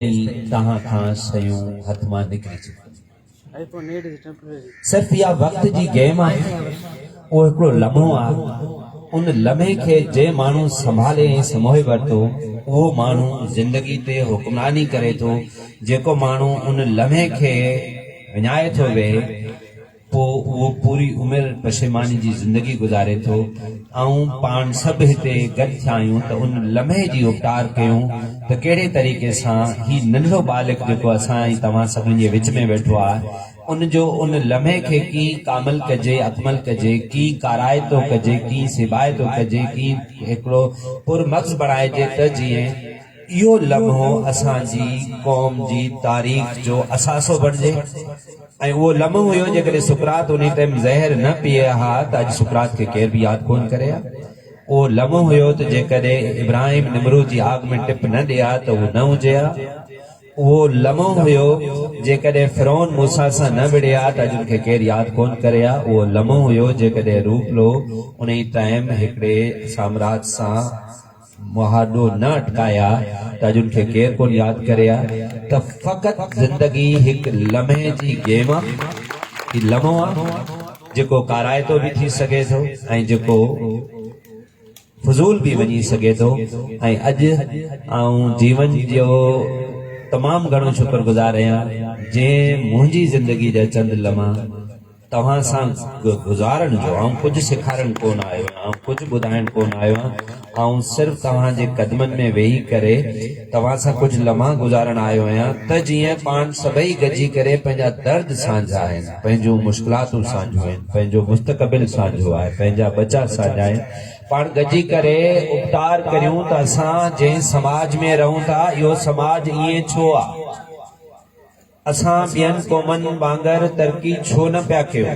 तहां खां शयूं हथ मां निकिरी चुकियूं। सिर्फ़ इहा वक़्त जी गेम आहे, उहो हिकिड़ो लम्हो आहे। उन लम्हे खे जे माण्हू संभाले ऐं समोहे वरितो, उहो माण्हू ज़िंदगी ते हुक्मरानी करे थो। जेको माण्हू उन लम्हे खे विञाए थो वेहे, पोइ उहो पूरी उमिरि पशेमानी जी ज़िंदगी गुज़ारे थो। ऐं पाण सभु हिते गॾु थिया आहियूं त उन लम्हे जी उपकार कयूं त कहिड़े तरीक़े सां ही नंढो बालक जेको असां ऐं तव्हां सभिनी जे विच में वेठो आहे, उनजो उन लम्हे खे कीअं कामिल कजे, अकमल कजे, कीअं काराइतो कजे, कीअं सिबाइतो कजे, कीअं हिकिड़ो पुरमग़्ज़ बणाइजे त जीअं इहो लम्हो असांजी क़ौम जी तारीख़ जो असासो बणिजे। ऐं उहो लम्हो हुयो जेकॾहिं सुकरात उन टाइम ज़हर न पीए हा त अॼु सुकरात खे केर बि यादि कोन करे हा। उहो लम्हो हुयो त जेकॾहिं इब्राहिम निमरूद जी आग में टिप न ॾिए हा त उहो न हुजे हा। उहो लम्हो हुयो जेकॾहिं फिरौन मूसा सां न विड़े हा त अॼु उनखे केर यादि कोन करे हा। उहो लम्हो हुयो जेकॾहिं रूपलो उन टाइम हिकिड़े साम्राज्य सां मुहादो न अटकाया त अॼु उनखे केर कोन यादि करे हा। त फ़क़ति ज़िंदगी हिकु लम्हे जी गेम आहे। ही लम्हो आहे जेको काराइतो बि थी सघे थो ऐं जेको फज़ूल बि वञी सघे थो। ऐं अॼु आऊं जीवन जो तमामु घणो शुक्रगुज़ार आहियां जंहिं मुंहिंजी ज़िंदगी जा चंद लम्हा तव्हां सां गुज़ारण जो ऐं कुझु सेखारण कोन आयो आहियां, कुझु ॿुधाइण कोन आयो आहियां। ऐं सिर्फ़ु तव्हांजे कदमनि में वेही करे तव्हां सां कुझु लम्हा गुज़ारण आयो आहियां त जीअं पाण सभई गॾिजी करे पंहिंजा दर्द साझा आहिनि, पंहिंजूं मुश्किलातूं साझियूं आहिनि, पंहिंजो मुस्तक़बिल साझो आहे, पंहिंजा बचा साझा आहिनि। पाण गॾिजी करे उपकार करियूं त असां जंहिं समाज में रहूं था इहो समाज ईअं छो आहे, असां ॿियनि क़ौमनि वांगुरु तरक़ी छो न पिया कयूं,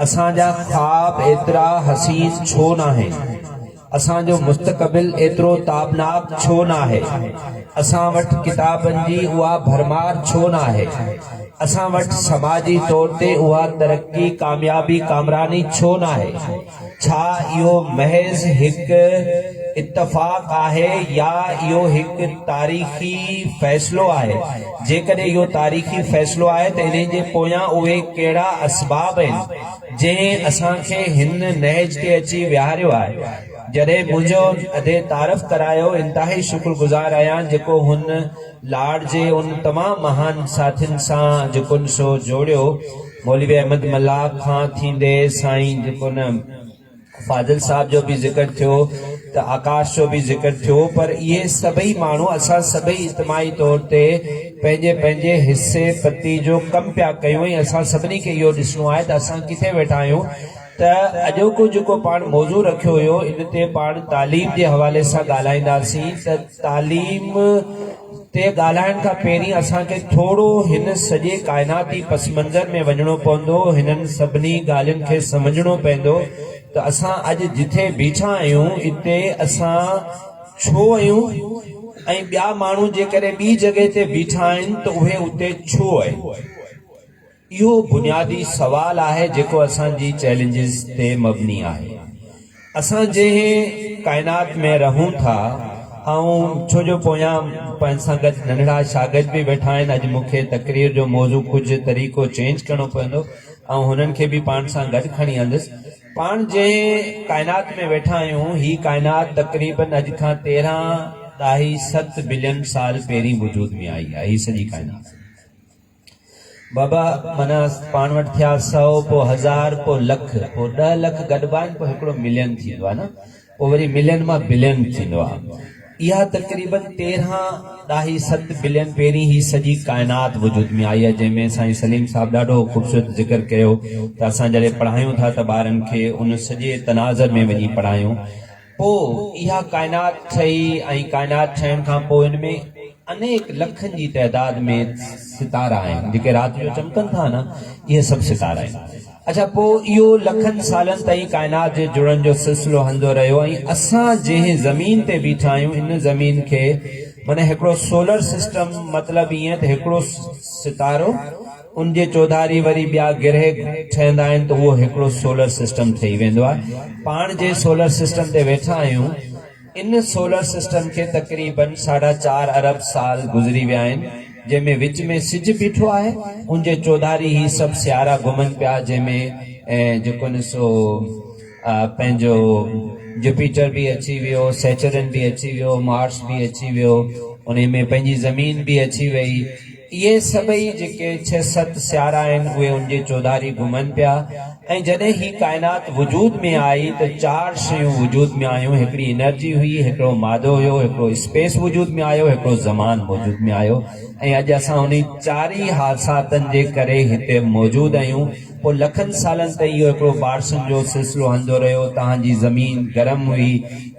असांजा ख्वाब एतिरा हसीन छो न आहिनि, असांजो मुस्तक़बिल एतिरो ताबनाक छो न आहे, असां वटि किताबनि जी उहा भरमार छो न आहे, असां वटि समाजी तौर ते उहा तरक़ी कामयाबी कामरानी छो न आहे। छा इहो महज़ हिकु इत्तफ़ाक़ आहे या इहो हिकु तारीख़ी फ़ैसिलो आहे? जेकॾहिं इहो तारीख़ी फ़ैसिलो आहे त इन जे पोयां उहे कहिड़ा असबाब आहिनि जंहिं असांखे हिन नहज ते अची विहारियो आहे। जॾहिं मुंहिंजो अदे तारीफ़ करायो, इंतिहाई शुक्रगुज़ार आहियां जेको हुन लाड़ जे उन तमामु महान साथियुनि सां जेको सो जोड़ियो, मौलवी अहमद मल्लाह खां थींदे साईं जेको न फाजिल साहब जो भी जिक्र थियो त आकाश जो भी जिक्र थियो, पर ये सभई माण्हू असां सभई इज्तिमाही तौर ते पंहिंजे पंहिंजे हिस्से पति जो कम पिया कयूं। ऐं असां सभिनी खे इहो ॾिसणो आहे त असां किथे वेठा आहियूं। त अॼोको जेको पाण मौज़ू रखियो हुयो इन ते पाण तालीम जे हवाले सां ॻाल्हाईंदासीं। त तालीम ते ॻाल्हाइण खां पहिरीं असांखे थोरो हिन सॼे काइनाती पस मंज़र में वञिणो पवंदो, हिननि सभिनी ॻाल्हियुनि खे सम्झणो पवंदो त असां अॼु जिथे बीठा आहियूं इते असां छो आहियूं ऐं ॿिया माण्हू जेकॾहिं ॿी जॻह ते बीठा आहिनि त उहे उते छो आहिनि। इहो बुनियादी सवाल आहे जेको असांजी चैलेंजिस ते मबनी आहे। असां जंहिं काइनात में रहूं था ऐं छो जो पोयां पंहिंजे सां गॾु नंढड़ा शागिर्द बि वेठा आहिनि, अॼु मूंखे तकरीर जो मौज़ू कुझु तरीक़ो चेंज करणो पवंदो ऐं हुननि खे बि पाण सां गॾु खणी हलंदुसि। पाण जंहिं काइनात में वेठा आहियूं ही काइनात तक़रीबन अॼु खां 13.7 बिलियन साल पहिरीं वजूद में आई आहे। ही सॼी काइनात बाबा माना पाण वटि थिया 100, पोइ 1000, पोइ लख, पोइ 10 लख गॾिबा आहिनि, पोइ हिकिड़ो मिलियन थींदो आहे न, पोइ वरी मिलियन मां बिलियन थींदो आहे। इहा तक़रीबन 13.7 बिलियन पहिरीं ही सॼी काइनात वजूद में आई आहे, जंहिंमें साईं सलीम साहब ॾाढो ख़ूबसूरत ज़िक्र कयो त असां जॾहिं पढ़ायूं था त ॿारनि खे उन सॼे तनाज़र में वञी पढ़ायूं। पोइ इहा काइनात ठही ऐं काइनात ठहण खां पोइ हिन में अनेक लखनि जी तइदाद में सितारा आहिनि जेके राति जो चमकनि था न, इहे सभु सितारा आहिनि। अच्छा, पोइ इहो लखनि सालनि ताईं काइनात जे जुड़ण जो सिलसिलो हलंदो रहियो ऐं असां जंहिं ज़मीन ते बीठा आहियूं इन ज़मीन खे माना हिकिड़ो सोलर सिस्टम, मतिलबु ईअं त हिकिड़ो सितारो उन जे चौधारी वरी ॿिया गिरह ठहंदा आहिनि त उहो हिकिड़ो सोलर सिस्टम ठही वेंदो आहे। पाण जे सोलर सिस्टम ते वेठा आहियूं इन सोलर सिस्टम के तकरीबन 4.5 अरब साल गुजरी विया आहिनि, जंहिंमें विच में सिज बीठो आहे, उनजे चौधारी ही सभु सियारा घुमनि पिया, जंहिंमें जेको न सो पंहिंजो जुपिटर भी अची वियो, सैचरन भी अची वियो, मार्स भी अची वियो, उन में पंहिंजी ज़मीन भी अची वई। ये सभई जेके 6-7 सियारा आहिनि उहे उनजे चौधारी घुमनि पिया। ऐं जॾहिं ही काइनात वजूद में आई त 4 शयूं वजूद में आयूं। हिकिड़ी एनर्जी हुई, हिकिड़ो मादो हुयो, हिकिड़ो स्पेस वजूद में आयो, हिकिड़ो ज़मान वजूद में आयो। ऐं अॼु असां उन 4 ई हादसातनि जे करे हिते मौजूद आहियूं। पोइ लखनि सालनि ताईं इहो हिकिड़ो बारिशुनि जो सिलसिलो हलंदो रहियो। तव्हांजी ज़मीन गरम हुई,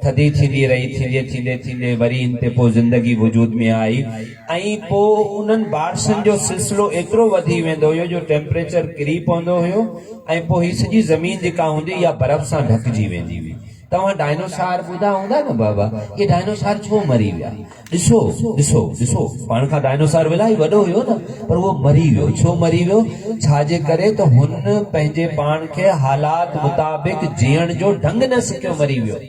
थधी थींदी रही, थींदे थींदे वरी इन ते पोइ ज़िंदगी वजूद में आई। ऐं पोइ उन्हनि बारिशुनि जो सिलसिलो एतिरो वधी वेंदो हुयो जो टेम्परेचर किरी पवंदो हुयो, ऐं पोइ हीअ सॼी ज़मीन जेका हूंदी इहा बर्फ़ सां ढकिजी वेंदी हुई। तव्हां डायनोसार ॿुधा हूंदा न बाबा, ये डायनोसार छो मरी विया? ॾिसो ॾिसो ॾिसो, पाण खां डायनोसार इलाही वॾो हुयो न, पर उहो मरी वियो। छो मरी वियो? छाजे करे त हुन पंहिंजे पाण खे हालात मुताबिक़ जीअण जो ढंग न सिखियो, मरी वियो।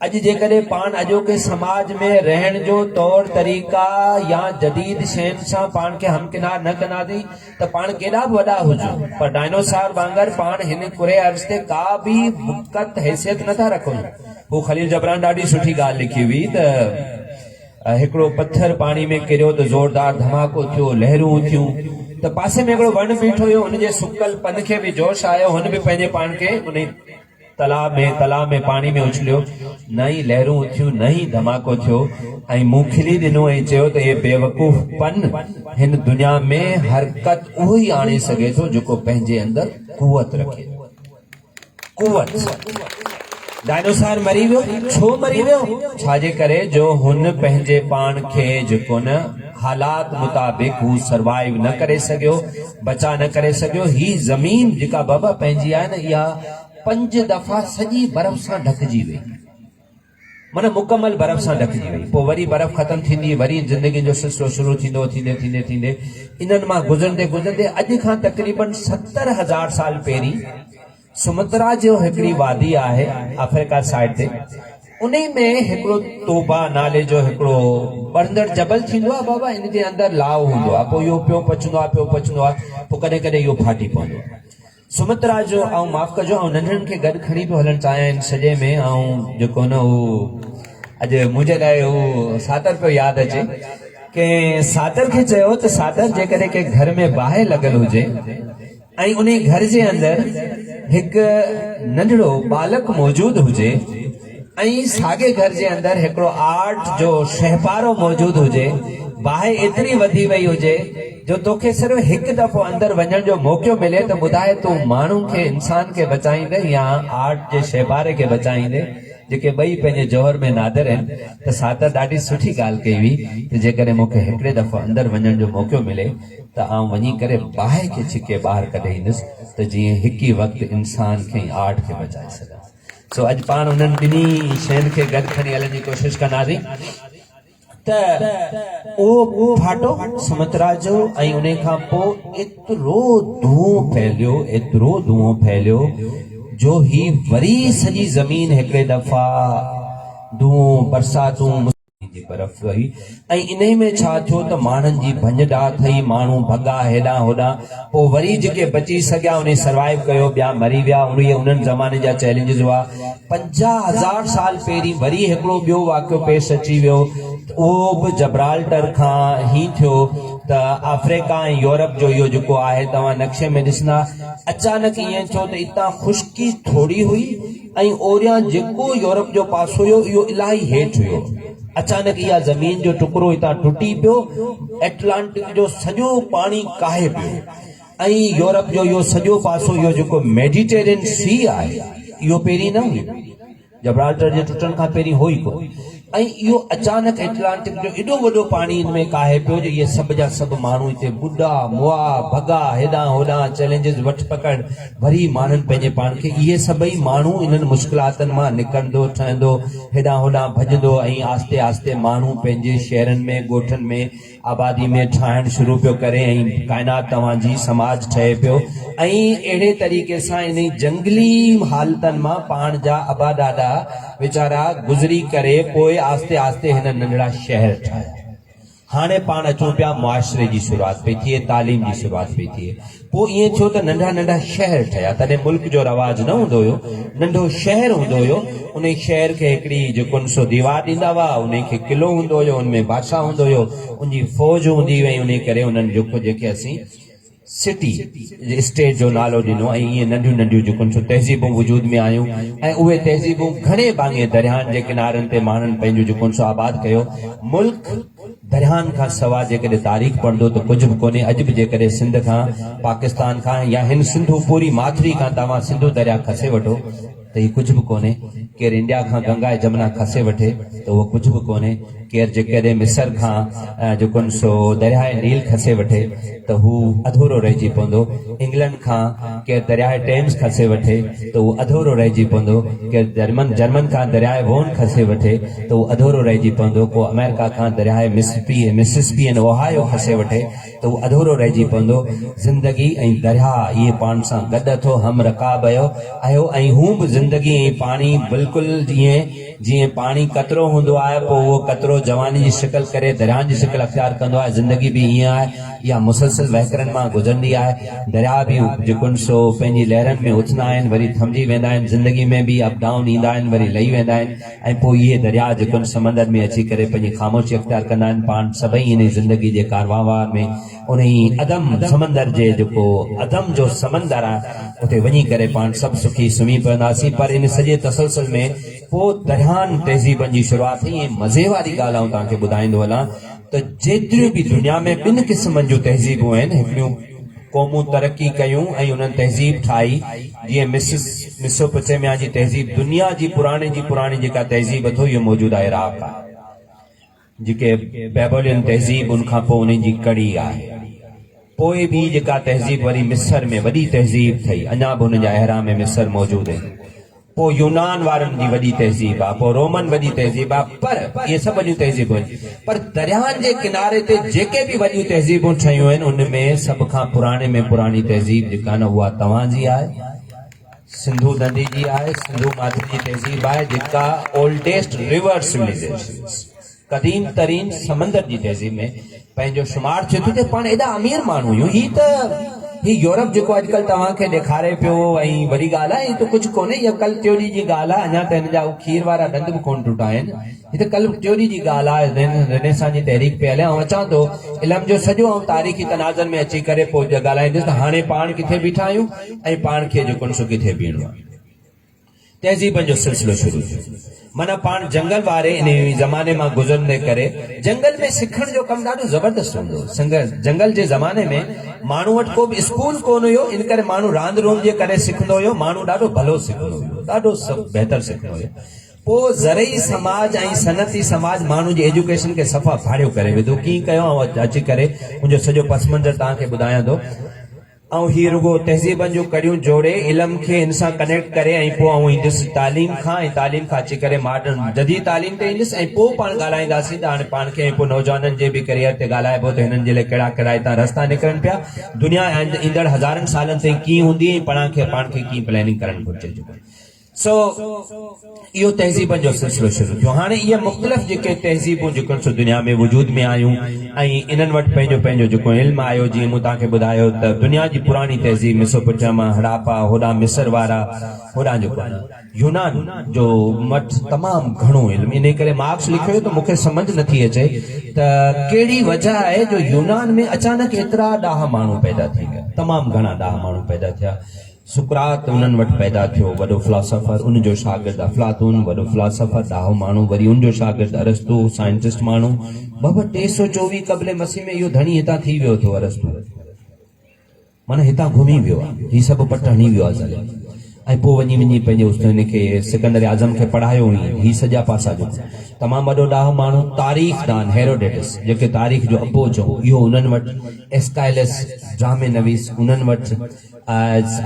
अॼु जेकॾहिं पाण अॼोके समाज में रहण जो तौर तरीक़ा या जदीद शयुनि सां पाण खे हमकिनार न कंदासीं त पाण केॾा बि वॾा हुजूं, पर डायनोसार वांगुरु पाण हिन कुरे अर्ज़ ते का बि मुक़त हैसियत नथा रखूं। हू ख़लील जबरान ॾाढी सुठी ॻाल्हि लिखी हुई त हिकिड़ो पत्थर पाणी में किरियो त ज़ोरदार धमाको थियो, लहरूं थियूं, त पासे में हिकिड़ो वण बीठो हुयो, हुनजे सुकल पन खे बि जोश आयो, हुन बि पंहिंजे पाण खे उन तालाब में पानी में उछलियो, न ही लहरूं उथियूं, न ही धमाको थियो। ऐं मूं खिली ॾिनो ऐं चयो त हे बेवकूफ़ पन हिन दुनिया में हरकत उहो ई आणे सघे थो जेको पंहिंजे अंदर कुवत रखे। कुवत। डायनोसार मरी वियो। छो मरी वियो? छाजे करे जो हुन पंहिंजे पाण खे जेको न हालात मुताबिक़ हू सर्वाइव न करे सघियो, बचा न करे सघियो। ही ज़मीन जेका बाबा पंहिंजी आहे न, इहा 5 दफ़ा सॼी बर्फ़ सां ढकिजी वई, माना मुकमल बर्फ़ सां ढकिजी वई। पोइ वरी बर्फ़ ख़तम थींदी, वरी ज़िंदगी जो सिलसिलो शुरू थींदो, थींदे इन्हनि मां गुज़रंदे अॼु खां तक़रीबन 70,000 साल पहिरीं सुमत्रा जो हिकिड़ी वादी आहे अफ्रीका साइड ते, उन में हिकिड़ो तोबा नाले जो हिकिड़ो बरंदड़ जबल थींदो आहे बाबा। इन जे अंदरि लाव हूंदो आहे, पोइ इहो पियो पचंदो आहे, पोइ कॾहिं कॾहिं इहो फाटी पवंदो आहे। सुमत्रा जो ऐं माफ़ कजो, ऐं नंढड़नि खे गॾु खणी पियो हलणु चाहियां इन सॼे में। ऐं जेको न हू अॼु मुंहिंजे लाइ हू सातर पियो यादि अचे कि सातर खे चयो त सातर जेकॾहिं के घर में बाहि लॻल हुजे ऐं उन घर जे अंदरि हिकु नंढड़ो बालक मौजूद हुजे ऐं साॻे घर जे अंदरि हिकिड़ो आर्ट जो शहपारो मौजूद हुजे, बाहि एतिरी वधी वई हुजे जो तोखे सिर्फ़ हिकु दफ़ो अंदरि वञण जो मौक़ो मिले त ॿुधाए तूं माण्हू खे, इंसान खे बचाईंदे या आर्ट जे शहपारे खे बचाईंदे, जेके ॿई पंहिंजे जौहर में नादर आहिनि। त सातर ॾाढी सुठी ॻाल्हि कई हुई त जेकॾहिं मूंखे हिकिड़े दफ़ो अंदरि वञण जो मौक़ो मिले त आउं वञी करे बाहि खे छिके ॿाहिरि कढे ईंदुसि, त जीअं हिकु ई वक़्तु इंसान खे आर्ट खे बचाए सघां। सो अॼु पाण उन्हनि ॿिन्ही शयुनि खे गॾु खणी हलण जी कोशिशि कंदासीं। त उहो फाटो सुमत्रा जो, ऐं उन खां पोइ एतिरो धुओं फैलियो जो ही वरी सॼी ज़मीन हिकिड़े दफ़ा धुओं बरसातूं बर्फ वही। ऐं इन में छा थियो त माण्हुनि जी भंजडा थई, माण्हू भॻा हेॾां होॾां। पोइ वरी जेके बची सघिया उन सर्वाइव कयो, ॿिया मरी विया। उन्हनि ज़माने जा चैलेंजिस हुआ। 50,000 साल पहिरीं वरी हिकिड़ो ॿियो वाक़ियो पेश अची वियो, उहो बि जब्राल्टर खां ई थियो। त अफ्रीका ऐं यूरोप जो इहो जेको आहे तव्हां नक्शे में ॾिसंदा, अचानक ईअं थियो त हितां ख़ुश्की थोरी हुई ऐं ओरियां जेको यूरोप जो पासो हुयो इहो इलाही हेठि हुयो। अचानक इहा ज़मीन जो टुकड़ो हितां टुटी पियो, एटलांटिक जो सॼो पाणी काहे पियो ऐं यूरोप जो इहो सॼो पासो, इहो जेको मेडिटेरियन सी आहे, इहो पहिरीं न हुयो, जब्राल्टर जे टुटण खां पहिरीं हो ई कोन। ऐं इहो अचानक एटलांटिक जो एडो वडो पानी इनमें काहे पियो जो ये सब जा सब माण्हू हिते बुढ़ा मुआ भगा हेॾां होॾां चैलेंजिस वठ पकड़ वरी माण्हुनि पंहिंजे पाण खे इहे सभई माण्हू इन्हनि मुश्किलातनि मां निकिरंदो ठहंदो हेॾां होॾां भॼंदो ऐं आस्ते आस्ते माण्हू पंहिंजे शहरनि में ॻोठनि में आबादी में ठाहिण शुरू पियो करे ऐं काइनात तव्हांजी समाज ठहे पियो ऐं अहिड़े तरीक़े सां इन जंगली हालतनि मां पाण जा आबादादा वीचारा गुज़री करे पोइ आस्ते आस्ते हिन नंढड़ा शहर ठाहिया हाणे पाण अचूं पिया मुआशरे जी शुरूआत पई थिए तालीम जी शुरूआत पई थिए पोइ ईअं थियो त नंढा नंढा शहर ठहिया तॾहिं मुल्क जो रवाज न हूंदो हुयो नंढो शहर हूंदो हुयो उन शहर खे हिकिड़ी जेको सो दीवार ॾींदा हुआ उन खे किलो हूंदो हुयो उनमें बादशाह हूंदो हुयो उनजी फौज हूंदी हुई उन करे उन्हनि जेके असीं सिटी स्टेट जो नालो ॾिनो ऐं ईअं नंढियूं नंढियूं जेको तहज़ीबूं वजूद में आयूं ऐं उहे तहज़ीबूं घणे भाङे दरियाहनि जे किनारनि ते माण्हुनि पंहिंजो जेको सो आबाद कयो मुल्क दरियाहनि खां सवाइ जेकॾहिं तारीख़ पढ़ंदो त कुझु बि कोन्हे अॼु बि जेकॾहिं सिंध खां पाकिस्तान खां या हिन सिंधु पूरी माथिरी खां तव्हां सिंधु दरिया खसे वठो त हीउ कुझु बि कोन्हे केरु इंडिया खां गंगा जमुना खसे वठे त उहो कुझु बि कोन्हे केरु जेकॾहिं मिस्र खां जेको सो दरियाए नील खसे वठे त हू अधूरो रहिजी पवंदो इंग्लैंड खां केरु दरियाए टेम्स खसे वठे त उहो अधूरो रहिजी पवंदो केरु जर्मन खां दरियाए वोन खसे वठे त उहो अधूरो रहिजी पवंदो को अमेरिका खां दरियाए मिसिसिपी ऐं ओहायो खसे वठे त उहो अधूरो रहिजी पवंदो ज़िंदगी ऐं दरिया इहे पाण सां गॾु अथो हम रकाब आयो ऐं हू बि ज़िंदगी ऐं पाणी बिल्कुलु जीअं पाणी कतरो हूंदो आहे पोइ उहो कतरो जवानी जी शिकल करे दरियाहनि जी शिकल अख़्तियार कंदो आहे ज़िंदगी बि ईअं आहे या मुसलसिल वहकरनि मां गुज़रंदी आहे दरिया बि जेको सो पंहिंजी लहरनि में उथंदा आहिनि वरी थमिजी वेंदा आहिनि ज़िंदगी में बि अप डाउन ईंदा आहिनि वरी लही वेंदा आहिनि ऐं पोइ इहे दरिया जेको समंदर में अची करे पंहिंजी ख़ामोशी अख़्तियार कंदा आहिनि पाण सभई इन ज़िंदगी जे कारवां में उन अदम समंदर जे जेको अदम जो समंदर आहे उते वञी करे पाण सभु सुखी सुम्ही पवंदासीं पर इन सॼे तसलसल में पोइ दरियाहनि तहज़ीबनि जी शुरूआत थी ऐं मज़े वारी ॻाल्हि आऊं तव्हांखे ॿुधाईंदो हलां त जेतिरियूं बि दुनिया में ॿिनि क़िस्मनि जूं तहज़ीबूं आहिनि हिकिड़ियूं क़ौमूं तरक़ी कयूं ऐं उन्हनि तहज़ीब ठाही जीअं मेसोपोटेमिया जी तहज़ीब दुनिया जी पुराणी जेका तहज़ीब अथो इहो मौजूदु आहे इराक़ आहे जेके बेबीलोनियन तहज़ीब उन खां पोइ उन जी कड़ी आहे पोइ बि जेका तहज़ीब वरी मिस्र में वॾी तहज़ीब ठही अञा बि हुन जा अहराम मिस्र मौजूदु आहिनि पोइ यूनान वारनि जी वॾी तहज़ीब आहे पोइ रोमन वॾी तहज़ीब आहे पर इहे सभु वॾियूं तहज़ीबूं आहिनि पर दरियाहनि जे किनारे ते जेके बि वॾियूं तहज़ीबूं ठहियूं आहिनि उनमें सभ खां पुराणे में पुराणी तहज़ीब जेका न उहा तव्हांजी आहे सिंधु नदी जी आहे सिंधु माथिरी जी तहज़ीब आहे जेका ओल्डेस्ट रिवर सिविलाइजेशन कदीम तरीन समंदर जी तहज़ीब में पंहिंजो शुमार थियो त पाण एॾा अमीर माण्हू हुयूं ही यूरोप जेको अॼुकल्ह तव्हांखे ॾेखारे पियो ऐं वॾी ॻाल्हि आहे त कुझु कोन्हे इहा कल ट्योरी जी ॻाल्हि आहे अञा त हिन जा खीर वारा ॾंद बि कोन टुटा आहिनि हीअ त कल ट्योरी जी ॻाल्हि आहे रेनेसां जी तहरीक पियल आहे ऐं अचां थो इल्म जो सॼो ऐं तारीख़ी तनाज़ुर में अची करे पोइ ॻाल्हाईंदुसि त हाणे पाण किथे बीठा आहियूं ऐं पाण खे जेको सो किथे बीहणो आहे तहज़ीबनि जो सिलसिलो शुरू थियो माना पाण जंगल वारे इन ज़माने मां गुज़रंदे करे जंगल में सिखण जो कमु ॾाढो ज़बरदस्त हूंदो जंगल जे ज़माने में माण्हू वटि को बि स्कूल कोन हुयो इन करे माण्हू रांदि रूम जे करे सिखंदो हुयो माण्हू ॾाढो भलो सिखंदो हुयो ॾाढो बहितर सिखंदो हुयो पोइ ज़रई समाज ऐं सनती समाज माण्हू जी एजुकेशन खे सफ़ा फाड़ियो करे विधो कीअं कयो अची करे मुंहिंजो सॼो पस मंज़र तव्हांखे ॿुधायां थो ऐं हीअ रुगो तहज़ीबनि जूं कड़ियूं जोड़े इल्म खे हिन सां कनेक्ट करे ऐं पोइ आऊं ईंदुसि तालीम खां अची करे मॉडर्न जदीद तालीम ते ईंदुसि ऐं पोइ पाण ॻाल्हाईंदासीं त हाणे पाण खे पोइ नौजवाननि जे बि करियर ते ॻाल्हाइबो त हिननि जे लाइ कहिड़ा कहिड़ा हितां रस्ता निकिरनि पिया दुनिया ईंदड़ हज़ारनि सालनि ताईं कीअं हूंदी ऐं पाण खे कीअं प्लैनिंग करणु घुरिजे सो इहो तहज़ीबनि जो सिलसिलो शुरू थियो हाणे इहे मुख़्तलिफ़ जेके तहज़ीबूं जेको सो दुनिया में वजूद में आयूं ऐं इन्हनि वटि पंहिंजो जेको इल्मु आयो जीअं मूं तव्हांखे ॿुधायो त दुनिया जी पुराणी तहज़ीब मेसोपोटेमिया हड़ापा होॾां मिस्र वारा होॾां जेको यूनान जो मठ तमामु घणो इल्मु इन करे मार्क्स लिखियो त मूंखे सम्झ नथी अचे त कहिड़ी वजह आहे जो यूनान में अचानक एतिरा ॾाह माण्हू पैदा थी विया तमामु घणा ॾाह माण्हू पैदा थिया सुकरात उन्हनि वटि पैदा थियो वॾो फिलासफर उनजो शागिर्द अफलातून वॾो फिलासफर ॾाहो माण्हू वरी उनजो शागिर्द अरस्तु साइंटिस्ट माण्हू 224 क़ब्ल मसीह में इहो धणी हितां थी वियो थियो अरस्तु माना हितां घुमी वियो आहे हीउ सभु पट हणी वियो आहे ऐं पोइ वञी वञी पंहिंजे हिनखे सिकंदर आज़म खे पढ़ायो हुई। ही सॼा पासा जो तमामु वॾो ॾाहो माण्हू तारीख़ दान हेरोडेटस, जेके तारीख़ जो अबो चओ, इहो उन्हनि वटि एस्काइलस ड्रामे नवीस उन्हनि वटि,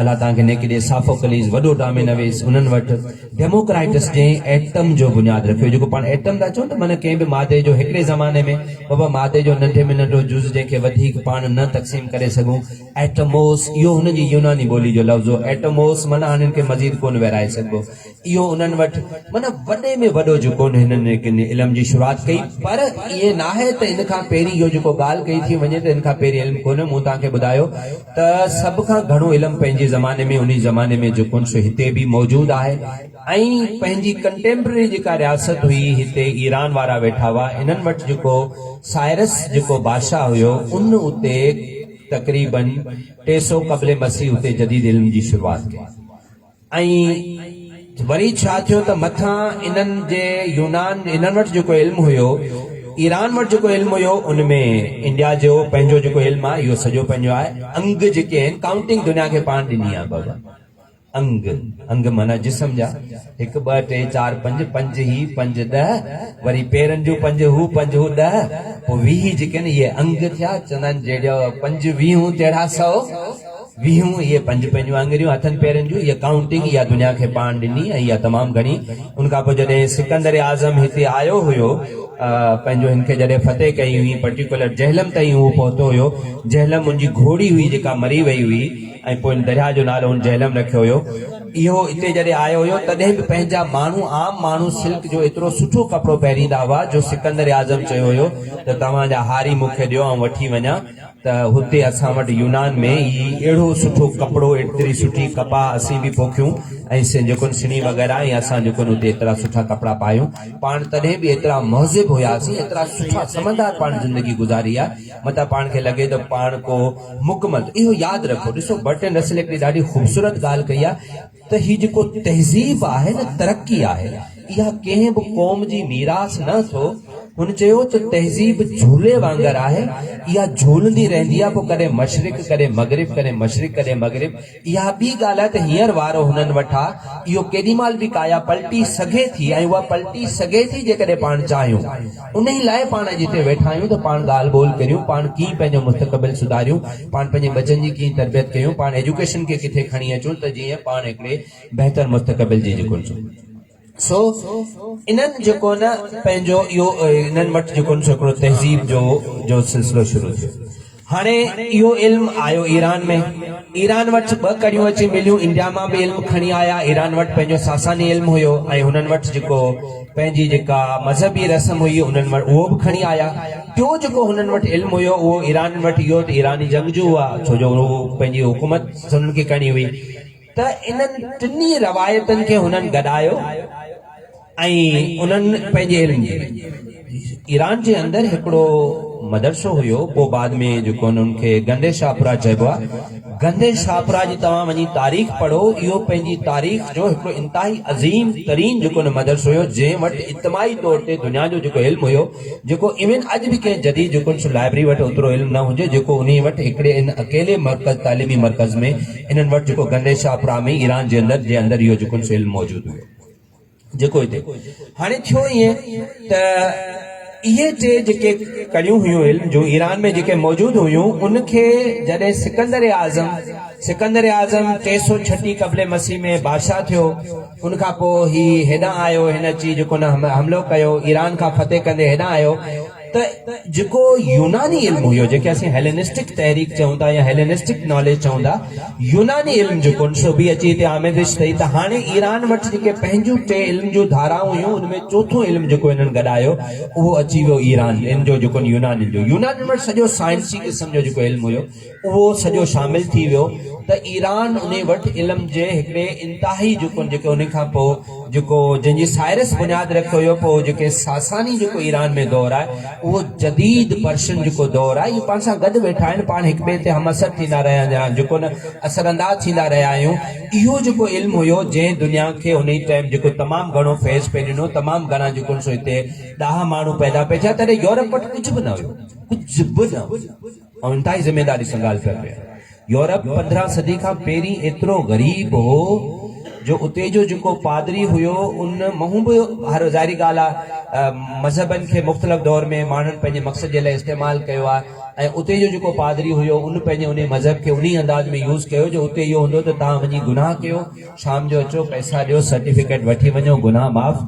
अलाह तव्हांखे नेकी ॾे, साफोकलीस वॾो ड्रामे नवीस उन्हनि वटि, डेमोक्राइटस जंहिं एटम जो बुनियादु रखियो, जेको पाण एटम था चऊं त माना कंहिं बि मादे जो हिकिड़े ज़माने में बाबा मादे जो नंढे में नंढो जुज़ जंहिंखे वधीक पाण न तक़सीम करे सघूं, एटमोस, इहो हुनजी यूनानी ॿोली जो लफ़्ज़ हो। एटमोस माना हाणे हिनखे मज़ीद कोन विराए सघिबो, इहो उन्हनि वटि माना वॾे में वॾो जेको हिननि इल्म जी शुरूआत कई। पर इहे न आहे त इन खां पहिरीं इहो जेको ॻाल्हि कई थी वञे त इन खां पहिरीं इल्मु कोन्हे। मूं तव्हांखे ॿुधायो त सभ खां घणो इल्मु पंहिंजे ज़माने में उन ज़माने में जेको सो हिते बि मौजूदु आहे। ऐं पंहिंजी कंटेम्पररी जेका रियासत हुई हिते ईरान वारा वेठा हुआ, इन्हनि वटि जेको साइरस जेको बादशाह हुयो उन उते तक़रीबन 300 क़ब्ल मसीह उते जदीद इल्म जी शुरूआत कई। ऐं वरी छा थियो त मथां इन्हनि जे यूनान इन्हनि वटि जेको इल्मु हुयो, ईरान वटि जेको इल्मु हुयो, उनमें इंडिया जो पंहिंजो जेको इल्मु आहे इहो सॼो पंहिंजो आहे। अंग जेके आहिनि, काउंटिंग दुनिया खे पाण ॾिनी आहे बाबा। अंग अंग माना जिस्म जा 1 2 3 4 5 5 ही 5 10, वरी पेरनि जूं 5 हू 5 हू 10, पोइ 20 जेके आहिनि इहे अंग थिया। चवंदा आहिनि जहिड़ा 5 20 तहिड़ा 100 20, इहे 5 पंहिंजूं आङुरियूं हथनि पेरनि जूं, इहा काउंटिंग इहा दुनिया खे पाण ॾिनी ऐं इहा तमामु घणी। उनखां पोइ जॾहिं सिकंदर आज़म हिते आयो हुयो, पंहिंजो हिनखे जॾहिं फतेह कई हुई, पर्टिकुलर जहलम ताईं उहो पहुतो हुयो। जहलम मुंहिंजी घोड़ी हुई जेका मरी वई हुई, ऐं पोइ दरिया जो नालो हुन जहलम रखियो हुयो। इहो हिते जॾहिं आयो हुयो तॾहिं बि पंहिंजा माण्हू, आम माण्हू सिल्क जो एतिरो सुठो कपिड़ो पहिरींदा हुआ जो सिकंदर आज़म चयो हुयो त तव्हांजा हारी मूंखे ॾियो ऐं वठी वञा। त हुते असां वटि यूनान में ई अहिड़ो सुठो कपिड़ो, एतिरी सुठी कपाह असीं बि पोखियूं ऐं जेको सिणी वग़ैरह, ऐं असां जेको हुते एतिरा सुठा कपिड़ा पायूं। पाण तॾहिं बि एतिरा महज़िब हुयासीं, एतिरा सुठा समझदार पाण ज़िंदगी गुज़ारी आहे। मतिलबु पाण खे लॻे त पाण को मुकमल। इहो यादि रखो, ॾिसो बर्टन रसल हिकिड़ी ॾाढी ख़ूबसूरत ॻाल्हि कई आहे त हीउ जेको तहज़ीब आहे न, तरक़ी आहे, इहा कंहिं बि क़ौम जी मीरास न थो। हुन चयो त तहज़ीब झूले वांगुरु आहे, इहा झूलंदी रहंदी आहे, पोइ कॾहिं मशरिक़ कॾहिं मग़रिब, कॾहिं मशरिक़ कॾहिं मग़रिब। इहा ॿी ॻाल्हि आहे त हींअर वारो हुननि वटि आहे, इहो केॾीमहिल बि काया पलटी सघे थी, ऐं उहा पलटी सघे थी जेकॾहिं पाण चाहियूं। उन ई लाइ पाण जिते वेठा आहियूं त पाण ॻाल्हि ॿोल करियूं, पाण कीअं पंहिंजो मुस्तक़बिल सुधारियूं, पाण पंहिंजे बचनि जी कीअं तरबियत कयूं, पाण एजुकेशन खे किथे खणी अचूं त जीअं पाण हिकिड़े बहितर मुस्तक़बिल जी जेको सो इन्हनि जेको न पंहिंजो इहो इन्हनि वटि जेको हिकिड़ो तहज़ीब जो सिलसिलो शुरू थियो। हाणे इहो इल्मु आयो ईरान में, ईरान वटि 2 कड़ियूं अची मिलियूं। इंडिया मां बि इल्मु खणी आया। ईरान वटि पंहिंजो सासानी इल्मु हुयो, ऐं हुननि वटि जेको पंहिंजी जेका मज़हबी रस्म हुई उन्हनि वटि उहो बि खणी आया। टियों जेको हुननि वटि इल्मु हुयो उहो ईरान वटि इहो त ईरानी जंगजू हुआ, छो जो उहो पंहिंजी हुकूमत हुननि खे करणी हुई। त इन्हनि टिनी रवायतनि खे हुननि गॾायो ऐं उन्हनि पंहिंजे इल्मु। ईरान जे अंदरि हिकिड़ो मदरसो हुयो, पोइ बाद में जेको हुननि खे गंदे शाहपुरा चइबो आहे। गंदे शाहपुरा जी तव्हां वञी तारीख़ पढ़ो, इहो पंहिंजी तारीख़ जो हिकिड़ो इंतहाई अज़ीम तरीन जेको मदरसो हुयो, जंहिं वटि इज्तिमाही तौर ते दुनिया जो जेको इल्मु हुयो, जेको इवन अॼु बि कंहिं जदीद जेको लाइब्रेरी वटि ओतिरो इल्मु न हुजे, जेको उन वटि हिकिड़े इन अकेले मर्कज़ तालीमी मर्कज़ में इन्हनि वटि जेको गंदे शाहपुरा में ईरान जे अंदरि इहो जेको इल्मु मौजूदु हुयो जेको हिते। हाणे थियो ईअं त इहे टे जेके कड़ियूं हुयूं इल्म जो ईरान में जेके मौजूदु हुयूं, उनखे जॾहिं सिकंदर आज़म 336 क़ब्ल मसीह में बादशाह थियो, उनखां पोइ ही हेॾां आयो, हिन अची जेको न हमलो कयो, ईरान खां फतेह कंदे हेॾां आयो। त जेको यूनानी इल्मु हुयो, जेके असीं हेलेनिस्टिक तहरीक चऊं था या हेलेनिस्टिक नॉलेज चऊं था, यूनानी इल्मु जेको सो बि अची हिते आमेदिश अथई। त हाणे ईरान वटि जेके पंहिंजूं 3 इल्म जूं धाराऊं हुयूं, उनमें चोथों इल्मु जेको हिननि गॾायो उहो अची वियो ईरान इन जो जेको यूनानी जो। यूनान वटि सॼो साइंसी क़िस्म जो जेको इल्मु हुयो उहो सॼो शामिल थी वियो। त ईरान उन वटि इल्म जे हिकिड़े इंतहाई जेको उन खां पोइ जेको जंहिंजी साइरस बुनियादु रखियो हुयो, पोइ जेके सासानी जेको ईरान में दौर आहे उहो जदीद पर्शियन जेको दौर आहे, इहो पाण सां गॾु वेठा आहिनि, पाण हिक ॿिए ते हम असर थींदा रहिया आहियूं, जेको न असरअंदाज थींदा रहिया आहियूं। इहो जेको इल्मु हुयो जंहिं दुनिया खे उन टाइम जेको तमामु घणो फेस पे ॾिनो, तमामु घणा जेको सो हिते ॾाह माण्हू पैदा पिया थिया। तॾहिं यूरोप वटि कुझु बि न हुयो, कुझु बि न, ऐं इंतहाई ज़िमेदारी सां ॻाल्हि पिया कया। यूरोप 15 सदी खां पहिरीं एतिरो ग़रीब हो जो उते जो जेको पादरी हुयो उन महू बि हर ज़ाहिरी ॻाल्हि आहे मज़हबनि खे मुख़्तलिफ़ दौर में माण्हुनि पंहिंजे मक़सद जे लाइ इस्तेमालु कयो आहे ऐं उते जो जेको पादरी हुयो उन पंहिंजे उन मज़हब खे उन अंदाज़ में यूज़ कयो जो उते इहो हूंदो त तव्हां वञी गुनाह कयो, शाम जो अचो, पैसा ॾियो, सर्टिफिकेट वठी वञो, गुनाह माफ़,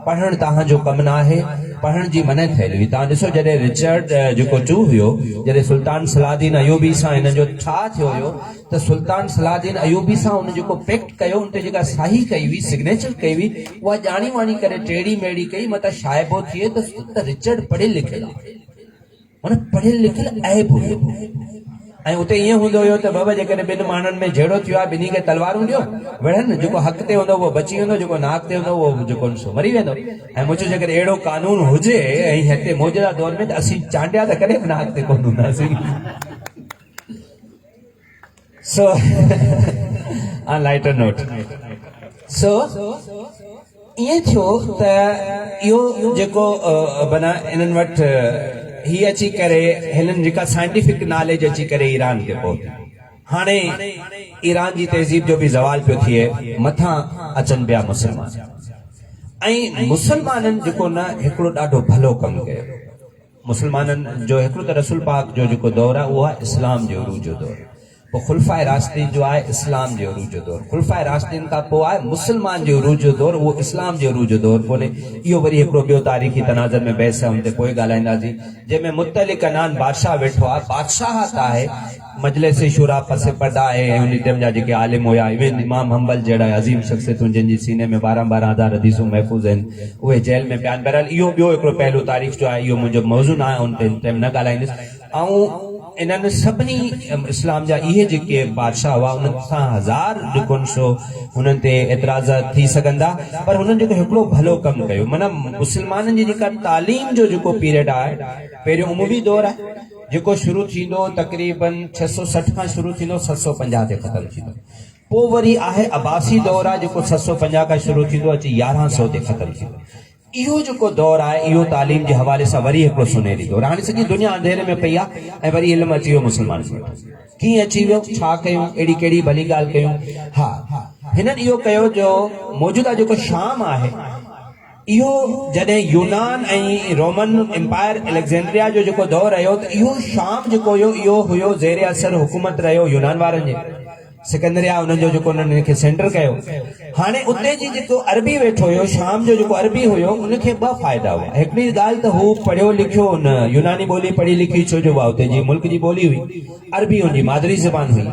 पढ़णु तव्हांजो कमु न आहे, पढ़ण जी मना थियल हुई। तव्हां ॾिसो जॾहिं रिचर्ड जेको टू हुयो, जॾहिं सुल्तान सलाहदीन अयूबी सां हिन जो छा थियो हुयो त सुल्तान सलाहदीन अयूबी सां उन जेको पैक्ट कयो उन ते जेका साही कई हुई, सिग्नेचर कई हुई, उहा ॼाणी वाणी करे टेड़ी मेड़ी कई, मतिलबु शाइबो थिए त रिचर्ड पढ़ियल लिखियल आहे, माना पढ़ियल लिखियल ऐब हुयो। ऐं उते ईअं हूंदो हुयो त बाबा जेकॾहिं ॿिनि माण्हुनि में झेड़ो थियो आहे, ॿिन्ही खे तलवारूं ॾियो, विढ़नि, जेको हक़ ते हूंदो उहो बची वेंदो, जेको नाक ते हूंदो उहो जेको मरी वेंदो। ऐं मुंहिंजो जेकॾहिं अहिड़ो कानून हुजे ऐं हिते मौजूदा दौर में त असीं चांडिया त कॾहिं बि नाक ते कोन हूंदासीं। सो ऑन लाइटर नोट, सो ईअं थियो त इहो जेको माना इन्हनि वटि ही अची करे हिननि जेका साइंटिफिक नॉलेज अची करे ईरान ते पहुती, हाणे ईरान जी तहज़ीब जो बि ज़वाल पियो थिए, मथां अचनि पिया मुस्लमान, ऐं मुस्लमाननि जेको न हिकिड़ो ॾाढो भलो कमु कयो। मुस्लमाननि जो हिकिड़ो त रसूल पाक जो जेको दौर आहे उहो आहे इस्लाम जो उरूज जो दौर, पोइ खुलफाए राशिदीन जो आहे इस्लाम जो उरूज जो दौर, खुलफाए राशिदीन खां पोइ आहे मुस्लमान जो उरूज जो दौर, उहो इस्लाम जो उरूज जो दौर कोन्हे। इहो वरी हिकिड़ो ॿियो तारीख़ी तनाज़र में बहस आहे, हुन ते पोइ ॻाल्हाईंदासीं, जंहिंमें मुतलिक अनान बादशाह वेठो आहे, बादशाहत आहे, मजलिस शूरा पसे पर्दा आहे, उन टाइम जा जेके आलिम हुया, इवन इमाम हंबल जहिड़ा अज़ीम शख़्सियतूं जंहिंजी सीने में 12,000 हदीसूं महफ़ूज़ आहिनि, उहे जेल में पिया आहिनि। बहरहाल इहो ॿियो हिकिड़ो पहलू तारीख़ जो आहे, इहो मुंहिंजो मौज़ू न आहे, उन ते टाइम न ॻाल्हाईंदुसि। ऐं इन्हनि सभिनी इस्लाम जा इहे जेके बादशाह हुआ, उन्हनि सां हज़ार जेको सो हुननि ते एतिराज़ थी सघंदा, पर हुननि जेको हिकिड़ो भलो कमु कयो, माना मुस्लमाननि जी जेका तालीम जो जेको पीरियड आहे, पहिरियों उमवी दौर आहे जेको शुरू थींदो तक़रीबन 660 खां शुरू थींदो, 750 ते ख़तमु थींदो। पोइ वरी आहे अब्बासी दौर आहे जेको 750 खां शुरू थींदो अची 1100 ते ख़तमु थींदो। इहो जेको दौर आहे इहो तालीम जे हवाले सां वरी हिकिड़ो सुनहरी दौर। हाणे सॼी दुनिया अंधेरे में पई आहे ऐं वरी इल्मु अची वियो मुस्लमान कीअं अची वियो, छा कयूं, अहिड़ी कहिड़ी भली ॻाल्हि कयूं। हा, हिननि इहो कयो जो मौजूदा जेको शाम आहे इहो जॾहिं यूनान ऐं रोमन एम्पायर एलेक्जेंड्रिया जो जेको दौर रहियो त इहो शाम जेको हुयो इहो हुयो ज़ेर असर हुकूमत रहियो यूनान वारनि जे, सिकंदरिया उन्हनि जो जेको उन्हनि खे सेंटर कयो। हाणे उते जी जेको अरबी वेठो हुयो, शाम जो जेको अरबी हुयो उनखे ॿ फ़ाइदा हुआ। हिकिड़ी ॻाल्हि त हू पढ़ियो लिखियो न यूनानी ॿोली पढ़ी लिखी, छो जो उहा उते जी मुल्क जी ॿोली हुई, अरबी हुनजी मादरी ज़बान हुई।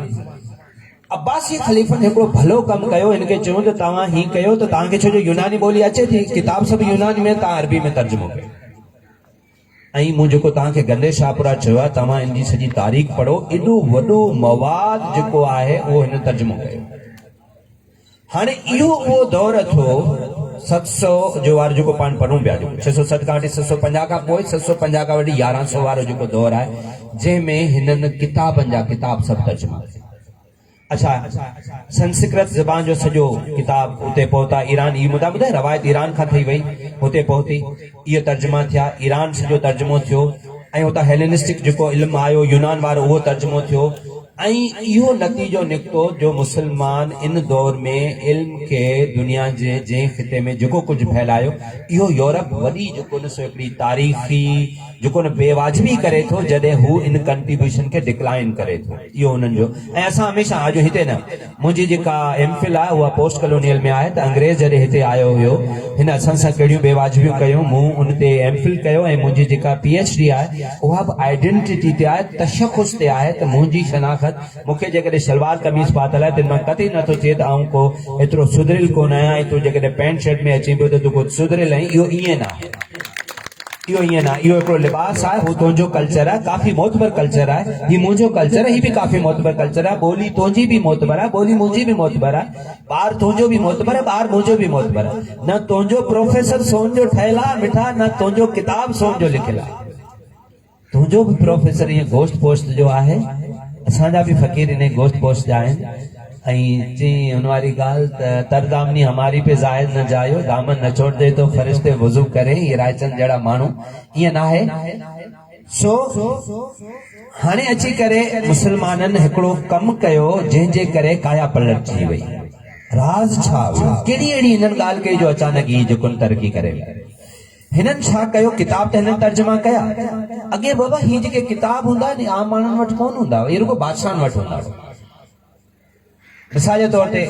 अब्बासी खलीफ़नि हिकिड़ो भलो कमु कयो, हिनखे चयो त तव्हां हीअं कयो त तव्हांखे छो जो यूनानी ॿोली अचे थी, किताब सभु यूनानी में, तव्हां अरबी में तर्जुमो कयो। ऐं मूं जेको तव्हांखे गंदे शाहपुरा चयो आहे, तव्हां इन जी सॼी तारीख़ पढ़ो, एॾो वॾो मवाद जेको आहे उहो हिन तर्जुमो कयो। हाणे इहो उहो दौर थियो 700 जो वारो जेको पाण पढ़ूं पिया, 660 खां वठी 750 खां पोइ 750 खां वठी 1100 वारो जेको दौर आहे, जंहिंमें हिननि किताबनि जा किताब सभु तर्जुमा। अच्छा, संस्कृत ज़बान जो सॼो किताब उते पहुता, ईरान ई मुदा ॿुधाए रवायत ईरान खां ठही वई, हुते पहुती, इहो तर्जुमा थिया, ईरान सॼो तर्जुमो थियो, ऐं हुतां हेलेनिस्टिक जेको इल्मु आयो यूनान वारो उहो तर्जुमो थियो। ऐं इहो नतीजो निकितो जो मुस्लमान इन दौर में इल्म खे दुनिया जे जंहिं ख़िते में जेको कुझु फैलायो, इहो यूरोप वॾी जेको न सो हिकिड़ी तारीख़ी जेको न बेवाजिबी करे थो, जॾहिं हू इन कंट्रीब्यूशन खे डिक्लाइन करे थो, इहो हुननि जो। ऐं असां हमेशह अॼु हिते न, मुंहिंजी जेका एमफिल आहे उहा पोस्ट कॉलोनियल में आहे, त अंग्रेज़ जॾहिं हिते आयो हुयो, हिन असां सां कहिड़ियूं बेवाजिबियूं कयूं, मूं उन ते एमफिल कयो, ऐं मुंहिंजी जेका PhD आहे उहा बि आइडेंटिटी ते आहे, तशख़ुस ते आहे, त मुंहिंजी शनाख़त मूंखे जेकॾहिं सलवार कमीज़ पातल आहे त मां कतई नथो थिए त आऊं को एतिरो सुधरियल कोन आहियां, ऐं तूं जेकॾहिं पैंट शर्ट में अची पियो त तूं कुझु सुधरियल आहीं, इहो ईअं न आहे, इहो ईअं न, इहो हिकिड़ो लिबास आहे, हू तुंहिंजो कल्चर आहे, काफ़ी मोतबर कल्चर आहे, हीउ मुंहिंजो कल्चर आहे, हीउ बि काफ़ी मोतबर कल्चर आहे, ॿोली तुंहिंजी बि मोतबर आहे, ॿोली मुंहिंजी बि मोतबर आहे, ॿार तुंहिंजो बि मोतबर आहे, ॿार मुंहिंजो बि मोतबर आहे, न तुंहिंजो प्रोफेसर सोन जो ठहियल आहे मिठा, न तुंहिंजो किताब सोन जो लिखियल आहे, तुंहिंजो बि प्रोफेसर ईअं गोश्त पोश्त जो आहे, असांजा बि फ़क़ीर इन गोश्त पोश्त जा आहिनि। ऐं चई हुन वारी ॻाल्हि त तरदामनी हमारी पे ज़ाहिर न जायो, दामन न छोड़ दे तो फ़रिश्ते वज़ू करे, इहे रायचंद जहिड़ा माण्हू, ईअं न आहे। सो हाणे अची करे मुस्लमाननि हिकिड़ो कमु कयो जंहिंजे करे काया पलट थी वई। राज छा केड़ी एड़ी इन्हनि ॻाल्हि कई जो अचानक ई जेको तरक़ी करे हिननि छा कयो किताब त हिननि तर्जुमा कया अॻे बाबा ही जेके किताब हूंदा आहिनि आम माण्हुनि वटि कोन हूंदा इहे रुगो बादशाहनि वटि हूंदा मिसाल जे तौर ते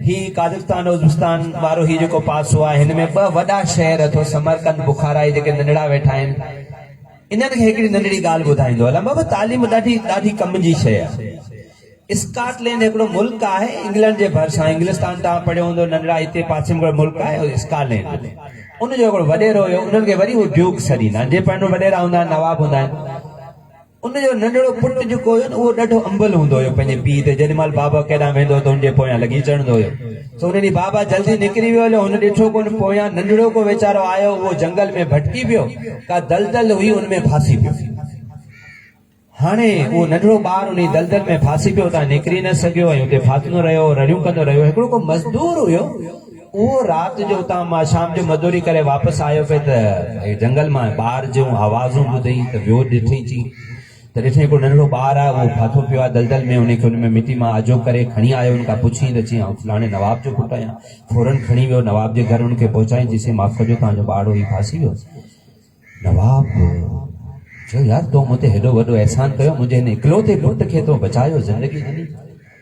ही काज़िस्तान उज़्बेकिस्तान वारो ही जेको पासो आहे हिन में ॿ वॾा शहर अथव समरकंद बुखारा जेके नंढड़ा वेठा आहिनि इन्हनि खे हिकिड़ी नंढड़ी ॻाल्हि ॿुधाईंदो हलां बाबा तालीम ॾाढी कम जी शइ आहे स्कॉटलैंड हिकिड़ो मुल्क आहे इंग्लैंड जे भरिसां इंग्लिस्तान तव्हां पढ़ियो हूंदो नंढड़ा हिते पासे में मुल्क आहे स्कॉटलैंड उनजो हिकिड़ो वॾेरो हुयो उन्हनि खे वरी उहो ड्यूक सॾींदा आहिनि जे पहिरियों वॾेरा हूंदा आहिनि नवाब हूंदा आहिनि उनजो नंढड़ो पुटु जेको हुयो न उहो ॾाढो अंबल हूंदो हुयो पंहिंजे पीउ ते जेॾी महिल बाबा केॾांहुं वेंदो त हुनजे पोयां लॻी चढ़ंदो हुयो त उन ॾींहुं बाबा जल्दी निकिरी वियो हलियो हुन ॾिठो कोन पोयां नंढड़ो को वीचारो आयो उहो जंगल में भटकी पियो का दलदल हुई उनमें फासी पियो हाणे उहो नंढड़ो ॿार उन दलदल में फासी पियो त निकिरी न सघियो ऐं हुते फासंदो रहियो रड़ियूं कंदो रहियो हिकिड़ो को मज़दूर हुयो उहो राति जो उतां मां शाम जो मज़दूरी करे वापसि आयो पियो त जंगल मां ॿार जूं आवाज़ूं ॿुधई त वियो ॾिठई ची त ॾिठई हिकिड़ो नंढड़ो ॿार आहे उहो फाथो पियो आहे दलदल में उनखे उन में मिटी मां आजो करे खणी आयो उनखां पुछी त चई फलाणे नवाब जो पुटु आहियां फौरन खणी वियो नवाब जे घर उनखे पहुचाई चईसि माफ़ कजो तव्हांजो ॿारु ही फासी वियो नवाब चयो यार तो मूं ते हेॾो वॾो अहसान कयो मुंहिंजे हिन इकलौते पुट खे तो बचायो ज़िंदगी ॾिनी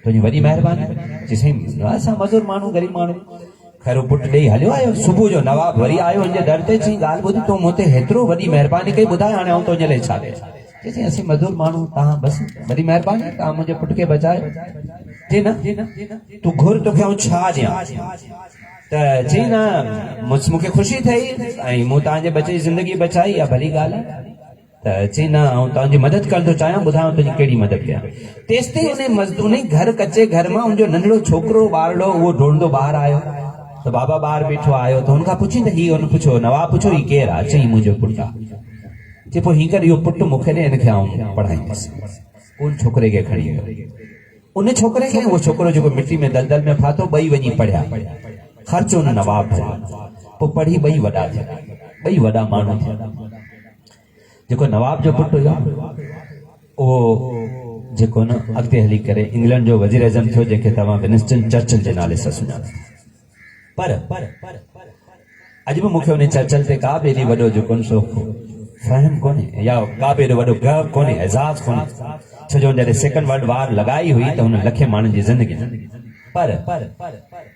तुंहिंजी वॾी महिरबानी चईसि असां मज़ूर माण्हू ग़रीब माण्हू खैर पुटु ॾेई हलियो आयो सुबुह जो नवाब वरी आयो हिनजे दर ते चई ॻाल्हि ॿुधी तूं मूं ते हेतिरो वॾी महिरबानी कई ॿुधाए हाणे आउं तुंहिंजे लाइ छा कयां चईसि असीं मज़दूर माण्हू तव्हां बसि वॾी महिरबानी तव्हां मुंहिंजे पुट खे बचायो चई न तूं घुर तोखे आउं छा ॾियां त चई न मूंखे ख़ुशी थई ऐं मूं तव्हांजे बचे जी ज़िंदगी बचाई इहा भली ॻाल्हि आहे त चई न आउं तव्हांजी मदद करणु थो चाहियां ॿुधायो तुंहिंजी कहिड़ी मदद कयां तेसि ताईं उन घर कचे घर मां उनजो नंढड़ो छोकिरो ॿारड़ो उहो ढोड़ंदो ॿाहिरि आयो त बाबा ॿाहिरि बीठो आयो त हुनखां पुछी त हीउ हुन पुछो नवाब पुछो हीउ केरु आहे चई मुंहिंजो पुटु आहे चई पोइ हीअं करे इहो पुटु मूंखे ॾे हिनखे आउं पढ़ाईंदुसि उन छोकिरे खे खणी वियो उन छोकिरे खे उहो छोकिरो जेको मिटी में दलदल में फाथो ॿई वञी पढ़िया ख़र्चु हुन नवाब भरियो पोइ पढ़ी ॿई वॾा थिया ॿई वॾा माण्हू थिया जेको नवाब जो पुटु हुयो उहो जेको न अॻिते हली करे इंग्लैंड जो वज़ीर आज़म थियो जंहिंखे तव्हां विंस्टन चर्चिल जे नाले सां सुञाणो पर अॼु बि मूंखे उन चर्चिल ते का बि एॾी वॾो जेको सो फहम कोन्हे या का बि एॾो वॾो गर्व कोन्हे एज़ाज़ कोन्हे छो जो जॾहिं सेकेंड वर्ल्ड वार लॻाई हुई त हुन लखे माण्हुनि जी ज़िंदगी पर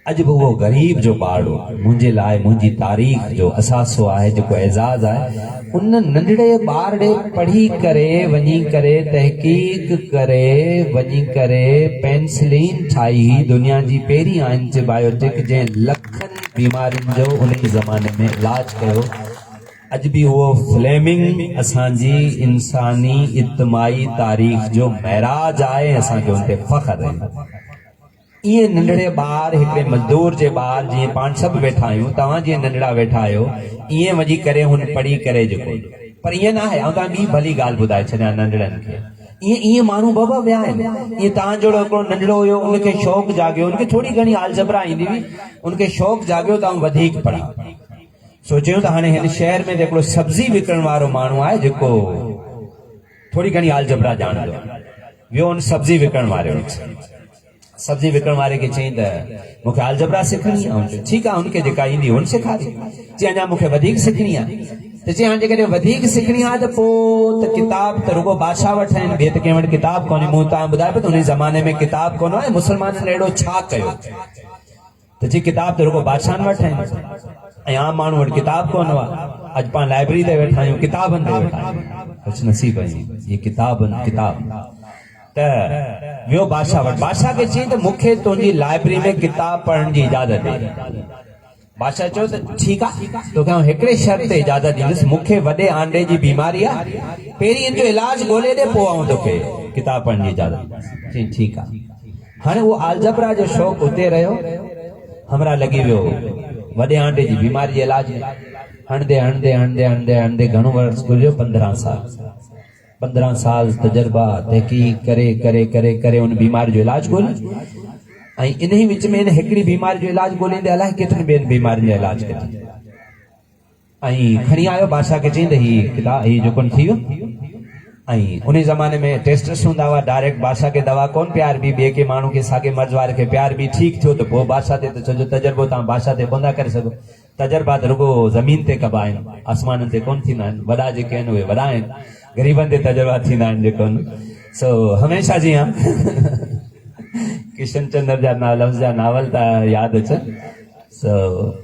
अॼु बि उहो ग़रीब जो ॿारु मुंहिंजे लाइ मुंहिंजी तारीख़ जो असासो आहे जेको एज़ाज़ आहे उन नंढड़े ॿार ॾे पढ़ी करे वञी करे तहक़ीक़ करे वञी करे पेंसिलिन ठाही दुनिया जी पहिरीं एंटीबायोटिक जंहिं लखनि बीमारियुनि जो उन ज़माने में इलाज कयो अॼु बि उहो फ्लेमिंग असांजी इंसानी इज्तिमाई तारीख़ जो महराज आहे असांखे उन ते फ़ख्रु आहे इहे नंढड़े ॿार हिकिड़े मज़दूर जे ॿार जीअं पाण सभु वेठा आहियूं तव्हां जीअं नंढड़ा वेठा आहियो ईअं वञी करे हुन पढ़ी करे जेको पर ईअं न आहे ऐं तव्हां ॿी भली ॻाल्हि ॿुधाए छॾियां नंढड़नि खे ईअं माण्हू बाबा विया आहिनि ईअं तव्हां जहिड़ो हिकिड़ो नंढड़ो हुयो उनखे शौक़ु जाॻियो उनखे थोरी घणी आलजबरा ईंदी हुई उनखे शौक़ु जाॻियो त आउं वधीक पढ़ां सोचियो त हाणे हिन शहर में हिकिड़ो सब्ज़ी विकिणण वारो माण्हू आहे जेको थोरी घणी आलजबरा ॼाणंदो वियो हुन सब्ज़ी विकिणण वारे सब्जी विकिणण वारे खे चई त मूंखे आलजबरा सिखणी आहे ठीकु आहे हुनखे जेका ईंदी हुन सेखारी चई अञा मूंखे वधीक सिखणी आहे त चई हाणे जेकॾहिं वधीक सिखणी आहे त पोइ त किताब त रुगो बादशाह वटि आहिनि ॿिए त कंहिं वटि किताब कोन्हे मूं तव्हां ॿुधाए पियो त उन ज़माने में किताब कोन आहे मुस्लमाननि अहिड़ो छा कयो त चई किताब त रुगो बादशाहनि वटि आहिनि ऐं आम माण्हू वटि किताब कोन आहे अॼु पाण लाइब्रेरी ते वेठा आहियूं किताबनि ते वेठा आहियूं ख़ुशनसीब आहियूं इहे किताब त वियो बादशाह वटि बादशाह खे चई त मूंखे तुंहिंजी लाइब्रेरी में किताब पढ़ण जी इजाज़त ॾे बादशाह चयो त ठीकु आहे तोखे आउं हिकिड़े शर्त ते इजाज़त ॾींदुसि मूंखे वॾे आंडे जी बीमारी आहे पहिरीं हिन जो इलाज ॻोल्हे ॾे पोइ आउं तोखे किताब पढ़ण जी इजाज़त चई ठीकु आहे हाणे उहो आलजबरा जो शौक़ु उते रहियो हमरा लॻी वियो वॾे आंडे जी बीमारी जे इलाज हणंदे हणंदे हणंदे हणंदे हणंदे घणो वर्ष गुज़रियो 15 साल तजर्बा तहक़ीक़ करे करे करे करे उन बीमारी जो इलाज ॻोल्हियो ऐं इन ई विच में इन हिकिड़ी बीमारी जो इलाज ॻोल्हींदे अलाए केतिरनि ॿियनि बीमारियुनि जो इलाज कयो ऐं खणी आयो बादशाह खे चई त हीउ किताब हीउ जेको थी वियो उन ज़माने में टेस्टस हूंदा हुआ, डायरेक्ट बादशाह के दवा कोन प्यार भी ॿिए के माण्हू के साॻे मर्ज़ वारे खे प्यार भी ठीक थियो त पोइ बादशाह ते त छोजो तजर्बो तव्हां बादशाह ते कोन था करे सघो। तजर्बा त रुगो ज़मीन ते कबा आहिनि, आसमाननि ते कोन थींदा आहिनि। वॾा जेके आहिनि उहे वॾा आहिनि, ग़रीबनि ते तजर्बा थींदा आहिनि जेको सो हमेशह जीअं किशन चंद्र जा लफ़्ज़ जा नावल था यादि अचनि। सो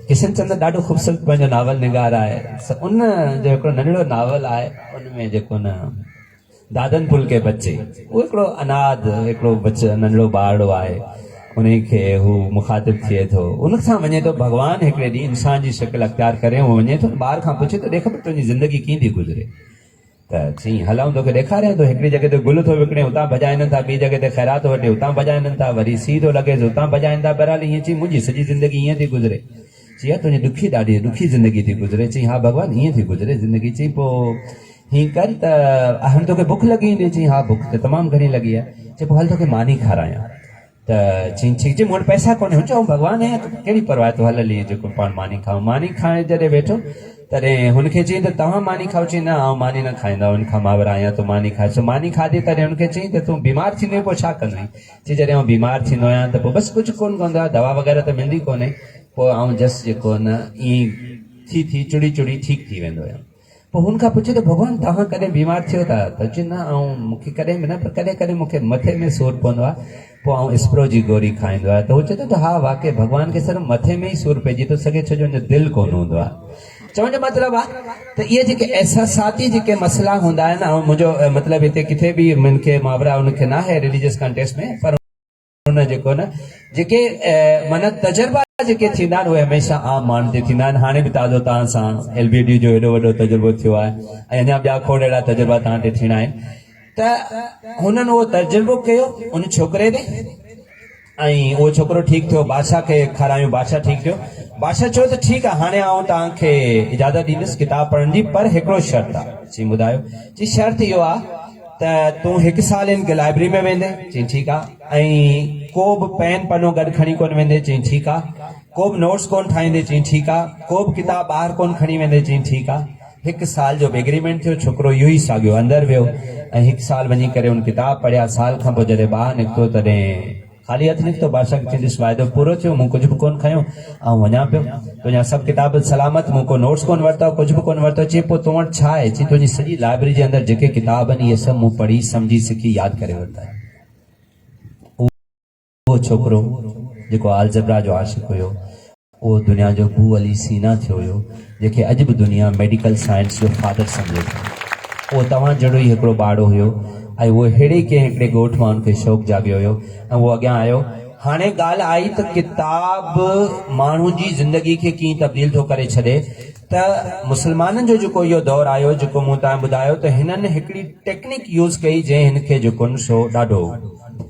किशन चंद्र ॾाढो ख़ूबसूरत पंहिंजो नावल निगार आहे। उन जो हिकिड़ो नंढड़ो नावल आहे, उनमें जेको न दादन पुल के बच्चे, वो हिकिड़ो अनाथ हिकिड़ो बच्चो नंढड़ो ॿारड़ो आहे, उनखे हू मुखातिब थिए थो, उन सां वञे थो भॻवानु हिकिड़े ॾींहुं इंसान जी शिकिल अख़्तियार करे उहो वञे थो ॿार खां पुछे थो, ॾेख तुंहिंजी ज़िंदगी कीअं थी गुज़रे। त चई हलाऊं तोखे ॾेखारियां थो, हिकिड़ी जॻह ते गुल थो विकिणे हुतां भॼाइनि था, ॿी जॻह ते ख़ैरात वठे हुतां भॼाइनि था, वरी सीउ थो लॻेसि हुतां भॼाइनि था। बहरहाल ईअं चई मुंहिंजी सॼी ज़िंदगी ईअं थी गुज़रे। चई तुंहिंजी ॾुखी ॾाढी ॾुखी ज़िंदगी थी गुज़रे। चई हा भॻवानु ईअं थी गुज़रे ज़िंदगी। चई पोइ हीअं कर त हाणे तोखे बुख लॻी हूंदी। चई हा बुख त तमामु घणी लॻी आहे। चई पोइ हल तोखे मानी खारायां। त चई ठीक जी, मूं वटि पैसा कोन्हे। चओ भॻवानु आहे कहिड़ी परवाह, तो हल हली जेको पाण मानी खाऊं। मानी खाइण जॾहिं वेठो तॾहिं हुनखे चई त तव्हां मानी खाओ। चई न आउं मानी न खाईंदा, हुनखां मां वरी आहियां, तो मानी खाए। सो मानी खाधी तॾहिं हुनखे चई त तूं बीमार थींदे पोइ छा कंदो? चई जॾहिं आउं बीमार थींदो आहियां त पोइ बसि कुझु कोन कंदो आहे, दवा वग़ैरह त मिलंदी कोन्हे, पोइ आउं जस्ट जेको न ईअं थी चुड़ी चुड़ी ठीकु थी वेंदो आहियां। पोइ हुनखां पुछे त भॻवानु तव्हां कॾहिं बीमार थियो था? त चई न आउं मूंखे कॾहिं बि न, पर कॾहिं कॾहिं मूंखे मथे में सूरु पवंदो आहे, पोइ आउं स्प्रो जी गोरी खाईंदो आहे। त हू चए थो त हा वाक़ई भॻवान खे सिर्फ़ु मथे में ई सूरु पइजी थो सघे, छो जो हुनजो दिलि कोन हूंदो आहे। चवण जो मतिलबु आहे त इहे जेके एहसासाती जेके मसइला हूंदा आहिनि, ऐं मुंहिंजो मतिलबु हिते किथे बि मुंखे मुहावरा उनखे न आहे रिलीजियस कंटेक्स्ट में, पर उन जेको न जेके माना तजुर्बा जेके थींदा आहिनि उहे हमेशह आम माण्हुनि ते थींदा आहिनि। हाणे बि ताज़ो तव्हां सां LBD जो एॾो वॾो तजुर्बो थियो आहे, ऐं अञा ॿिया खोड़ अहिड़ा तजुर्बा तव्हां ते थींदा आहिनि। त हुननि उहो तजुर्बो कयो उन छोकिरे ते, ऐं उहो छोकिरो ठीकु थियो, बादशाह खे खारायूं, बादशाह ठीकु थियो। बादशाह चयो त ठीकु आहे, हाणे आउं तव्हांखे इजाज़त ॾींदुसि किताब पढ़ण जी, पर हिकिड़ो शर्त आहे। चई ॿुधायो? चई शर्त इहो आहे त तूं 1 साल हिन लाइब्रेरी में वेंदे। चई ठीकु आहे। ऐं को बि पेन पनो गॾु खणी कोन वेंदे। चई ठीकु आहे। को बि नोट्स कोन ठाहींदे। चई ठीकु आहे। को बि किताब ॿाहिरि कोन खणी वेंदे। चई ठीकु आहे। 1 साल जो एग्रीमेंट थियो। छोकिरो इहो ई साॻियो अंदरि वियो ऐं 1 साल वञी करे हुन किताब पढ़िया। साल खां पोइ जॾहिं ॿाहिरि निकितो तॾहिं ख़ाली हथ निकितो। बादशाह खे चईंदुसि वाइदो पूरो थियो, मूं कुझु बि कोन खयो, ऐं वञा पियो, तुंहिंजा सभु किताब सलामत, मूं को नोट्स कोन वरितो, कुझु बि कोन वरितो। चई पोइ तो वटि छा आहे? चई तुंहिंजी सॼी लाइब्रेरी जे अंदरि जेके किताब आहिनि इहे सभु मूं पढ़ी सम्झी सिखी यादि करे वरिता आहिनि। उहो छोकिरो जेको अलजबरा जो आशिक़ हुयो, उहो दुनिया जो बू अली सीना थियो हुयो, जेके अॼु बि दुनिया मेडिकल साइंस जो फादर सम्झे थो। उहो तव्हां जहिड़ो ई हिकिड़ो ॿारड़ो हुयो, ऐं उहो अहिड़े कंहिं हिकिड़े ॻोठ मां हुनखे शौक़ु जाॻियो हुयो, ऐं उहो अॻियां आयो। हाणे ॻाल्हि आई त किताब माण्हू जी ज़िंदगी खे कीअं तब्दील थो करे छॾे। त मुस्लमाननि जो जेको इहो दौरु आयो, जेको मूं तव्हां ॿुधायो, त हिननि हिकिड़ी टेक्निक यूज़ कई जंहिं हिनखे जेको न सो ॾाढो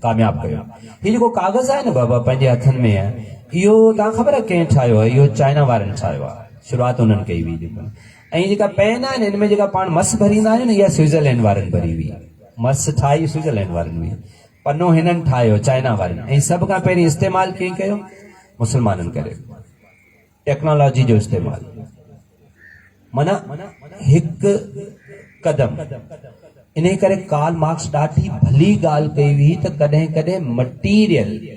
कामयाबु कयो। हीउ जेको कागज़ आहे न बाबा पंहिंजे हथनि में आहे, इहो तव्हां ख़बर आहे कंहिं ठाहियो आहे? इहो चाइना वारनि ठाहियो आहे, शुरूआति उन्हनि कई हुई जेको। ऐं जेका पेन आहे न, हिन में जेका पाण मस भरींदा आहियूं न, इहा स्विट्ज़रलैंड वारनि भरी हुई। मस ठाही स्विट्ज़रलैंड वारनि हुई, पनो हिननि ठाहियो चाइना वारनि। ऐं सभ खां पहिरीं इस्तेमालु कीअं कयो? मुस्लमाननि करे टेक्नोलॉजी जो इस्तेमालु, माना हिकु क़दम। इन करे कार्ल मार्क्स ॾाढी भली ॻाल्हि कई हुई त कॾहिं कॾहिं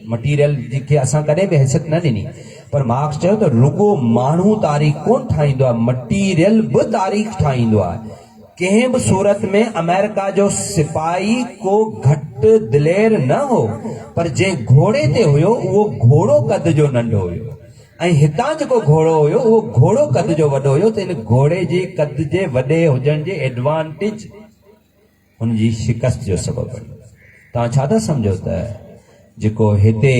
मटीरियल जेके असां कॾहिं बि हैसियत न ॾिनी, पर मार्क्स चयो त रुगो माण्हू तारीख़ कोन ठाहींदो आहे, मटीरियल बि तारीख़ ठाहींदो आहे। कंहिं बि सूरत में अमेरिका जो सिपाही को घटि दिलेर न हो, पर जंहिं घोड़े ते हुयो उहो घोड़ो कद जो नंढो हुयो, ऐं हितां जेको घोड़ो हुयो उहो घोड़ो कद जो वॾो हुयो। त इन घोड़े जे कद जे वॾे हुजण जे एडवांटेज हुनजी शिकस्त जो सबबु बणियो। तव्हां छा था सम्झो त जेको हिते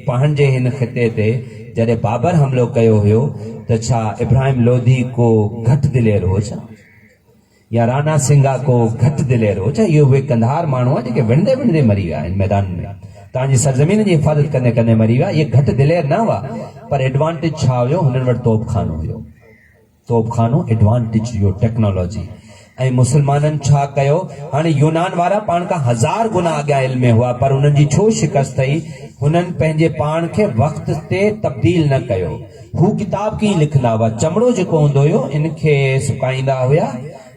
पाण जे हिन ख़िते ते जॾहिं बाबर हमिलो कयो हुयो, त छा इब्राहिम लोधी को घटि दिलेर हो छा? या राणा सिंघा को घटि दिलेर हो छा? इहो उहे कंधार माण्हू आहे जेके विढ़ंदे विढ़ंदे मरी विया आहिनि मैदान में, तव्हांजी सरज़मीन जी हिफ़ाज़त कंदे कंदे मरी विया। इहे घटि दिलेर न हुआ, पर एडवांटेज छा हुयो? हुननि वटि तोपखानो हुयो, तोपखानो एडवांटेज हुयो, टेक्नोलॉजी। ऐं मुस्लमाननि छा कयो? हाणे यूनान वारा पाण खां 1000 गुना अॻियां इल्म में हुआ, पर उन्हनि जी छो शिकस्त थी? हुननि पंहिंजे पाण खे वक़्त ते तब्दील न कयो। हू किताब कीअं लिखंदा हुआ? चमड़ो जेको हूंदो हुयो इनखे सुकाईंदा हुया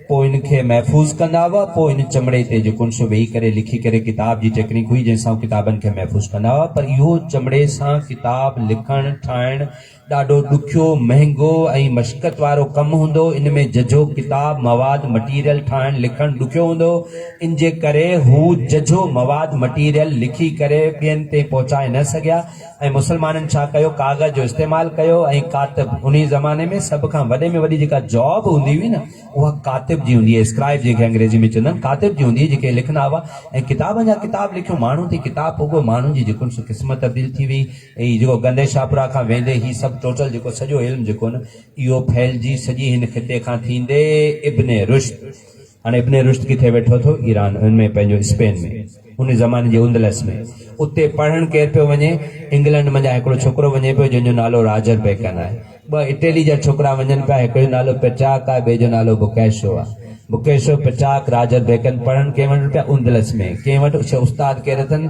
पोइ इनखे महफ़ूज़ कंदा हुआ, पोइ इन चमड़े ते जेको सो वेही करे लिखी करे किताब जी टेक्निक हुई जंहिंसां किताबनि खे महफ़ूज़ कंदा हुआ। पर इहो चमड़े सां किताब लिखणु ठाहिणु ॾाढो ॾुखियो महांगो ऐं मशक़त वारो कमु हूंदो। इन में जझो किताब मवाद मटीरियल ठाहिणु लिखणु ॾुखियो हूंदो। इन जे करे हू जझो मवाद मटीरियल लिखी करे ॿियनि ते पहुचाए न सघिया ऐं मुस्लमाननि छा कयो, कागज़ जो इस्तेमालु कयो ऐं कातिब उन ज़माने में सभ खां वॾे में वॾी जेका जॉब हूंदी हुई न उहा कातिब जी हूंदी हुई, स्क्राइब जंहिंखे अंग्रेजी में चवंदा आहिनि, कातिब जी हूंदी हुई जेके लिखंदा हुआ ऐं किताबनि जा किताब लिखियो। माण्हू ते किताब पोइ माण्हुनि जी जेको क़िस्मत तब्दील थी वई ऐं जेको गंदे शाहपुरा खां वेंदे ही सभु टोटल जेको सॼो इल्मु जेको न इहो फैलिजी सॼी हिन ख़िते खां थींदे इब्ने रुश्द। हाणे इब्ने रुश्द किथे वेठो थो, ईरान में पंहिंजो स्पेन में, उन ज़माने जे उंदलस में। उते पढ़णु केरु पियो वञे, इंग्लैंड मंझां हिकिड़ो छोकिरो वञे पियो जंहिंजो नालो राजर बेकन आहे। ॿ इटली जा छोकिरा वञनि पिया, हिकिड़ो नालो पेट्राक आहे, ॿिए जो नालो बुकेशो आहे। बुकेशो, पेट्राक, राजर बेकन पढ़णु कंहिं वटि पिया, उंदलस में। कंहिं वटि उस्ताद केरु अथनि,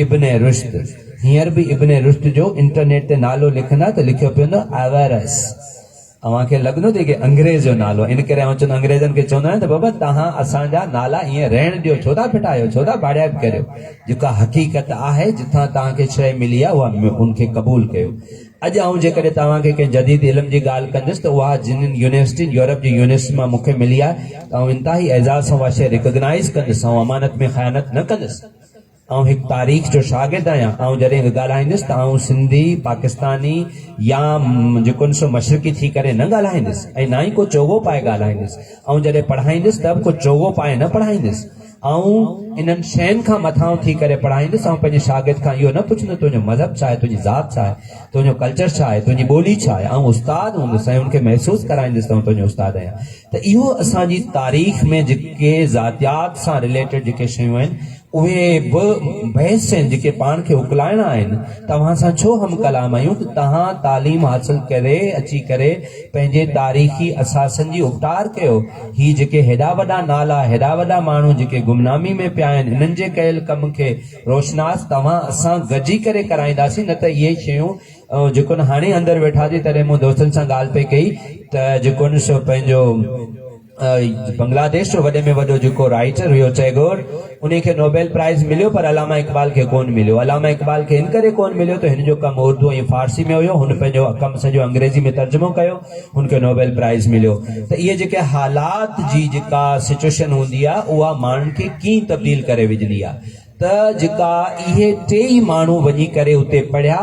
इब्ने रुश्द। हींअर बि इब्ने रुश्द जो इंटरनेट ते नालो लिखंदा त लिखियो पियो न एवरेस। अव्हांखे लॻंदो त अंग्रेज़ जो नालो, इन करे चवंदो अंग्रेज़नि खे चवंदा आहिनि त बाबा तव्हां असांजा नाला ईअं रहण ॾियो, छो था फिटायो, छो था बाड़ियाब करियो। जेका हक़ीक़त आहे, जिथां तव्हांखे शइ मिली आहे उहा उनखे क़बूल कयो। अॼु आउं जेकॾहिं तव्हांखे कंहिं जदीद इल्म जी ॻाल्हि कंदुसि त उहा जिन यूनिवर्सिटी यूरोप जी यूनिवर्सिटी मां मूंखे मिली आहे त आउं इंतिहाई एज़ाज़ सां उहा शइ रिकॉग्नाइज़ कंदुसि ऐं अमानत में ख़यानत न कंदुसि। आउं हिकु तारीख़ जो शागिर्दु आहियां। आउं जॾहिं ॻाल्हाईंदुसि त आउं सिंधी, पाकिस्तानी या जेको सो मशरक़ी थी करे न ॻाल्हाईंदुसि ऐं ना ई को चोगो पाए ॻाल्हाईंदुसि। ऐं जॾहिं पढ़ाईंदुसि त बि को चोगो पाए न पढ़ाईंदुसि। ऐं इन्हनि शयुनि खां मथां थी करे पढ़ाईंदुसि। ऐं पंहिंजे शागिर्द खां इहो न पुछंदो तुंहिंजो मज़हब छा आहे, तुंहिंजी ज़ात छा आहे, तुंहिंजो कल्चर छा आहे, तुंहिंजी ॿोली छा आहे। ऐं उस्ताद हूंदुसि ऐं उनखे महसूसु कराईंदुसि त आउं तुंहिंजो उस्ताद आहियां। त इहो असांजी तारीख़ में जेके ज़ातियात सां रिलेटेड जेके शयूं आहिनि उहे बि बहस आहिनि जेके पाण खे उकलाइणा आहिनि। तव्हां सां छो हम कलाम आहियूं त तव्हां तालीम हासिल करे अची करे पंहिंजे तारीख़ी असासनि जी उपटार कयो। ही जेके हेॾा वॾा नाला, हेॾा वॾा माण्हू जेके गुमनामी में पिया आहिनि, इन्हनि जे कयल कम खे रोशनास तव्हां असां गॾिजी करे कराईंदासीं। न त इहे शयूं जेको न हाणे अंदरि वेठासीं तॾहिं मूं दोस्तनि सां ॻाल्हि पई कई त जेको न सो पंहिंजो बांग्लादेश जो वॾे में वॾो जेको राइटर हुयो टैगोर, उनखे नोबेल प्राइज़ मिलियो पर अलामा इक़बाल खे कोन मिलियो। अलामा इक़बाल खे इन करे कोन मिलियो त हिन जो कमु उर्दू ऐं फारसी में हुयो, हुन पंहिंजो कमु सॼो अंग्रेज़ी में तर्जुमो कयो, हुनखे नोबेल प्राइज़ मिलियो। त इहे जेके हालात जी जेका सिचुएशन हूंदी आहे उहा माण्हुनि खे कीअं तब्दील करे विझंदी आहे। त जेका इहे टे ई माण्हू वञी करे उते पढ़िया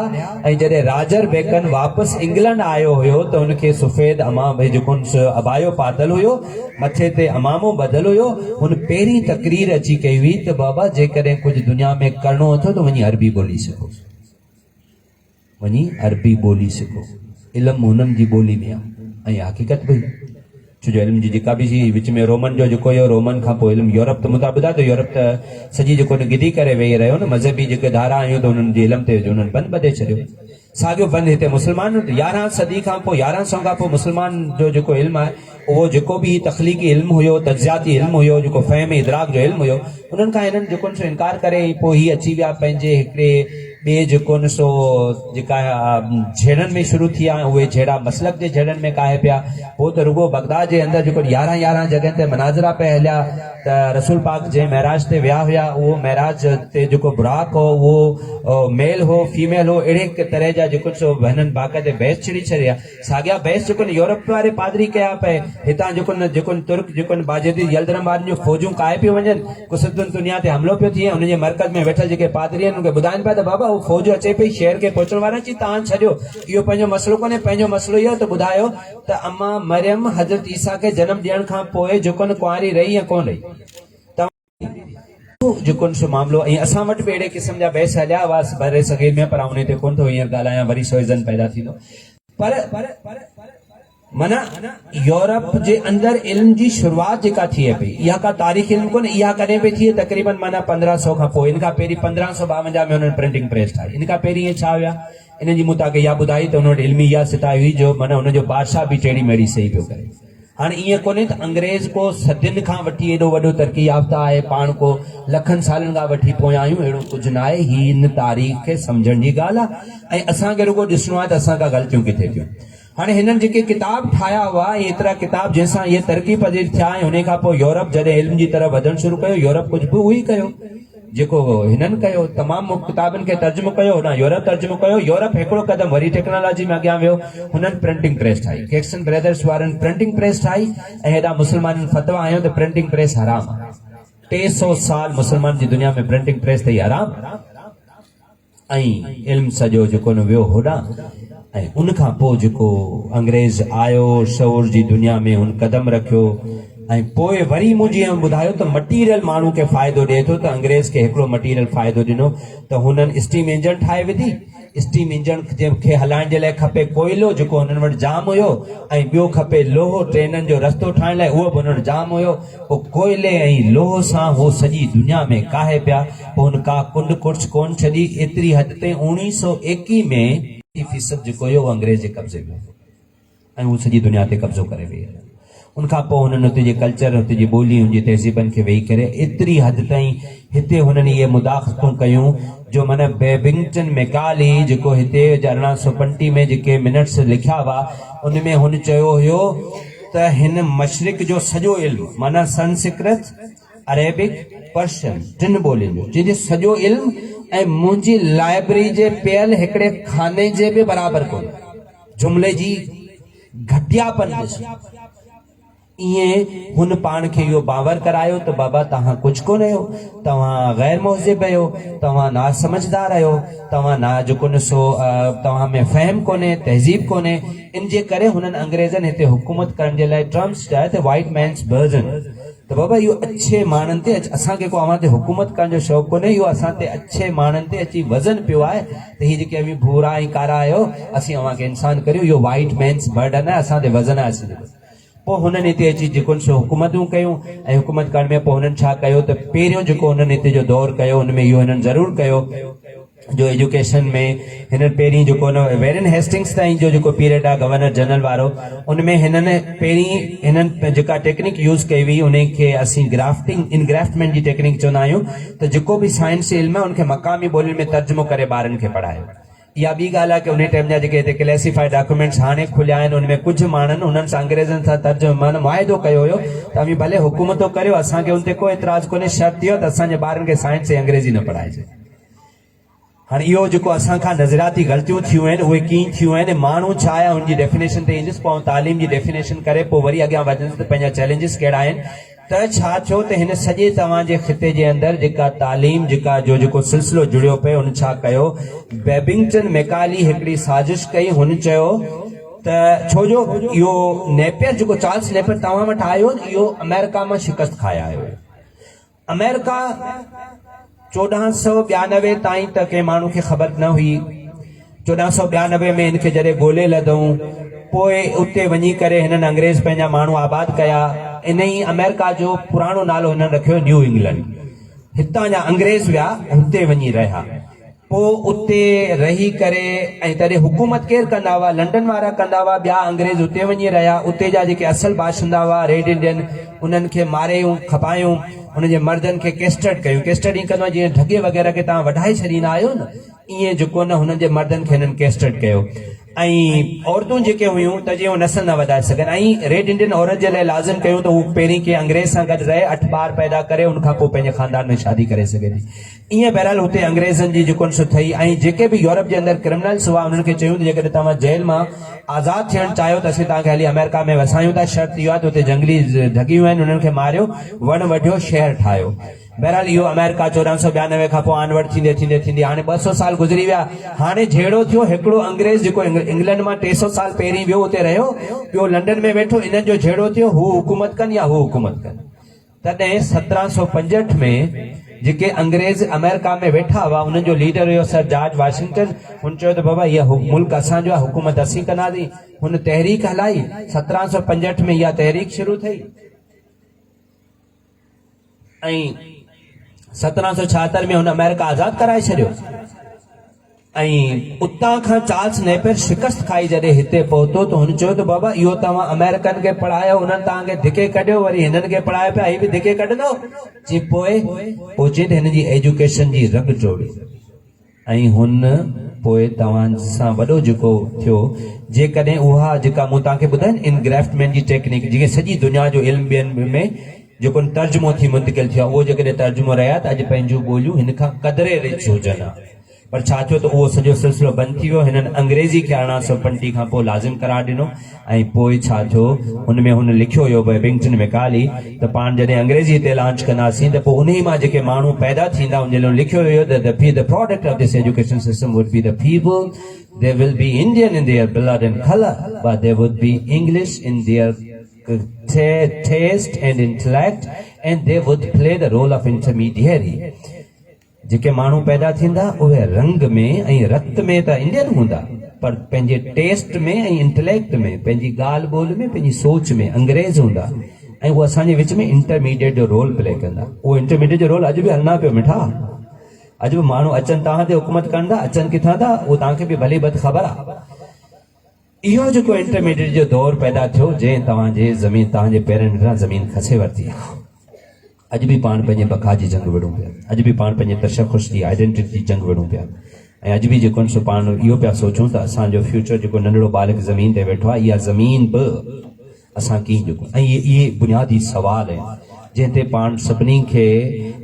ऐं जॾहिं राजर बेकन वापसि इंग्लैंड आयो हुयो त हुनखे सफ़ेद अमाम जेको अबायो पातल हुयो, मथे ते अमामो बदल हुयो। हुन पहिरीं तकरीर अची कई हुई त बाबा जेकॾहिं कुझु दुनिया में करणो अथव त वञी अरबी ॿोली सिखो, वञी अरबी ॿोली सिखो। इल्मु हुननि जी ॿोली में आहे ऐं हक़ीक़त बि छो जो इल्म जी जेका बि विच में रोमन जो जेको हुयो, रोमन खां पोइ इल्मु यूरोप त मूंखां ॿुधायो त यूरोप त सॼी जेको गिदी करे वेही रहियो न, मज़हबी जेके धारा आहियूं त हुननि जे इल्म ते हुननि बंदि ॿधे छॾियो। साॻियो बंदि हिते मुस्लमान 11 सदी खां पोइ 1100 खां पोइ मुस्लमान जो जेको इल्मु आहे उहो जेको बि तख़लीक़ी इल्मु हुयो, तज्ज़ियाती इल्मु हुयो, जेको फ़हम इदराक जो इल्मु हुयो, उन्हनि खां हिननि जेको इनकार करे पोइ ही अची विया पंहिंजे हिकिड़े ॿिए जेको न सो जेका झेड़नि में शुरू थी विया। उहे झेड़ा मसलक जे झेड़नि में काहे पिया। पोइ त रुगो बगदाद जे अंदरि जेको 11 जॻह ते मनाज़रा पिया हलिया त रसूल पाक जंहिं महराज ते विया हुया, उहो महराज ते जेको बुराक हो उहो मेल हो फीमेल हो, अहिड़े तरह जा जेको सो हिननि बाक़ाइदे बहस छिड़ी छॾी आहे। साॻिया बहस जेको यूरोप वारे पादरी कया पए, हितां जेको तुर्क जेको बाजेदी यलदरम वारनि जूं फ़ौजूं काहे पियूं वञनि, कुसुद्दीन दुनिया ते हमिलो पियो थिए। हुनजे मर्कज़ में वेठल जेके पादरी आहिनि उनखे ॿुधाइनि पिया त बाबा उहो फ़ौज अचे पई, शहर खे पहुचण वारा अची तव्हां छॾियो, इहो पंहिंजो मसइलो कोन्हे। पंहिंजो मसइलो इहो त ॿुधायो त अम्मा मरियम हज़रत ईसा खे जनम ॾियण खां पोइ जेको न कुंवारी रही या कोन रही, जेको सो मामिलो। ऐं असां वटि बि अहिड़े क़िस्म जा बहस हलिया हुआ बरे सगीर में, पर उन ते कोन थो हींअर ॻाल्हायां, वरी सोइज़न पैदा थींदो। पर माना यूरोप जे अंदरि इल्म जी शुरूआत जेका थिए पई, इहा का तारीख़ इल्म कोन्हे, इहा कॾहिं पई थिए तक़रीबन माना 1500 खां पोइ। इन खां पहिरीं 1552 में हुननि प्रिंटिंग प्रेस ठाही। इन खां पहिरीं इहे छा हुया, इन जी मूं तव्हांखे इहा ॿुधाई त हुन वटि इल्मी इहा सिताई हुई जो माना हुनजो बादशाह बि टेड़ी मेड़ी सही पियो करे। हाणे ईअं कोन्हे त अंग्रेज़ को सदियुनि खां वठी एॾो वॾो तरक़ी याफ़्ता आहे, पाण को लखनि सालनि खां वठी पोयां आहियूं, अहिड़ो कुझु न आहे। ही इन तारीख़ खे सम्झण जी ॻाल्हि आहे ऐं असांखे रुगो ॾिसणो आहे त असां खां ग़लतियूं किथे थियूं। हाँ हिनन जेके किताब ठाया हुआ एतरा किताब जैसा ये तरक्की पजीर थिया उन खां पोइ यूरोप जॾहिं इल्म जी तरफ़ वधण शुरू कयो यूरोप कुछ भी उही कयो जेको हिनन कयो तमाम किताबन के तर्जुमो कयो ना यूरोप तर्जुमो कयो यूरोप एकड़ो कदम वरी टेक्नोलॉजी में अॻियां वियो हुनन प्रिंटिंग प्रेस ठाही कैक्सन ब्रदर्स वारन प्रिंटिंग प्रेस ठाही ऐं हेॾा मुसलमानन फतवा आयो त प्रिंटिंग प्रेस हराम 300 साल मुसलमान जी दुनिया में प्रिंटिंग प्रेस थी हराम ऐं इल्म सॼो जेको न वियो होॾां ऐं उन खां पोइ जेको अंग्रेज आयो शऊर जी दुनिया में हुन कदम रखियो ऐं पोइ वरी मूं जीअं ॿुधायो त मटीरियल माण्हू खे फ़ाइदो ॾिए थो त अंग्रेज खे हिकिड़ो मटीरियल फ़ाइदो ॾिनो त हुननि स्टीम इंजन ठाहे विधी स्टीम इंजन खे हलाइण जे लाइ खपे कोयलो जेको हुननि वटि जाम हुयो ऐं ॿियो खपे लोहो ट्रेननि जो रस्तो ठाहिण लाइ उहो बि हुननि वटि जाम हुयो पोइ कोयले ऐं लोह सां उहो सॼी दुनिया में काहे पिया पोइ हुन का कुंड कुर्च कोन छॾी एतिरी हद ताईं 1921 में 30% जेको हुयो अंग्रेज जे कब्ज़े में ऐं उहो सॼी दुनिया ते कब्ज़ो करे वेही उनखां पोइ हुननि हुते जे कल्चर हुते जी ॿोलियूं जी तहज़ीबनि खे वेही करे एतिरी हद ताईं हिते हुननि इहे मुदाख़लतूं कयूं जो माना बेबिंगटन मैकाली जेको हिते 1835 में जेके मिनट्स लिखिया हुआ उन में हुन चयो हुयो त हिन मशरिक जो सॼो इल्मु माना संस्कृत अरेबिक पर्शियन 3 ॿोलियुनि जो जंहिंजो सॼो इल्मु ऐं मुंहिंजी लाइब्रेरी जे पियल हिकिड़े खाने जे बि बराबरि कोन जुमिले जी घटियापन इएं हुन पाण खे इहो बावर करायो त बाबा तव्हां कुझु कोन आहियो तव्हां गैर मुहज़िब आहियो तव्हां ना समझदार आहियो तव्हां ना जेको न सो तव्हां में फ़हम कोन्हे तहज़ीब कोन्हे इन जे करे हुननि अंग्रेज़नि हिते हुकूमत करण जे लाइ टर्म्स चया त वाइट मैन्स बर्डन त बाबा इहो अच्छे माण्हुनि ते असांखे को अव्हां ते हुकूमत करण जो शौक़ु कोन्हे इहो असां ते अच्छे माण्हुनि ते अची वज़न पियो आहे त हीअ जेके अवी भूरा ऐं कारा आहियो असीं अव्हां खे इंसान करियो इहो वाइट मैन्स बर्डन आहे असां ते वज़न आहे असीं पोइ हुननि हिते अची जेको सो हुकूमतूं कयूं ऐं हुकूमत करण में पोइ हुननि छा कयो त पहिरियों जेको हुननि हिते जो दौर कयो हुन में इहो हिननि ज़रूरु कयो जो एजुकेशन में हिननि पहिरीं जेको न वेरन हेस्टिंग्स ताईं जो जेको पीरियड आहे गवर्नर जनरल वारो उन में हिननि पहिरीं हिननि जेका टेक्निक यूज़ कई हुई उन खे असीं ग्राफ्टिंग इनग्राफ्टमेंट जी टेक्निक चवंदा आहियूं त जेको बि साइंस इल्मु आहे उनखे मक़ामी ॿोलियुनि में तर्जुमो करे ॿारनि खे पढ़ायो या ॿी ॻाल्हि आहे की उन टाइम जा जेके हिते क्लेसिफाइड डॉक्यूमेंट्स हाणे खुलिया आहिनि उनमें कुझु माण्हुनि उन्हनि सां अंग्रेज़नि सां तर्जुमो माना मुआहिदो कयो हुयो त अवी भले हुकूमतो करियो असांखे उन ते को एतिराज़ कोन्हे शर्त इहो त असांजे ॿारनि खे साइंस ऐं अंग्रेज़ी न पढ़ाइजे हाणे इहो जेको असां खां नज़रियाती ग़लतियूं थियूं आहिनि उहे कीअं थियूं आहिनि माण्हू छा आहे हुनजी डेफिनेशन ते ईंदुसि पोइ तालीम जी डेफिनेशन करे पोइ वरी अॻियां वधंदुसि त पंहिंजा चैलेंजिस कहिड़ा आहिनि त छा थियो त हिन सॼे तव्हांजे ख़िते जे अंदरि जेका तालीम जेका जो जेको सिलसिलो जुड़ियो पियो हुन छा कयो बेबिंगटन मैकाली हिकिड़ी साज़िश कई हुन चयो त छो जो इहो नेपियर जेको चार्ल्स नेपियर तव्हां वटि आयो इहो अमेरिका मां शिकस्त खाए आयो अमेरिका 1492 ताईं त कंहिं माण्हू खे ख़बर न हुई 1492 में हिनखे जॾहिं ॻोल्हे लधऊं पोइ उते वञी करे हिननि अंग्रेज़ पंहिंजा माण्हू आबाद कया इन ई अमेरिका जो पुराणो नालो हिननि रखियो न्यू इंग्लैंड हितां जा अंग्रेज़ विया हुते वञी रहिया पोइ उते रही करे ऐं तॾहिं हुकूमत केरु कंदा हुआ लंडन वारा कंदा हुआ ॿिया अंग्रेज़ उते वञी रहिया उते जा जेके असल बाशिंदा हुआ रेड इंडियन उन्हनि खे मारियूं खपायूं उनजे मर्दनि खे केस्टर्ड कयूं केस्टर्ड ईअं कंदो आहे जीअं ढगे वग़ैरह खे तव्हां वढाए छॾींदा आहियो न ईअं जेको न हुननि जे मर्दनि खे हिननि केस्टर्ड कयो ऐं औरतूं जेके हुयूं त जीअं नसल न वधाए सघनि ऐं रेड इंडियन औरत जे लाइ लाज़िम कयूं त हू पहिरीं के अंग्रेज़ सां गॾु रहे 8 ॿार पैदा करे उनखां पोइ पंहिंजे ख़ानदान में शादी करे सघे थी ईअं बहरहाल हुते अंग्रेज़नि जी जेको सो थई ऐं जेके बि यूरोप जे अंदरि क्रिमिनल्स हुआ उन्हनि खे चयूं त जेकॾहिं तव्हां जेल मां आज़ादु थियणु चाहियो त असीं तव्हांखे हली अमेरिका में वसायूं था शर्त इहो आहे त हुते जंगली ढगियूं आहिनि उन्हनि खे मारियो वण वढियो शहर ठाहियो बहरहाल इहो अमेरिका 1492 खां पोइ आनवर्ड थींदे थींदे थींदे हाणे 200 साल गुज़री विया हाणे जहिड़ो थियो हिकिड़ो अंग्रेज़ जेको इंग्लैंड मां 300 साल पहिरीं वियो उते रहियो ॿियो लंडन में वेठो इन्हनि जो जहिड़ो थियो हू हुकूमत कनि या हू हुकूमत कनि तॾहिं 1765 में जेके अंग्रेज़ अमेरिका में वेठा हुआ उन्हनि जो लीडर हुयो सर जॉर्ज वाशिंगटन हुन चयो त बाबा इहा मुल्क असांजो आहे हुकूमत असीं कंदासीं हुन तहरीक हलाई 1765 में इहा तहरीक शुरू थी ऐं 1776 में हुन अमेरिका आज़ाद कराए छॾियो ऐं उतां खां चार्ल्स नेपियर शिकस्त खाई जॾहिं हिते पहुतो त हुन चयो त बाबा इहो तव्हां अमेरिकन खे पढ़ायो उन्हनि तव्हांखे धिके कढियो वरी हिननि खे पढ़ायो पिया हीअ बि धिके कढंदो जी पोइ चई त हिन जी एजुकेशन जी रग जोड़ी ऐं हुन पोइ तव्हां सां वॾो जेको थियो जेकॾहिं उहा जेका मूं तव्हांखे ॿुधाइनि इनग्राफ्टमेंट जी टेक्निक जीअं सॼी दुनिया जो इल्मु ॿियनि में जेको तर्जुमो थी मुंतकिल थियो आहे उहो जेकॾहिं तर्जुमो रहिया त अॼु पंहिंजूं ॿोलियूं हिन खां क़दरे रिच हुजनि हा पर छा थियो त उहो सॼो सिलसिलो बंदि थी वियो हिननि अंग्रेज़ी खे 1835 खां पोइ लाज़िम करार ॾिनो ऐं पोइ छा थियो हुन में हुन लिखियो हुयो बैबिंगटन मैकाली त पाण जॾहिं अंग्रेज़ी ते लॉन्च कंदासीं त पोइ उन मां जेके माण्हू पैदा थींदा उन लाइ लिखियो हुयो त the product of this education system would be the people they will be Indian in their blood and colour but they would be English in their taste and intellect and they would play the role of intermediary जेके माण्हू पैदा थींदा उहे रंग में ऐं रत में त इंडियन हूंदा पर पंहिंजे टेस्ट में ऐं इंटेलेक्ट में पंहिंजी ॻाल्हि ॿोल में पंहिंजी सोच में अंग्रेज़ हूंदा ऐं उहे असांजे विच में इंटरमीडिएट जो रोल प्ले कंदा उहो इंटरमीडिएट जो रोल अॼु बि हलना पियो मिठा अॼु बि माण्हू अचनि तव्हां ते हुकूमत कनि था अचनि किथां था उहो तव्हांखे बि भली बद ख़बर आहे इहो जेको इंटरमीडिएट जो दौर पैदा थियो जंहिं तव्हांजे ज़मीन तव्हांजे पेरनि हेठां ज़मीन खसे वरिती आहे अॼु बि पाण पंहिंजे बका जी जंग विड़ूं पिया अॼु बि पाण पंहिंजे तशख़ुस जी आइडेंटिटी जी जंग विड़ूं पिया ऐं अॼु बि जेको सो पाण इहो पिया सोचूं त असांजो फ्यूचर जेको नंढड़ो बालक ज़मीन ते वेठो आहे इहा ज़मीन बि असां कीअं जेको ऐं इहे बुनियादी सवाल आहिनि जंहिं ते पाण सभिनी खे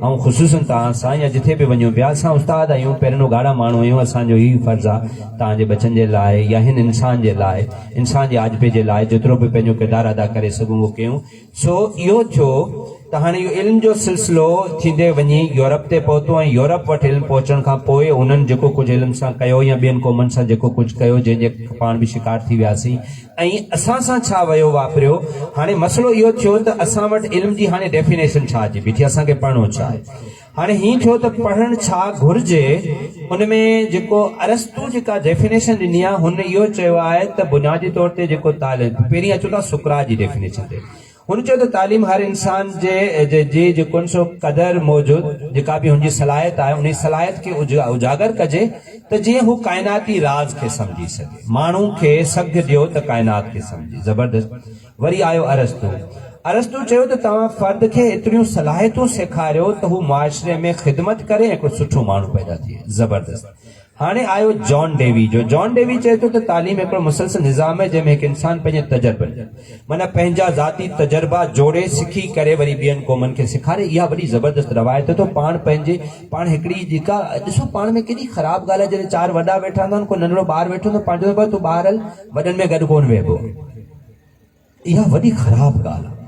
ऐं ख़ुशूसन तव्हां सां या जिथे बि वञूं पिया असां उस्ताद आहियूं पहिरियों ॻाढ़ा माण्हू आहियूं असांजो ई फर्ज़ु आहे तव्हांजे बचनि जे लाइ या हिन इंसान जे लाइ इंसान जे आजबे जे लाइ जेतिरो बि पंहिंजो किरदारु अदा करे सघूं उहो कयूं सो इहो थियो त हाणे इहो इल्म जो सिलसिलो थींदे वञी यूरोप ते पहुतो ऐं यूरोप वटि इल्मु पहुचण खां पोइ उन्हनि जेको कुझु इल्म सां कयो या ॿियनि क़ौमनि सां जेको कुझु कयो जंहिंजे पाण बि शिकार थी वियासीं ऐं असां सां छा वियो वापरियो हाणे मसइलो इहो थियो त असां वटि इल्म जी हाणे डेफिनेशन छा अचे बीठी असांखे पढ़णो छा आहे हाणे हीअं थियो त पढ़णु छा घुरिजे उन में जेको अरस्तू जेका डेफिनेशन ॾिनी आहे हुन इहो चयो आहे त बुनियादी तौर ते जेको तालीम पहिरीं अचूं था सुकरात जी डेफिनेशन ते हुन चयो त तालीम हर इंसान जे जेको सो क़दर मौजूद जेका बि हुनजी सलाहियत आहे उन सलाहियत खे उजागर कजे त जीअं हू काइनाती राज़ खे सम्झी सघे माण्हू खे सघ ॾियो त काइनात खे सम्झे ज़बरदस्त वरी आयो अरस्तू चयो त तव्हां फर्द खे एतिरियूं सलाहियतूं सेखारियो त हू मुआशरे में ख़िदमत करे ऐं हिकिड़ो सुठो माण्हू पैदा थिए ज़बरदस्त हाणे आयो जॉन डेवी चए थो त तालीम हिकिड़ो मुसलसल निज़ाम आहे जंहिंमें हिकु इंसान पंहिंजे तजर्बनि माना पंहिंजा ज़ाती तजर्बा जोड़े सिखी करे वरी ॿियनि क़ौमनि खे सेखारे इहा वॾी ज़बरदस्त रवायत तो पाण हिकिड़ी जेका ॾिसो पाण में केॾी ख़राबु ॻाल्हि आहे जॾहिं चार वॾा वेठा हूंदा आहिनि को नंढड़ो ॿार वेठो हूंदो पंहिंजो तूं ॿार हल वॾनि में गॾु कोन वेहबो इहा वॾी ख़राबु ॻाल्हि आहे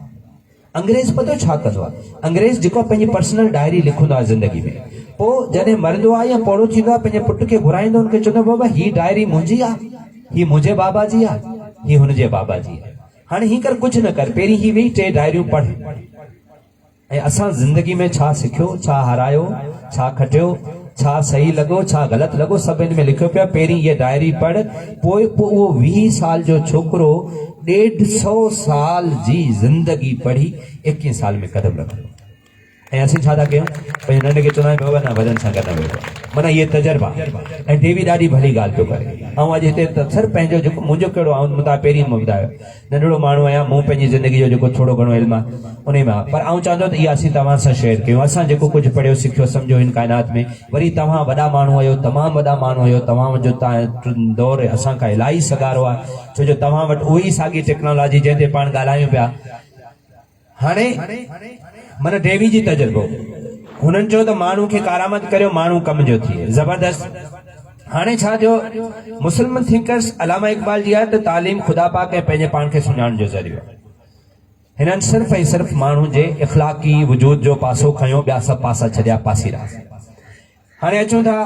अंग्रेज़ पतो छा कंदो आहे अंग्रेज़ जेको पंहिंजी पर्सनल डायरी लिखंदो आहे ज़िंदगी में पोइ जॾहिं मरंदो आहे या पोड़ो थींदो आहे पंहिंजे पुट खे घुराईंदो हुनखे चवंदो बाबा हीअ डायरी मुंहिंजी आहे हीअ मुंहिंजे बाबा जी आहे हीअ हुनजे बाबा जी आहे हाणे हीअं कर कुझु न कर पहिरीं ही वेही 3 डायरियूं पढ़ ऐं असां ज़िंदगी में छा सिखियो छा हारायो छा खटियो छा सही लॻो छा ग़लति लॻो सभु हिन में लिखियो पिया पहिरीं इहा डायरी पढ़ पोइ उहो 20 साल जो छोकिरो 150 साल जी ज़िंदगी पढ़ी 21 साल में कदम रखंदो ऐं असीं छा था कयूं पंहिंजे नंढे खे चवंदा आहियूं बाबा न वॾनि सां गॾु न वेठो माना इहे तजर्बा ऐं देवी ॾाढी भली ॻाल्हि पियो करे ऐं अॼु हिते अक्सर पंहिंजो जेको मुंहिंजो कहिड़ो आहे मूं तव्हां पहिरीं मूं ॿुधायो नंढड़ो माण्हू आहियां मूं पंहिंजी ज़िंदगी जो जेको थोरो घणो इल्मु आहे उन में आहे पर आउं चाहींदो त इहा असीं तव्हां सां शेयर कयूं असां जेको कुझु पढ़ियो सिखियो सम्झो हिन काइनात में वरी तव्हां वॾा माण्हू आहियो तमामु वॾा माण्हू आहियो तव्हां जो दौरु असां खां इलाही सगारो आहे छो जो तव्हां वटि उहा ई साॻी टेक्नोलॉजी जंहिं ते पाण ॻाल्हायूं पिया हाणे माना डेवी जी तजुर्बो हुननि चयो त माण्हू खे कारामत करियो माण्हू कम जो थिए ज़बरदस्त हाणे छा थियो मुस्लिम थिंकर्स अलामा इक़बाल जी आहे त तालीम ख़ुदा पाक ऐं पंहिंजे पाण खे सुञाणण जो ज़रियो हिननि सिर्फ़ ऐं सिर्फ़ माण्हू जे इख़लाक़ी वजूद जो पासो खयो ॿिया सभु पासा छॾिया पासीरा हाणे अचूं था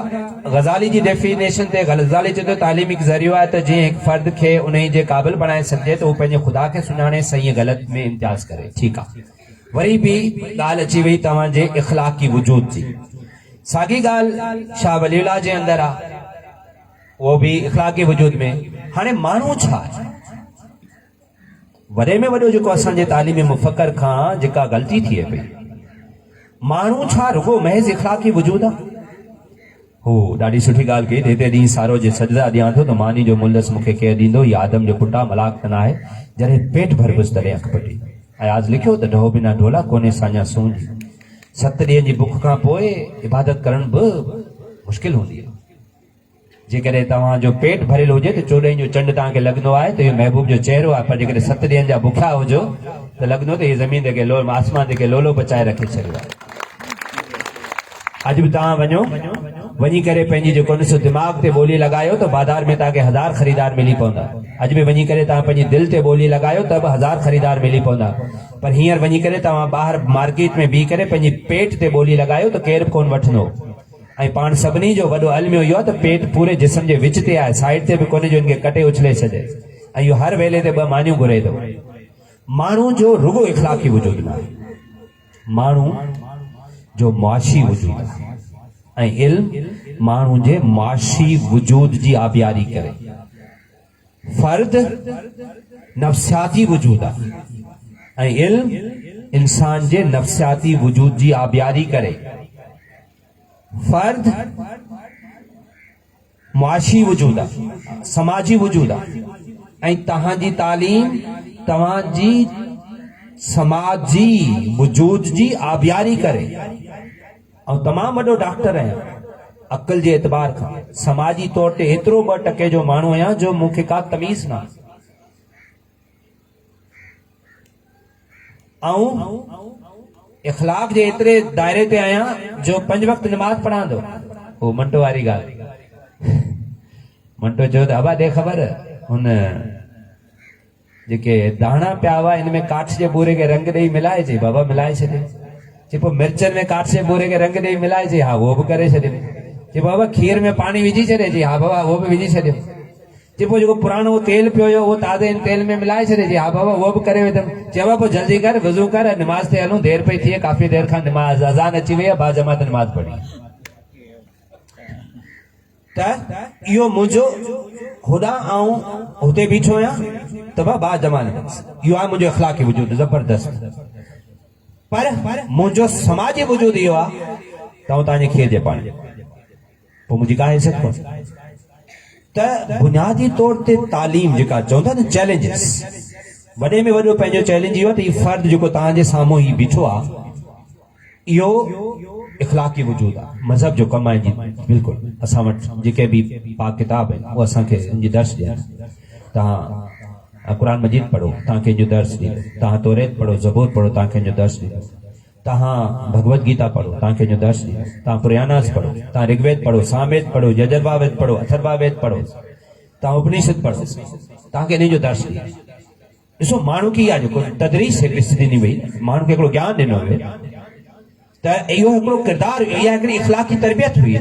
ग़ज़ाली जी डेफिनेशन ते ग़ज़ाली चए थो तालीम हिकु ज़रियो आहे त जीअं हिकु फ़र्द खे उन जे क़ाबिल बणाए सघिजे त उहो पंहिंजे ख़ुदा खे सुञाणे सही ग़लति में इम्तियाज़ करे ठीकु आहे वरी बि ॻाल्हि अची वई तव्हांजे इख़लाक़ी वजूद जी साॻी ॻाल्हि शाह वलीउल्लाह जे अंदरि आहे उहो बि इख़लाक़ी वजूद में हाणे माण्हू छा आहे वॾे में वॾो जेको असांजे तालीमी मुफ़क्कर खां जेका ग़लती थिए पई माण्हू छा रुगो महज़ इख़लाक़ी वजूद आहे हो ॾाढी सुठी ॻाल्हि कई हिते ॾींहुं सारो जे सजदा ॾियां थो त मानी जो मुल्लस मूंखे केरु ॾींदो या आदम जो पुटु आहे मलाक त न आहे जॾहिं पेट भरबुसि तॾहिं अखि पटी ऐं आज लिखियो त ढो बिना ढोला कोन्हे साञा सूंझ 7 ॾींहंनि जी बुख खां पोइ इबादत करण बि मुश्किल हूंदी आहे जेकॾहिं तव्हांजो पेट भरियल हुजे त 14 जो चंड तव्हांखे लॻंदो आहे त इहो महबूब जो चेहरो आहे, पर जेकॾहिं 7 ॾींहंनि जा बुखिया हुजो त लॻंदो त हीअ ज़मीन ते आसमान ते लोलो बचाए रखे छॾियो आहे। अॼु बि तव्हां वञो, वञी करे पंहिंजी जेको ॾिसो दिमाग़ ते ॿोली लॻायो त बाज़ार में तव्हांखे 1000 ख़रीदार मिली पवंदा। अॼु बि वञी करे तव्हां पंहिंजी दिलि ते ॿोली लॻायो त बि 1000 ख़रीदार मिली पवंदा। पर हींअर वञी करे तव्हां ॿाहिरि मार्केट में बीह करे पंहिंजी पेट ते ॿोली लॻायो त केरु कोन वठंदो। ऐं पाण सभिनी जो वॾो अलमियो इहो आहे त पेट पूरे जिस्म जे विच ते आहे, साइड ते बि कोन्हे जो इनखे कटे उछले छॾे। ऐं इहो हर वेले ते 2 मानियूं घुरे थो। माण्हू जो रुगो इख़लाक़ी वजूद न आहे, माण्हू जो मुआशी वजूद आहे। ऐं इल्म माण्हू जे मुआशी वजूद जी आबियारी करे। फर्द नफ्सियाती वजूद आहे ऐं इल्म इंसान जे नफ्सियाती वजूद जी आबियारी करे। फर्द मुआशी वजूद आहे, समाजी वजूद आहे ऐं तव्हांजी तालीम तव्हांजी समाजी वजूद जी आबियारी करे। ऐं तमामु वॾो डॉक्टर आहियां अक़ल जे एतबार खां, समाजी तौर ते एतिरो 2% जो माण्हू आहियां जो मूंखे का तमीज़ न आहे। ऐं इख़लाक़ जे एतिरे दायरे ते आहियां जो 5 वक़्त नमाज़ पढ़ांदो। वो मंटो वारी ॻाल्हि, मंटो चयो त अबा दे ख़बर हुन जेके दाणा पिया हुआ इन में काठ जे बूरे खे रंग ॾेई मिलाए चई। बाबा मिलाए छॾे। चए पोइ मिर्चनि में काठ जे बूरे खे रंग ॾेई मिलाए चई। हा उहो बि करे छॾियो। चए बाबा खीर में पाणी विझी छॾे। चई हा बाबा उहो बि विझी छॾियो। चए पोइ जेको पुराणो तेल पियो हुयो उहो ताज़े इन तेल में मिलाए छॾे। चई हा बाबा उहो बि करे विधमि। चयो पोइ जल्दी कर, वज़ू कर, नमाज़ ते हलूं, देरि पई थिए, काफ़ी देरि खां नमाज़ अज़ान अची वई आहे, बा जमात नमाज़ पढ़ी। त इहो मुंहिंजो होॾां ऐं हुते बीठो आहियां त बा जमात इहो आहे मुंहिंजो इख़लाक़ी वजूद ज़बरदस्त। पर मुंहिंजो समाजी वजूद इहो आहे त तव्हांजे खीर जे पाणी, पोइ मुंहिंजी का हैसियत कोन्हे। त बुनियादी तौर ते तालीम जेका चवंदा न चैलेंजिस, वॾे में वॾो पंहिंजो चैलेंज इहो आहे त हीउ फर्द जेको तव्हांजे साम्हूं ही बीठो आहे इहो इख़लाक़ी वजूद आहे, मज़हब जो कमु आहे। जी बिल्कुलु असां वटि जेके बि पाक किताब आहिनि उहे असांखे इनजी दर्स ॾियनि। तव्हां क़ुरान मजीद पढ़ो, तव्हांखे इनजो दर्स ॾींदो। तव्हां तौरेत पढ़ो, ज़बूर पढ़ो, तव्हांखे इनजो दर्स ॾींदो। तव्हां भगवत गीता पढ़ो, तव्हांखे इनजो दर्स ॾींदो। तव्हां पुरानास पढ़ो, तव्हां ऋग्वेद पढ़ो, सामवेद पढ़ो, यजुर्वेद पढ़ो, अथर्ववेद पढ़ो, तव्हां उपनिषद पढ़ो, तव्हांखे इन जो दर्स ॾींदो। ॾिसो माण्हू की आहे जेको तदरीस हिकिड़ी ॾिनी वई, माण्हू खे हिकिड़ो ज्ञान ॾिनो वियो त इहो हिकिड़ो किरदारु, इहा हिकिड़ी इख़लाक़ी तरबियत हुई।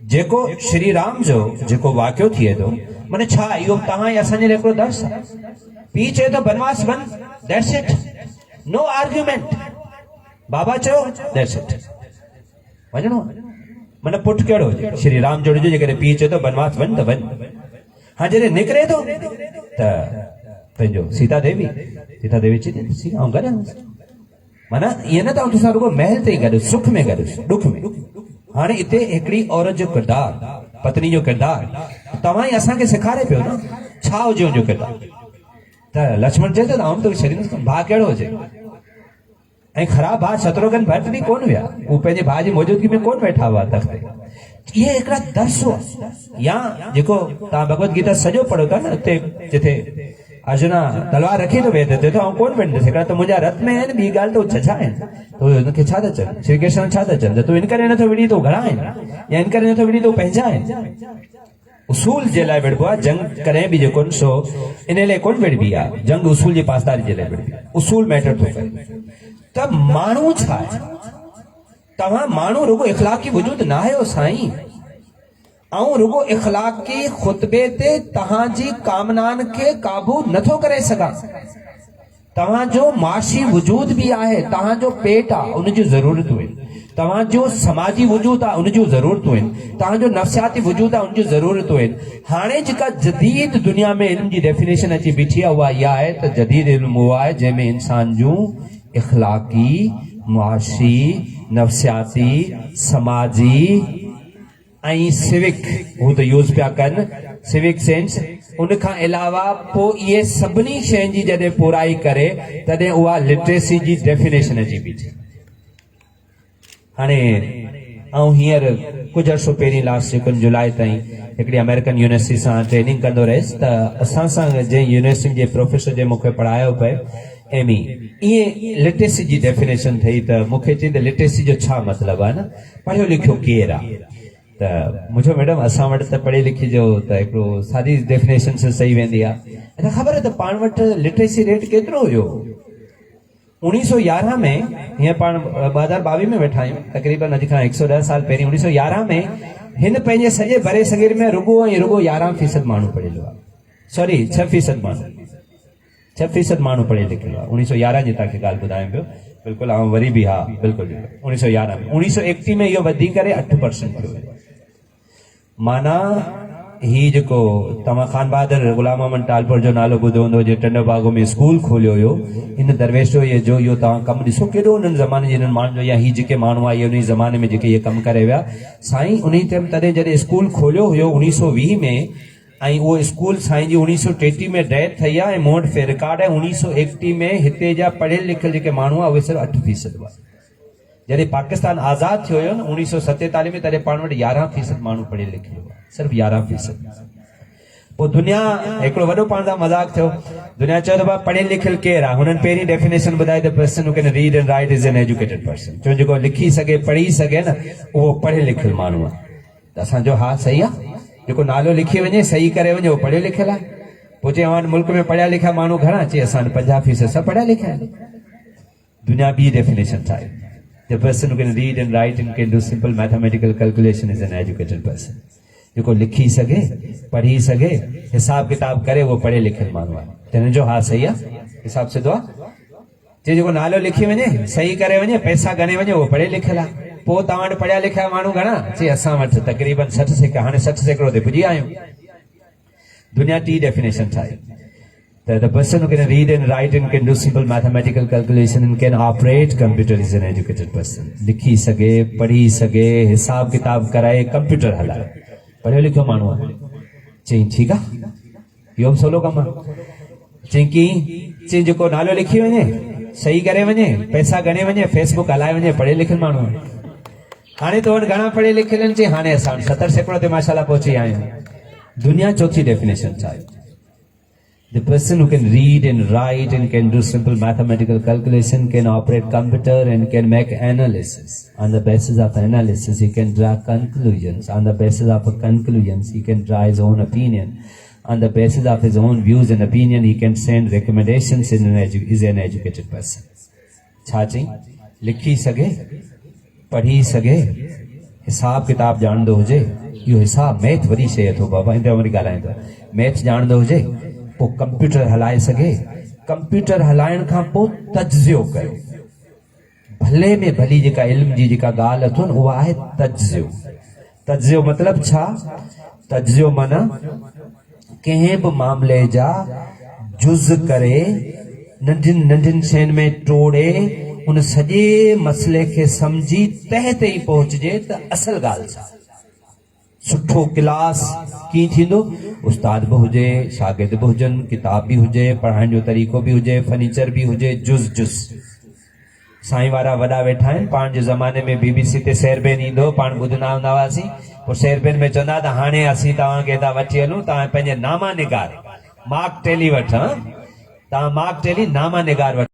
जेको श्री राम जो जेको वाक़ियो थिए थो, माने छा इहो तव्हां या असांजे लाइ हिकिड़ो दर्स आहे। पीउ चए थो बनवास वञ, दैट्स इट, नो आर्ग्यूमेंट। बाबा चयो दैट्स इट, वञणो। माना पुटु कहिड़ो हुजे, श्री राम जो हुजे, जेकॾहिं पीउ चए थो बनवास वञ त वञ। हाँ जॾहिं निकिरे थो त पंहिंजो सीता देवी चई ऐं गॾु माना ईअं न त तोसां रुगो महल ते गॾु, सुख में गॾु, ॾुख में। हाणे हिते हिकिड़ी औरत जो किरदारु, पत्नी जो किरदारु तव्हां ई असांखे सेखारे पियो न छा हुजे हुनजो किरदारु। त लक्ष्मण चए थो त आउं तोखे छॾींदुसि, भाउ कहिड़ो हुजे। ऐं ख़राबु भाउ शत्रुघ्न भरत बि कोन हुया, उहे पंहिंजे भाउ जी मौजूदगी में कोन वेठा हुआ तख़्त ते। इहे हिकिड़ा दर्स हुआ। या जेको तव्हां भगवत गीता सॼो पढ़ो था न, उते जिथे अर्जुना तलवार रखी थो वेह ते आउं कोन वेंदुसि, हिकिड़ा त मुंहिंजा रथ में आहिनि, ॿी ॻाल्हि त उहे छा आहिनि, त हुनखे छा था चवनि, श्री कृष्ण छा था चवनि, त तूं इन करे नथो विड़ी तो घणा आहिनि, या इन करे नथो विड़ी तो पंहिंजा आहिनि। उसूल जे लाइ विड़बो आहे, जंग कॾहिं बि जेको सो इन लाइ कोन विड़बी आहे, जंग उसूल जी पासदारी जे लाइ विड़बी आहे। उसूल मैटर थो करे। त माण्हू छा आहे, तव्हां माण्हू रुगो इख़लाक़ी वजूद न आहियो साईं, ऐं रुगो इख़लाक़ी ख़ुतबे ते तव्हांजी कामनान खे काबू नथो करे सघां। तव्हांजो माशी वजूद बि आहे, तव्हांजो पेट आहे, उनजी ज़रूरतूं आहिनि, तव्हांजो समाजी वजूद आहे, उनजूं ज़रूरतूं आहिनि, तव्हांजो नफ़्सियाती वजूद आहे, उनजूं ज़रूरतूं आहिनि। हाणे जेका जदीद दुनिया में इल्म जी डेफिनेशन अची बीठी आहे उहा इहा आहे त जदीद इल्म उहो आहे जंहिंमें इंसान जूं इख़लाक़ी, मुआशी, नफ़्सियाती, समाजी ऐं सिविक, हू त यूज़ पिया कनि, सिविक सेंस, उनखां अलावा पोइ इहे सभिनी शयुनि जी जॾहिं पूराई करे तॾहिं उहा लिटरेसी जी डेफिनेशन अची बीठी। हाणे ऐं हींअर कुछ अर्सो पहिरीं लास्ट 2 जुलाई ताईं हिकिड़ी अमेरिकन यूनिवर्सिटी सां ट्रेनिंग कंदो रहियुसि त असां सां जंहिं यूनिवर्सिटी जे प्रोफेसर जे मूंखे पढ़ायो पिए एमी ईअं लिटरेसी जी डेफिनेशन ठही त मूंखे चई त लिटरेसी जो छा मतिलबु आहे न पढ़ियो लिखियो केरु आहे त मुंहिंजो मैडम असां वटि त पढ़े लिखी जो त हिकिड़ो सादी डेफिनेशन सां सही वेंदी आहे त ख़बर आहे त पाण वटि लिटरेसी रेट केतिरो हुयो 1911 में हीअं पाण 2022 में वेठा आहियूं तक़रीबन अॼु खां 110 साल पहिरीं 1911 में हिन पंहिंजे सॼे बरे सगीर में रुगो 11% माण्हू पढ़ियलु आहे सॉरी 6% माण्हू 6% माण्हू पढ़ियल लिखियलु आहे 1911 जी तव्हांखे ॻाल्हि ॿुधायां पियो बिल्कुलु ऐं वरी बि हा बिल्कुलु 1911 में 1981 में इहो वधी करे 8% थियो माना ही जेको तव्हां खान बहादुर गुलाम मोहम्मद टालपुर जो नालो ॿुधो हूंदो जे टंडो बागो में स्कूल खोलियो हुयो इन दरवेश जो इहो तव्हां कमु ॾिसो केॾो उन्हनि ज़माने जे इन्हनि माण्हुनि जो या ही जेके माण्हू आहे उन ज़माने में जेके इहे कमु करे विया साईं उन टाइम तॾहिं जॾहिं स्कूल खोलियो हुयो 1920 में ऐं उहो स्कूल साईं जी 1933 में डेथ थी आहे ऐं मूं वटि फे रिकॉर्ड आहे 1981 में हिते जा पढ़ियल लिखियल जेके माण्हू आहे उहे सिर्फ़ु 8% हुआ जॾहिं पाकिस्तान आज़ाद थियो हुयो न 1947 में तॾहिं पाण वटि 11% माण्हू पढ़ियल लिखियल हुआ सिर्फ़ु 11%। पोइ दुनिया हिकिड़ो वॾो पाण सां मज़ाक थियो दुनिया चयो त भाउ पढ़ियल लिखियल केरु आहे हुननि पहिरीं डेफिनेशन ॿुधाई त person who can read and right is an educated person छो जेको लिखी सघे पढ़ी सघे न उहो पढ़ियल लिखियल माण्हू आहे त असांजो हा सही आहे जेको नालो लिखी वञे सही करे वञे उहो पढ़ियल लिखियल आहे पोइ चई अवां मुल्क में पढ़िया लिखिया माण्हू घणा चई असां 50% सभु पढ़िया लिखिया दुनिया ॿी डेफिनेशन ठाही The person who can read and write and can do simple mathematical calculation is an educated person. जेको लिखी सघे पढ़ी सघे हिसाब किताब करे वो पढ़े लिखियल माण्हू आहे हिन जो हा सही आहे हिसाब सिधो आहे जे जेको नालो लिखी वञे सही करे वञे पैसा गणे वञे उहो पढ़े लिखियल आहे पोइ तव्हां वटि पढ़िया लिखिया माण्हू घणा चई असां वटि तक़रीबन 60 हाणे 60% ते पुॼी आहियूं दुनिया टी डेफिनेशन ठाही The person who can read and write and can do simple mathematical calculation and can operate computer is an educated person. लिखी सगे पढ़ी सगे हिसाब किताब कराए कंप्यूटर हलाए पढ़ियो लिखियो माण्हू आहे चई ठीकु आहे इहो सवलो कमु आहे चई जेको नालो लिखी वञे सही करे वञे पैसा गणे वञे फेसबुक हलाए वञे पढ़ियल लिखियल माण्हू आहे हाणे तो वटि घणा पढ़ियल लिखियल आहिनि चई हाणे असां 70% ते माशाल्लाह पहुची आहियूं दुनिया चौथी डेफिनेशन छा आहे The person who can read and write and can do simple mathematical calculation can operate computer and can make analysis. On the basis of analysis, he can draw conclusions. On the basis of conclusions, he can draw his own opinion. On the basis of his own views and opinion, he can send recommendations. Is an educated person. छाची लिखी सगे पढ़ी सगे हिसाब किताब जानदो हुजे इहो हिसाब math वरी शइ अथव बाबा इन वरी ॻाल्हायूं था मैथ जानदो हुजे पोइ कंप्यूटर हलाए सघे कंप्यूटर हलाइण खां पोइ तज्ज़ियो कयो भले में भली जेका इल्म जी जेका ॻाल्हि अथव न उहा आहे तज्ज़ियो मतिलबु छा तज्ज़ियो माना कंहिं बि मामले जा जुज़ करे नंढियुनि नंढियुनि शयुनि में टोड़े उन सॼे मसइले खे सम्झी तह ते ई पहुचजे त असल ॻाल्हि छा सुठो क्लास कीअं थींदो उस्ताद बि हुजे शागिर्द बि हुजनि किताब बि हुजे पढ़ाइण जो तरीक़ो बि हुजे फर्नीचर बि हुजे जुज़ साईं वारा वॾा वेठा आहिनि पाण जे ज़माने में BBC ते सैरबेन ईंदो पाण ॿुधंदा हूंदा हुआसीं पोइ सैरबेन में चवंदा त हाणे असीं तव्हांखे था वठी हलूं तव्हां पंहिंजे नामा निगार मार्क टेली वठ तव्हां मार्क टेली नामा निगार वठ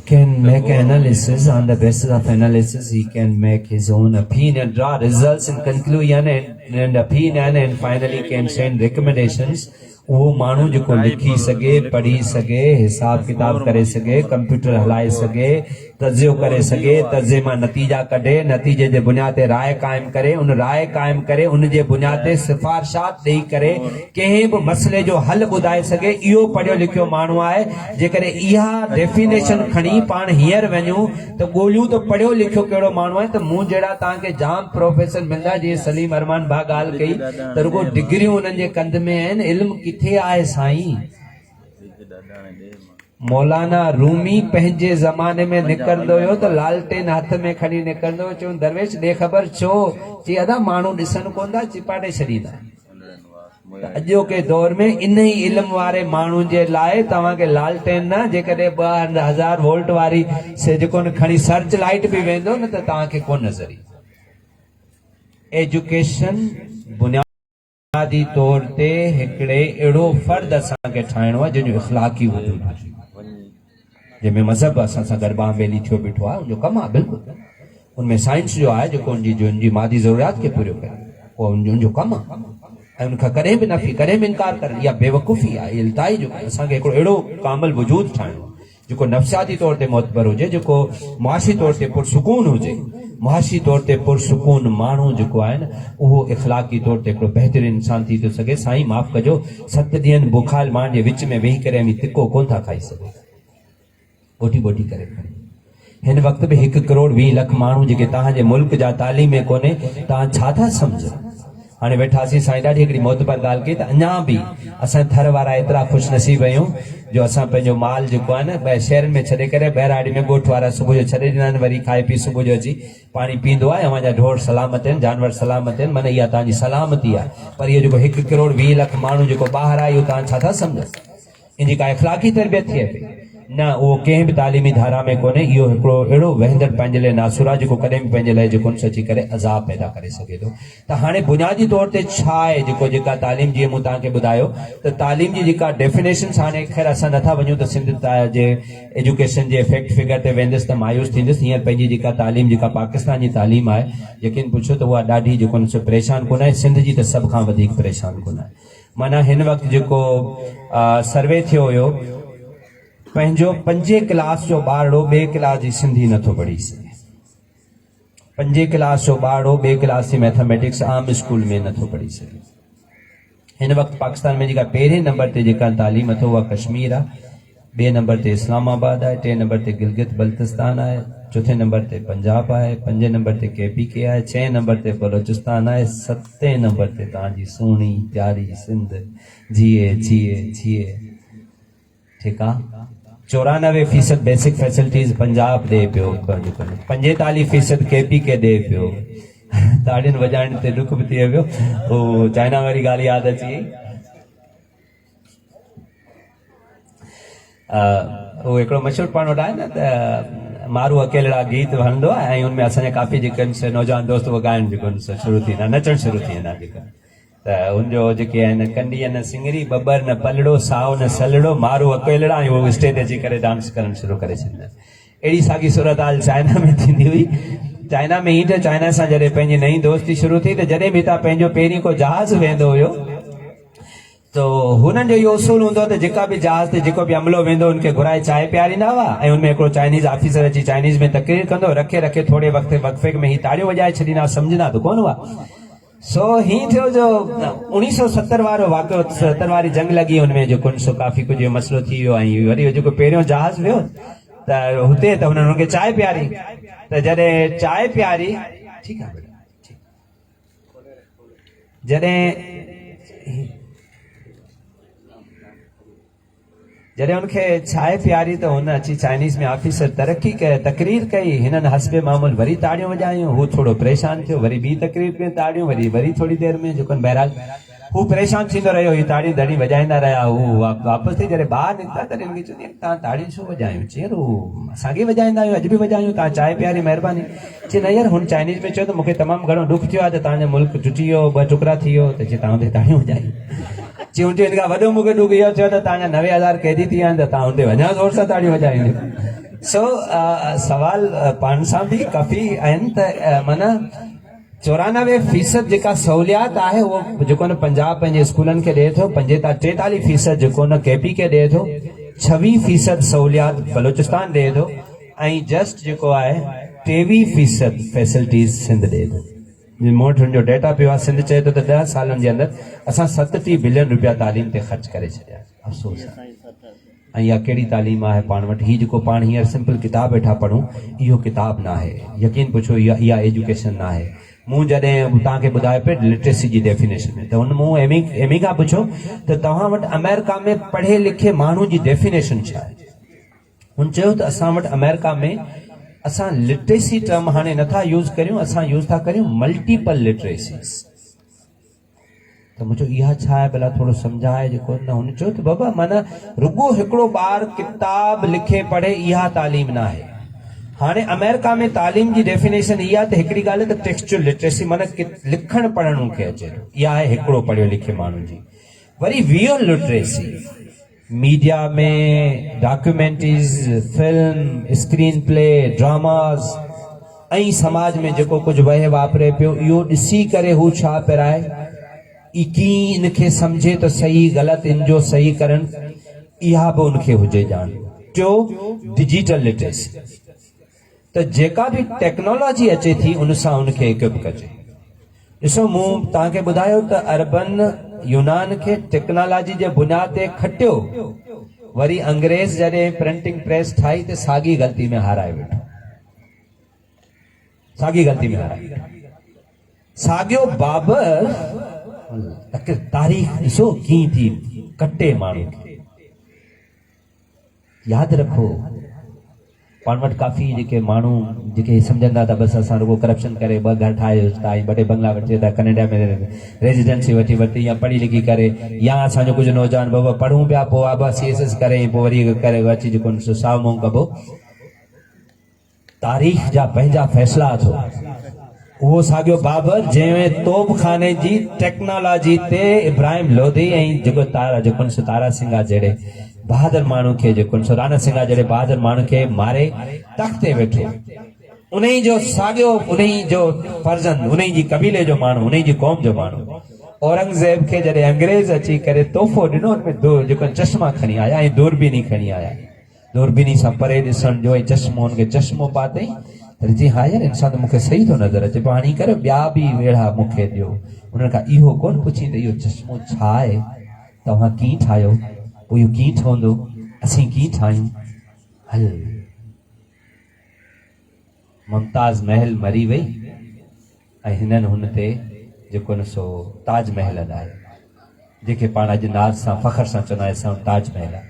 can make analysis on the basis of analysis he can make his own opinion draw results and conclusion and opinion and finally can send recommendations वो माण्हू जेको लिखी सघे पढ़ी सघे हिसाब किताब करे सघे कंप्यूटर हलाए सघे तज्ज़ियो करे सघे तज्ज़े मां नतीजा कढे नतीजे जे बुनियाद ते राय क़ाइमु करे उन राय क़ाइमु करे उन जे बुनियाद ते सिफ़ारिशात ॾेई करे कंहिं बि मसइले जो हल ॿुधाए सघे इहो पढ़ियो लिखियो माण्हू आहे जेकॾहिं इहा डेफिनेशन खणी पाण हींअर वञूं त ॻोल्हियूं त पढ़ियो लिखियो कहिड़ो माण्हू आहे त मूं जहिड़ा तव्हांखे जाम प्रोफेसर मिलंदा जीअं सलीम अरमान भाउ ॻाल्हि कई त रुगो डिग्रियूं उन्हनि जे कंध में आहिनि इल्मु किथे आहे साईं मौलाना रूमी पंहिंजे ज़माने में निकिरंदो हुयो त लालटेन हथ में खणी निकिरंदो हुयो चयूं दरवेश ॾे ख़बर छो चई अदा माण्हू ॾिसनि कोन था चिपाटे छॾींदा अॼोके दौर में इन ई इल्म वारे माण्हू जे लाइ तव्हांखे लालटेन न जेकॾहिं 2000 वोल्ट वारी से जेको खणी सर्च लाइट बि वेंदो न त तव्हांखे कोन नज़र ईंदो एजुकेशन बुनियादी तौर ते हिकिड़े अहिड़ो फर्द असांखे ठाहिणो आहे जंहिंजो इख़लाक़ी वजूद हुजे, जंहिंमें मज़हब असां सां गॾु बांह ॿेली थियो बीठो आहे, उनजो कमु आहे बिल्कुलु। उनमें साइंस जो आहे जेको उनजी मादी ज़रूरियात खे पूरो करे, उहो उनजो कमु आहे ऐं उनखां कॾहिं बि नफ़ी कॾहिं बि इनकार करे, इहा बेवकूफ़ी आहे, इहा इल्ताई जो असांखे हिकिड़ो अहिड़ो कामिल वजूद ठाहिणो आहे जेको नफ़्सियाती तौर ते मोतबर हुजे, जेको मुआशी तौर ते पुरसुकून हुजे। मुआशी तौर ते पुरसुकून माण्हू जेको आहे न उहो इख़लाक़ी तौर ते हिकिड़ो बहितरीनु इंसान थी थो सघे। साईं माफ़ कजो, 7 ॾींहंनि बुखायल माण्हुनि जे विच में वेही करे तिको कोन था खाई सघो, ॿोटी ॿोटी करे खणी। हिन वक़्त बि 1 करोड़ 20 लख माण्हू जेके तव्हांजे मुल्क जा तालीम में कोन्हे, तव्हां छा था सम्झो? हाणे वेठासीं, साईं ॾाढी हिकिड़ी मोतबर ॻाल्हि कई त अञा बि असां थर वारा एतिरा ख़ुशि नसीब आहियूं जो असां पंहिंजो माल जेको आहे न ॿाहिरि शहरनि में छॾे करे ॿाहिराड़ी में ॻोठ वारा सुबुह जो छॾे ॾींदा आहिनि, वरी खाए पी सुबुह जो अची पाणी पींदो आहे, अव्हांजा ढोर सलामत आहिनि, जानवर सलामत आहिनि, माना इहा तव्हांजी सलामती आहे। पर इहो जेको 1 करोड़ 20 लख माण्हू जेको ॿाहिरि आहे, इहो तव्हां छा था सम्झो? इनजी का इख़लाक़ी तरबियत थिए पई न, उहो कंहिं बि तालीमी धारा में कोन्हे। इहो हिकिड़ो अहिड़ो वहंदड़ पंहिंजे लाइ नासुर आहे जेको कॾहिं बि पंहिंजे लाइ जेको अची करे अज़ाब पैदा करे सघे थो। त हाणे बुनियादी तौर ते छा आहे जेका तालीम, जीअं मूं तव्हांखे ॿुधायो त तालीम जी जेका डेफिनेशन्स, हाणे ख़ैर असां नथा वञूं त सिंध जे एजुकेशन जे फैक्ट फिगर ते वेंदुसि त मायूस थींदुसि। हींअर पंहिंजी जेका तालीम, जेका पाकिस्तान जी तालीम आहे, यकीन पुछो त उहा ॾाढी जेको न परेशान कोन आहे। सिंध जी त सभ खां वधीक परेशान कोन आहे। माना हिन वक़्तु जेको सर्वे थियो हुयो, पंहिंजो 5 क्लास जो ॿारड़ो 2 क्लास जी सिंधी नथो पढ़ी सघे। 5 क्लास जो ॿारड़ो 2 क्लास जी मैथमेटिक्स आम स्कूल में नथो पढ़ी सघे। हिन वक़्तु पाकिस्तान में जेका पहिरें नंबर ते जेका तालीम अथव उहा कश्मीर आहे, 2 नंबर ते इस्लामाबाद आहे, 3 नंबर ते गिलगित बल्तिस्तान आहे, 4 नंबर ते पंजाब आहे, 5 नंबर ते KPK आहे, 6 नंबर ते बलोचिस्तान आहे, 7 नंबर ते तव्हांजी सुहिणी प्यारी सिंध जिए। ठीकु आहे। 94% बेसिक फैसिलिटीज़ पंजाब ॾे पियो, 45% KPK ॾे पियो। ताड़ियुनि वॼाइण ते डुख बि थी वियो। उहो चाइना वारी ॻाल्हि यादि अची वई। उहो हिकिड़ो मशहूरु पाण वटि आहे न त मारू अकेला गीत हलंदो आहे ऐं हुनमें असांजा काफ़ी जेके आहिनि नौजवान दोस्त उहे ॻाइण जेको शुरू थी वेंदा, नचणु शुरू थी वेंदा जेका। त हुनजो जेके आहिनि कंडीअ न सिंगरी, बबर न पलड़ो, साओ न सलड़ो, मारू अकेलड़ा, ऐं उहो स्टेज अची करे डांस करणु शुरू करे छॾींदा। अहिड़ी साॻी सूरत हाल चाइना में थींदी हुई। चाइना में हीअं त चाइना सां जॾहिं पंहिंजी नई दोस्ती शुरू थी त जॾहिं बि हितां पंहिंजो पहिरीं को जहाज़ वेंदो हुयो त हुननि जो इहो उसूल हूंदो त जेका बि जहाज़ ते जेको बि अमलो वेंदो उनखे घुराए चांहि पियारींदा हुआ ऐं हुनमें हिकिड़ो चाइनीज़ ऑफिसर अची चाइनीज़ में तकरीर कंदो, रखे थोरे वक़्फ़े में ही ताड़ियूं वॼाए छॾींदा, सम्झंदा त कोन हुआ। सो हीअं थियो जो 1970 वारो वाक़ियो, 70 वारी जंग लॻी, हुनमें जेको काफ़ी कुझु मसइलो थी वियो ऐं वरी जेको पहिरियों जहाज़ वियो त हुते त हुननि हुनखे चांहि पियारी। त जॾहिं चांहि पियारी, ठीकु आहे बेटा, जॾहिं हुनखे चांहि पियारी त हुन अची चाइनीज़ में ऑफिसर तकरीर कई, हिननि हस्बे मामूल वरी ताड़ियूं वॼायूं, हू थोरो परेशान थियो, वरी ॿी तकरीर में ताड़ियूं, वरी थोरी देरि में जेको बहरहाल हू परेशान थींदो रहियो, हीअ ताड़ियूं धड़ी वॼाईंदा रहिया। हू वापसि थी जॾहिं ॿाहिरि निकिता त हिनखे चवंदी तव्हां ताड़ियूं छो वॼायूं? चई हू असांखे वॼाईंदा आहियूं, अॼु बि वॼायूं, तव्हां चांहि पियारी, महिरबानी। चई न यार, हुन चाइनीज़ में चयो त मूंखे तमामु घणो दुख थियो आहे त तव्हांजो मुल्क टुटी वियो, 2 टुकड़ा थी वियो, त चई तव्हां हुते ताड़ियूं वॼायूं। चई हुन हिन खां वॾो मूंखे दुख इहो थियो त तव्हांजा 90,000 कैदी थी विया आहिनि त तव्हां हुते वञा ज़ोर सां ताड़ियूं वॼाईंदा। सो सवाल पाण सां बि काफ़ी आहिनि त माना 94% जेका सहूलियात आहे उहो जेको न पंजाब पंहिंजे स्कूलनि खे ॾिए थो, 43% जेको न KPK ॾिए थो, 26% सहूलियात बलोचिस्तान ॾिए थो ऐं जस्ट जेको आहे 23% फैसिलिटीज़ सिंध ॾिए थो। मूं वटि हुनजो डेटा पियो आहे। सिंध चए थो त 10 सालनि जे अंदरि असां 37 बिलियन रुपया तालीम ते ख़र्च करे छॾिया। अफ़सोस आहे। ऐं इहा कहिड़ी तालीम आहे पाण वटि? हीअ जेको पाण हींअर सिंपल किताब वेठा पढ़ूं, इहो किताब न आहे। यकीन पुछो, इहा एजुकेशन न आहे। मूं जॾहिं तव्हांखे ॿुधाए पियो लिटरेसी जी डेफिनेशन में, त हुन मूं एमी खां पुछो त तव्हां वटि अमेरिका में पढ़े लिखे माण्हू जी डेफिनेशन छा आहे? हुन चयो त असां वटि अमेरिका में असां लिटरेसी टर्म हाणे नथा यूज़ करियूं, असां यूज़ था करियूं मल्टीपल लिटरेसीज़। त मुंहिंजो इहा छा आहे भला, थोरो सम्झाए जेको न। हुन चयो त बाबा माना रुगो हिकिड़ो ॿार किताब लिखे पढ़े इहा तालीम न आहे। हाणे अमेरिका में तालीम जी डेफिनेशन इहा त हिकिड़ी ॻाल्हि आहे त टेक्सचुअल लिटरेसी माना लिखण पढ़ण खे अचे इहा आहे हिकिड़ो पढ़ियो लिखे माण्हू जी। वरी विजुअल लिटरेसी मीडिया में documentaries film screen play dramas ऐं समाज में जेको कुझु वहे वापरे पियो इहो ॾिसी करे हू छा पिराए ई कीअं इनखे सम्झे त सही ग़लति इन जो सही करण इहा बि उनखे हुजे ॼाण। टियों डिजिटल लिटरेसी त जेका बि टेक्नोलॉजी अचे थी उन सां उनखे इक्विप कजे। ॾिसो मूं तव्हांखे ॿुधायो त अरबन यूनान खे टेक्नोलॉजी जे बुनियाद ते खटियो, वरी अंग्रेज जॾहिं प्रिंटिंग प्रेस ठाही त साॻी ग़लती में हाराए वेठो, साॻी ग़लती में हाराए वेठो। साॻियो बाबर तारीख़ ॾिसो कीअं थी कटे माण्हू खे। यादि रखो पाण वटि काफ़ी जेके माण्हू जेके सम्झंदा था बसि असां रुगो करप्शन करे ॿ घर ठाहे था ऐं ॿ टे बंगला वठी था, कनेडा में रेजिडेंसी वठी या पढ़ी लिखी करे, या असांजो कुझु नौजवान बाबा पढ़ूं पिया पोइ बाबा CSS करे पोइ वरी करे अची जेको साव मुंहुं कबो। तारीख़ जा पंहिंजा फ़ैसिला अथो। उहो साॻियो बाबर जंहिं तोप खाने जी टेक्नोलॉजी ते इब्राहिम लोधी ऐं जेको जेको तारा सिंघा जहिड़े बहादुर माण्हू खे जेको राणा सिंघा जहिड़े बहादुर माण्हू खे मारे तख़्त ते वेठो। उन्ही जो साॻियो उन्ही जो फर्ज़ंद उन्ही जी कबीले जो माण्हू उन्ही जी क़ौम जो माण्हू औरंगज़ेब खे जॾहिं अंग्रेज अची करे तोहफ़ो ॾिनो उनमें जेको चश्मा खणी आया ऐं दूरबीनी खणी आया, दूरबीनी सां परे ॾिसण जो ऐं चश्मो हुनखे चश्मो पातई त जी हा यार इंसान त मूंखे सही थो नज़र अचे पियो, हाणे करे ॿिया बि अहिड़ा मूंखे ॾियो। उन्हनि खां इहो कोन पुछी त इहो चश्मो छा आहे, तव्हां कीअं ठाहियो, पोइ इहो कीअं ठहंदो, असीं कीअं ठाहियूं। हल मुमताज़ महल मरी वई ऐं हिननि हुन ते जेको न सो ताजमहल आहे जेके पाण अॼु नाज़ सां फ़ख्र सां चवंदा आहियूं ताजमहल आहे।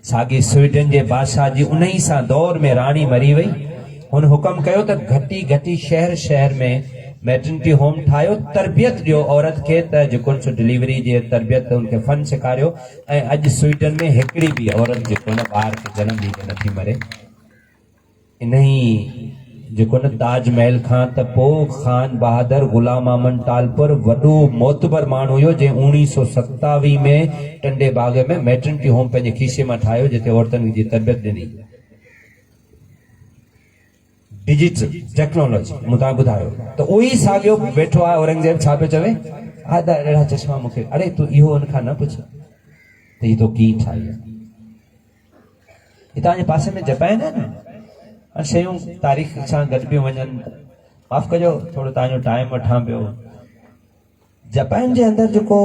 साॻी स्वीडन जे बादशाह जी उन ई सां दौर में राणी मरी वई। हुन हुकम कयो त घटी घटी शहर शहर में मैटर्निटी होम ठाहियो, तरबियत ॾियो औरत खे त जेको सो डिलीवरी जे तरबियत उनखे फन सेखारियो। ऐं अॼु स्वीडन में हिकिड़ी बि औरत जेको न ॿार खे जनम ॾींदे नथी मरे। इन ई जेको न ताजमहल खां त पोइ खान बहादुर गुलाम अमन टालपुर वॾो मोतबर माण्हू हुयो जंहिं 1927 में टंडे बाग में मैटर्निटी होम पंहिंजे खीसे मां ठाहियो जिते औरतुनि जी तरबियत ॾिनी। डिजिटल टेक्नोलॉजी मूं तव्हां ॿुधायो त उहो ई साॻियो वेठो आहे। औरंगज़ेब छा पियो चवे, आदा अहिड़ा चश्मा मूंखे, अरे तूं इहो हुन खां न पुछ त हीअ तो कीअं ठाही आहे। तव्हांजे पासे में जापान आहे न, शयूं तारीख़ सां गॾु पियूं वञनि। माफ़ कजो थोरो तव्हांजो टाइम वठां पियो। जापान जे अंदरि जेको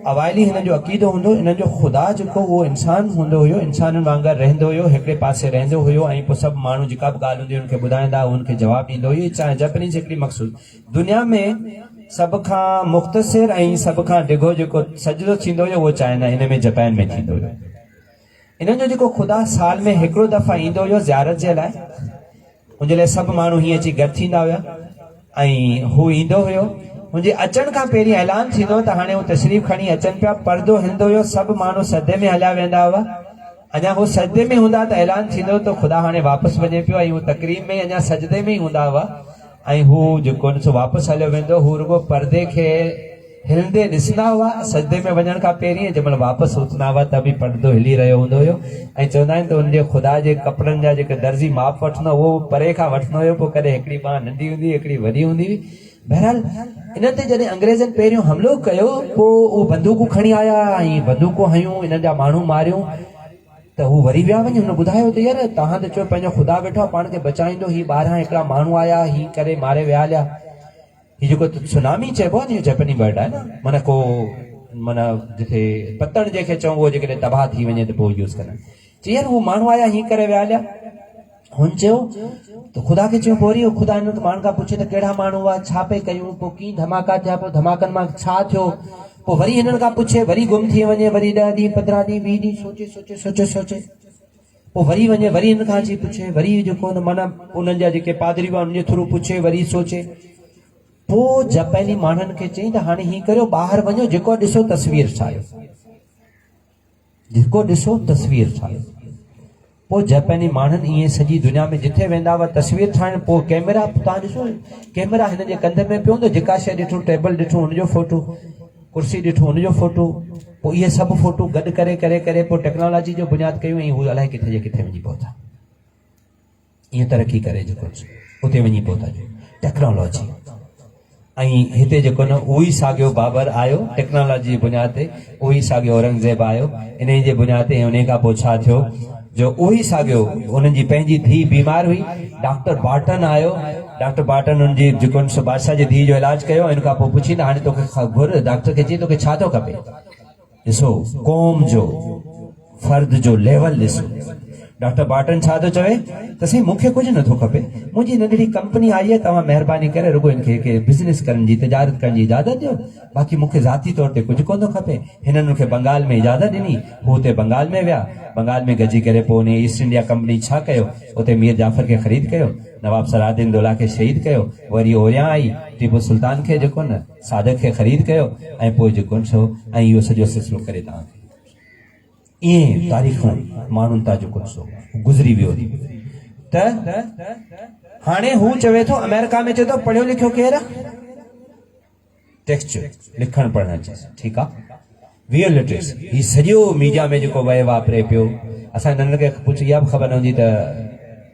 अवाइली हिन जो अक़ीदो हूंदो, हिन जो ख़ुदा जेको उहो इंसान हूंदो हुयो, इंसाननि वांगुरु रहंदो हुयो, हिकिड़े पासे रहंदो हुयो ऐं पोइ सभु माण्हू जेका बि ॻाल्हि हूंदी हुनखे ॿुधाईंदा, हुनखे जवाबु ॾींदो हुयो। जापानीज़ हिकिड़ी मक़सूद दुनिया में सभ खां मुख़्तसिर ऐं सभ खां डिघो जेको सजदो थींदो हुयो उहो चाइना हिन में जापान में थींदो हुयो। इन्हनि जो जेको ख़ुदा साल में हिकिड़ो दफ़ा ईंदो हुयो ज़ियारत जे लाइ, हुनजे लाइ सभु माण्हू हीअं अची गॾु थींदा हुया ऐं हू ईंदो हुयो। मुंहिंजे अचण खां पहिरीं ऐलान थींदो त हाणे हू तशरीफ़ खणी अचनि पिया, पर्दो हिलंदो हुयो, सभु माण्हू सदे में हलिया वेंदा हुआ। अञा हू सजदे में हूंदा त ऐलान थींदो त ख़ुदा हाणे वापसि वञे पियो ऐं हू तक़रीब में अञा सजदे में ई हूंदा हुआ ऐं हू जेको न सो वापसि हलियो वेंदो। हू रुगो पर्दे खे हिलंदे ॾिसंदा हुआ सजदे में वञण खां पहिरीं। जंहिं महिल वापसि उथंदा हुआ त बि पर्दो हिली रहियो हूंदो हुयो ऐं चवंदा आहिनि त हुनजे ख़ुदा जे कपिड़नि जा जेके दर्ज़ी माप वठंदो उहो परे खां वठंदो हुयो। पोइ कॾहिं हिकिड़ी बांह नंढी हूंदी हिकिड़ी वॾी हूंदी हुई। बहरहाल इन ते जॾहिं अंग्रेज़नि पहिरियों हमिलो कयो पोइ उहे बंदूकूं खणी आया ऐं बंदूकूं हयूं, इन्हनि जा माण्हू मारियूं त हू वरी विया वञी। हुन ॿुधायो त यार तव्हां त चयो पंहिंजो ख़ुदा वेठो आहे पाण खे बचाईंदो, हीअ ॿाहिरां हिकिड़ा माण्हू आया हीअं करे मारे विया हलिया। हीअ जेको सुनामी चइबो आहे न, जैपनी वर्ड आहे न, माना को माना जिथे पतण जंहिंखे चऊं उहो जेकॾहिं तबाह थी वञे त पोइ यूज़ कंदा। चई यार हू माण्हू आया हीअं करे विया हलिया। हुन चयो त ख़ुदा खे चयो पोइ वरी ख़ुदा हिन माण्हुनि खां पुछे त कहिड़ा माण्हू हुआ, छा पे कयूं, पोइ कीअं धमाका थिया, पोइ धमाकनि मां छा थियो। पोइ वरी हिननि खां पुछे, वरी गुम थी वञे, वरी 10 ॾींहं 15 ॾींहं 20 ॾींहं सोचे सोचे सोचे सोचे पोइ वरी वञे, वरी हिन खां अची पुछे, वरी जेको माना उन्हनि जा जेके पादरी हुआ उनजे थ्रू पुछे, वरी सोचे। पोइ जापानी माण्हुनि खे चई त हाणे हीअं करियो, ॿाहिरि वञो, जेको ॾिसो तस्वीर ठाहियो, जेको ॾिसो तस्वीर ठाहियो। पोइ जापानी माण्हुनि ईअं सॼी दुनिया में जिथे वेंदा हुआ तस्वीर ठाहिण, पोइ कैमरा, तव्हां ॾिसो कैमरा हिन जे कंध में पियो हूंदो, जेका शइ ॾिठो, टेबल ॾिठो हुनजो फोटो, कुर्सी ॾिठो हुनजो फोटो, पोइ इहे सभु फोटो गॾु करे करे करे पोइ टेक्नोलॉजी जो बुनियादु कयूं ऐं हू अलाए किथे जे किथे वञी पहुता। ईअं तरक़ी करे जेको उते वञी पहुता टेक्नोलॉजी। ऐं हिते जेको न उहो ई साॻियो बाबर आयो टेक्नोलॉजी जी बुनियाद ते, उहो ई साॻियो औरंगज़ेब आयो इन जे बुनियाद ते। उन खां पोइ छा थियो जो उहो ई साॻियो उन्हनि जी पंहिंजी धीउ बीमार हुई, डॉक्टर बार्टन आयो, डॉक्टर बार्टन उनजी जेको सो बादशाह जी धीउ जो इलाज कयो। इन खां पोइ पुछींदा हाणे तोखे घुर, डॉक्टर खे चई तोखे छा थो खपे, ॾिसो क़ौम जो फर्द जो लेवल ॾिसो। डॉक्टर बार्टन छा थो चवे त साईं मूंखे कुझु नथो खपे, मुंहिंजी नंढड़ी कंपनी आई आहे, तव्हां महिरबानी करे रुगो इनखे बिज़नेस करण जी तिजारत करण जी इजाज़त ॾियो, बाक़ी मूंखे ज़ाती तौर ते कुझु कोन थो खपे। हिननि मूंखे बंगाल में इजाज़त ॾिनी, हू हुते बंगाल में विया, बंगाल में गजी करे पोइ उन ईस्ट इंडिया कंपनी छा कयो, उते मीर जाफ़र खे ख़रीद कयो, नवाब सराउद्दीन दौला खे शहीद कयो, वरी ओरियां आई टीपू सुल्तान खे जेको न सादक खे ख़रीद कयो, ऐं पोइ जेको सो ऐं इहो सॼो सिलसिलो करे तव्हांखे ईअं तारीख़ूं माण्हुनि तां जेको सो गुज़री वियो। त हाणे हू चवे थो अमेरिका में चए थो पढ़ियो लिखियो केरु आहे, टेक्स्ट लिखण पढ़ण अचे, ठीकु आहे, वीह लिटरेसी। ही सॼो मीडिया में जेको वहे वापरे पियो। असां हिननि खे पुछ इहा बि ख़बर न हूंदी त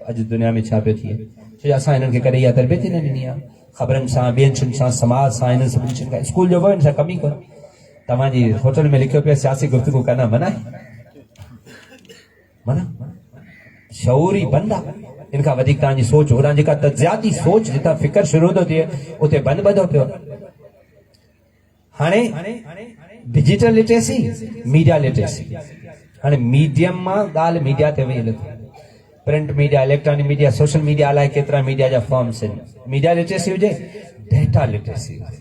अॼु दुनिया में छा पियो थिए, छो जो असां हिननि खे कॾहिं इहा तरबियत ई न ॾिनी आहे। ख़बरनि सां, ॿियनि शयुनि सां, समाज सां, हिननि सभिनी शयुनि खां, स्कूल जो बि हिन सां कमी कोन। तव्हांजी होटल में लिखियो पियो सियासी गुफ़्तगू करना मना है, मना शऊरी बंद आहे। इनखां वधीक तव्हांजी सोच होॾां जेका तज्याती सोच जितां फिकर शुरू थो थिए उते बंदि ॿधो पियो। हाणे डिजिटल लिटरेसी, मीडिया लिटरेसी। हाणे मीडियम मां ॻाल्हि मीडिया ते वई हले, print media, electronic media, social media, अलाए केतिरा मीडिया जा फॉर्म्स आहिनि। मीडिया लिटरेसी हुजे, डेटा लिटरेसी हुजे।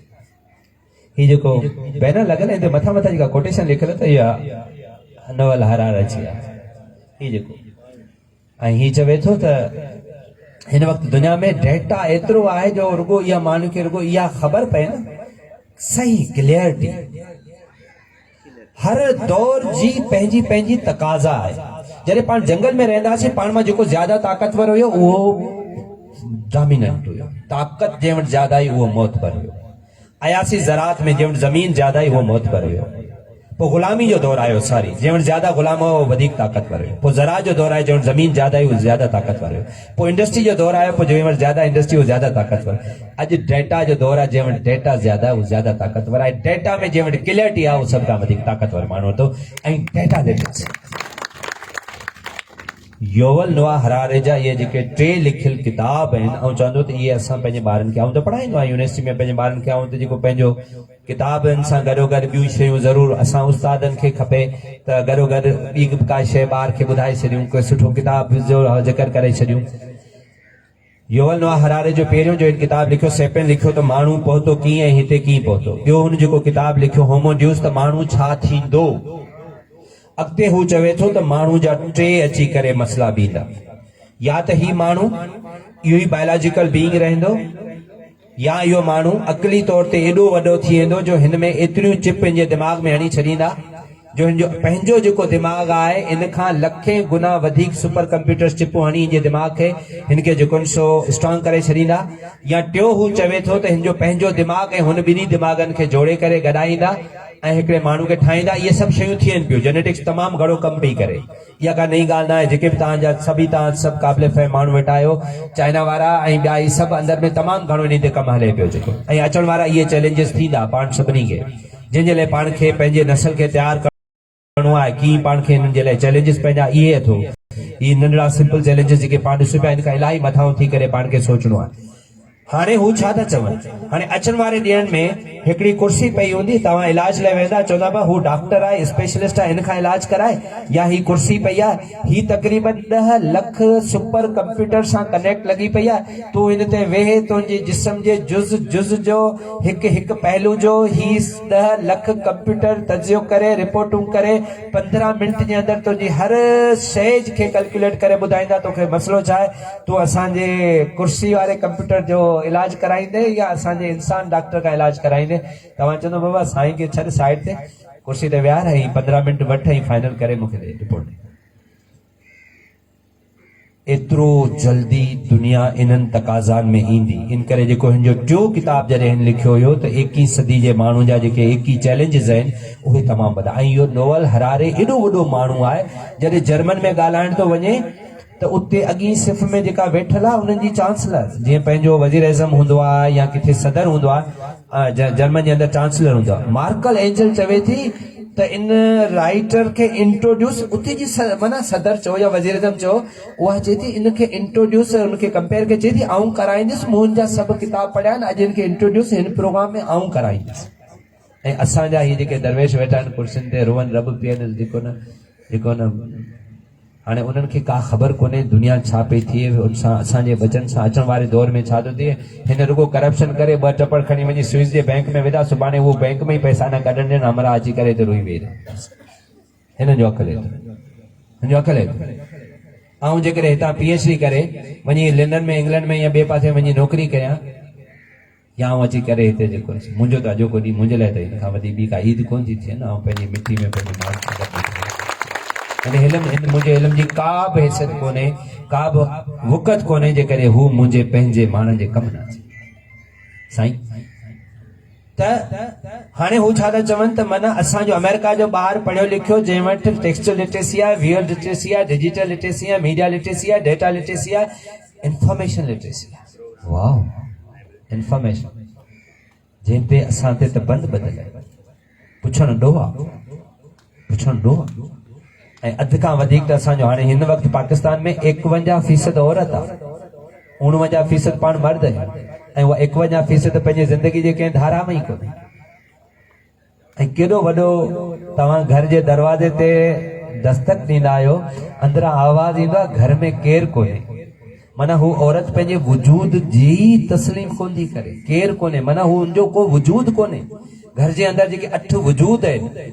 ही जेको बैनर लॻल आहे मथां मथां जेका कोटेशन लिखियल त इहा नवल हरार अची आहे, ही जेको ऐं ही चवे थो त हिन वक़्तु दुनिया में डेटा एतिरो आहे जो रुगो इहा माण्हू खे रुगो इहा ख़बर पए न सही क्लियरिटी। हर दौर जी पंहिंजी पंहिंजी तक़ाज़ा आहे। जॾहिं पाण जंगल में रहंदासीं, पाण मां जेको ज्यादा ताक़तवर हुयो उहो डोमिनेंट हुयो, ताक़त जंहिं वटि ज्यादा आई उहो मोतबर हुयो। आयासी ज़रात में जंहिं वटि ज़मीन ज्यादा आई उहो मोतबर हुयो। पोइ ग़ुलामी जो दौर आयो, सारी जंहिं वटि ज्यादा ग़ुलाम हो उहो वधीक ताक़तवर हुयो। पोइ ज़राअत जो दौर आयो, जंहिं वटि ज़मीन ज्यादा आई उहो ज्यादा ताक़तवर हुयो। पोइ इंडस्ट्री जो दौर आयो, पोइ जंहिं वटि ज्यादा इंडस्ट्री उहो ज्यादा ताक़तवर। अॼु डेटा जो दौर आहे, जंहिं वटि डेटा ज्यादा उहो ज्यादा ताक़तवर आहे। डेटा में जंहिं वटि क्लियरिटी आहे उहो सभ खां वधीक ताक़तवर माण्हू थो। ऐं डेटा लिटरेसी, युवल नोआ हरारे जा इहे जेके टे लिखियल किताब आहिनि, ऐं चवंदो त इहे असां पंहिंजे ॿारनि खे आऊं त पढ़ाईंदो आहियां यूनिवर्सिटी में, पंहिंजे ॿारनि खे आऊं त जेको पंहिंजो किताबनि सां गॾो गॾु ॿियूं शयूं ज़रूरु असां उस्तादनि खे खपे त गॾो गॾु ॿी का शइ ॿार खे ॿुधाए छॾियूं, कोई सुठो किताब जो ज़िक्र करे छॾियूं। युवल नोआ हरारे जो पहिरियों जो किताब लिखियो सेपियंस लिखियो त माण्हू पहुतो कीअं ऐं हिते कीअं पहुतो। ॿियो हुन जेको किताब लिखियो होमो ड्यूस त माण्हू छा थींदो। अॻिते हू चवे थो त माण्हू जा टे अची करे मसला बीहंदा, या त ही माण्हू इहो ई बायोलॉजिकल बीइंग रहंदो, या इहो माण्हू अकली तौर ते एॾो वॾो थी वेंदो जो हिन में एतिरियूं चिप पंहिंजे दिमाग़ में हणी छॾींदा जो हिन जो पंहिंजो जेको दिमाग़ आहे इन खां लखे गुना वधीक सुपर कंप्यूटर्स चिपूं हणी हिन जे दिमाग़ खे हिन खे जेको सो स्ट्रॉन्ग करे छॾींदा। या टियों हू चवे थो त हिन जो पंहिंजो दिमाग़ ऐं हुन ॿिन्ही दिमाग़नि खे जोड़े करे गॾाईंदा ऐं हिकिड़े माण्हू खे ठाहींदा। इहे सभु शयूं थियनि पियूं, जेनेटिक्स तमामु घणो कमु पई करे। इहा का नई ॻाल्हि न आहे, जेके बि तव्हांजा तव्हां सभु क़ाबिल फ़हम माण्हू वेठा आहियो, चाइना वारा ऐं ॿिया इहे सभु अंदरि में तमामु घणो इन ते कमु हले पियो जेको। ऐं अचण वारा इहे चैलेंजिस थींदा पाण सभिनी खे, जंहिंजे लाइ पाण खे पंहिंजे नस्ल खे तयारु करणो आहे। कीअं पाण खे हिननि जे लाइ चैलेंजिस पंहिंजा इहे अथो, इहे नंढड़ा सिंपल चैलेंजिस जेके पाण ॾिसूं पिया, इन खां इलाही मथां थी करे पाण खे सोचणो आहे। हाणे हू छा था चवनि, हाणे अचण वारे ॾींहंनि में हिकिड़ी कुर्सी पई हूंदी, तव्हां इलाज लाइ वेंदा, चवंदा बा हू डॉक्टर आहे, स्पेशलिस्ट आहे, हिन खां इलाज कराए, या ही कुर्सी पई आहे, ही तक़रीबन 10 लख सुपर कंप्यूटर सां कनेक्ट लॻी पई आहे। तूं हिन ते वेहे, तुंहिंजे जिस्म जे जुज़ जुज़ जो हिकु हिकु पहलू जो ही 10 लख कंप्यूटर तजियो करे, रिपोर्टूं करे, 15 मिंट जे अंदरि तुंहिंजी हर शइ खे कैलकुलेट करे ॿुधाईंदा तोखे मसइलो छा आहे। तूं असांजे कुर्सी वारे कंप्यूटर जो इलाज कराईंदे या असांजे इंसान डॉक्टर का इलाज कराईंदे। तव्हां चवंदो बाबा साईं खे छॾ साइड ते, कुर्सी ते विहार ऐं 15 मिंट वठ ऐं फाइनल करे मूंखे दे रिपोर्ट। एतिरो जल्दी दुनिया इन्हनि तकाज़ान में ईंदी। इन करे जेको हिन जो टियों किताब जॾहिं हिन लिखियो हुयो त 21वीं सदी जे माण्हू जा जेके 21 चैलेंजिस आहिनि उहे तमामु वॾा। ऐं इहो नोवल हरारे एॾो वॾो माण्हू आहे, जॾहिं जर्मन में ॻाल्हाइण थो वञे त उते अॻी सिफ़ में जेका वेठल आहे उन्हनि जी चांसलर, जीअं पंहिंजो वज़ीर आज़म हूंदो आहे या किथे सदर हूंदो आहे, जर्मन जे अंदरि चांसलर हूंदो आहे। मार्कल एंजल चवे थी त इन राइटर खे इंट्रोड्यूस, उते जी माना सदर चओ या वज़ीर आज़म चओ, उहा चए थी इनखे इंट्रोड्यूस, उनखे कंपेयर खे चए थी आऊं कराईंदुसि, मुंहिंजा सभु किताब पढ़िया आहिनि, अॼु इनखे इंट्रोड्यूस हिन प्रोग्राम में आऊं कराईंदुसि। ऐं असांजा हीअ जेके दरवेश वेठा आहिनि कुर्सियुनि ते रोअन रब पीअनि, जेको न हाणे उन्हनि खे का ख़बर कोन्हे दुनिया छा पई थिए, असांजे बचनि सां अचण वारे दौर में छा थो थिए। हिन रुगो करप्शन करे 2 टपड़ खणी वञी स्विस जे बैंक में विधा, सुभाणे उहो बैंक में ई पैसा न कढनि ॾियनि, हमरा अची करे त रोई वेही रहे। हिन जो अकल आहे। ऐं जेकॾहिं हितां PhD करे वञी लंडन में, इंग्लैंड में या ॿिए पासे वञी नौकिरी कयां, या आउं अची करे हिते जेको मुंहिंजो त अॼोको ॾींहुं मुंहिंजे लाइ त हिन खां वॾी ॿी का ईद कोन थी थिए न। ऐं पंहिंजी मिटी में पंहिंजे माण्हुनि मुंहिंजे इल्म जी का बि हैसियत कोन्हे, का बि वुकत कोन्हे जे करे हू मुंहिंजे पंहिंजे माण्हुनि जे कमु न अचे साईं। त हाणे हू छा था चवनि त माना असांजो अमेरिका जो ॿार पढ़ियो लिखियो, जंहिं वटि टेक्सचुअल लिटरेसी आहे, विजुअल लिटरेसी आहे, डिजिटल लिटरेसी आहे, मीडिया लिटरेसी आहे, डेटा लिटरेसी आहे, इंफॉर्मेशन लिटरेसी आहे। वाह, इंफॉर्मेशन जंहिं ते असां ते त बंदि बदल आहे, पुछण ॾोह। ऐं अध खां वधीक त असांजो हाणे हिन वक़्तु पाकिस्तान में 51% औरत आहे, 49% पाण मर्द आहिनि, ऐं उहा 51% पंहिंजी ज़िंदगी जे कंहिं धारा में ई कोन्हे। ऐं केॾो वॾो तव्हां घर जे दरवाज़े ते दस्तक ॾींदा आहियो, अंदरां आवाज़ ईंदो आहे घर में केरु कोन्हे। माना हू औरत पंहिंजे वजूद जी तस्लीम कोन थी करे, केरु कोन्हे, माना हू उनजो को वजूद कोन्हे। घर जे अंदरि जेके 8 वजूद आहिनि,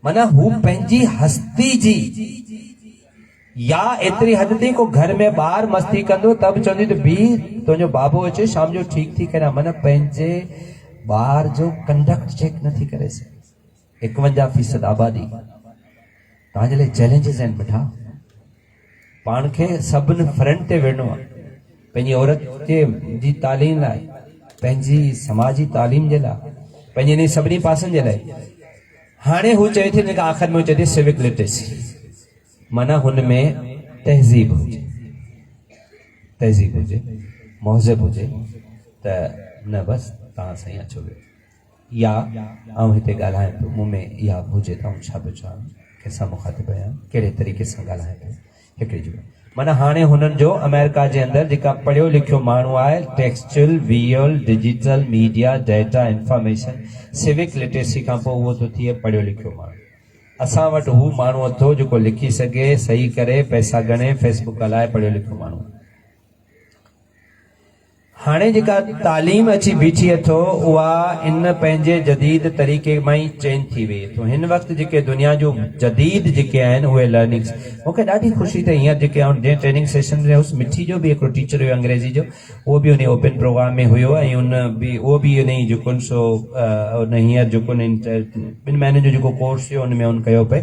माना हू पंहिंजी हस्ती जी, या एतिरी हद ताईं को घर में ॿार मस्ती कंदो त बि चवंदी त बी तुंहिंजो बाबो अचे शाम जो ठीक थी करे, माना पंहिंजे ॿार जो कंडक्ट चेक नथी करे सघे। 51% आबादी तव्हांजे लाइ चैलेंजिस आहिनि बेटा। पाण खे सभिनी फ्रंट ते वेठो आहे, पंहिंजी औरत जी तालीम लाइ, पंहिंजी समाजी तालीम जे लाइ, पंहिंजे इन सभिनी पासनि जे लाइ। हाणे हू चए थी आख़िर में चए थी सिविक लिटरेसी, माना हुन में तहज़ीब हुजे, महज़ब हुजे, त न बसि तव्हां साईं अचो वेठो, या आउं हिते ॻाल्हायां पियो, मूं में इहा हुजे त आउं छा पियो चवां, कंहिंसां मुखातिब आहियां, कहिड़े तरीक़े सां ॻाल्हायां पियो, हिकिड़ी जो माना हाणे हुननि जो अमेरिका जे अंदरि जेका पढ़ियो लिखियो माण्हू आहे, textual, visual, digital, media, data, information, civic literacy खां पोइ उहो थो थिए पढ़ियो लिखियो माण्हू। असां वटि हू माण्हू अथो जेको लिखी सघे, सही करे, पैसा गणे, फेसबुक हलाए, पढ़ियो लिखियो माण्हू। हाणे जेका तालीम अची बीठी अथो उहा इन पंहिंजे जदीद तरीक़े मां ई चेंज थी वई अथो। हिन वक़्तु जेके दुनिया जो जदीद जेके आहिनि उहे लर्निंग्स, मूंखे ॾाढी ख़ुशी थी। हींअर जेके जंहिं ट्रेनिंग सेशन में हुउसि, मिठी जो बि हिकिड़ो टीचर हुयो अंग्रेजी जो, उहो बि उन ओपन प्रोग्राम में हुयो, ऐं उहो बि उन जेको सो उन हींअर जेको 2 महीननि जो जेको कोर्स हुयो उन में उन कयो पिए,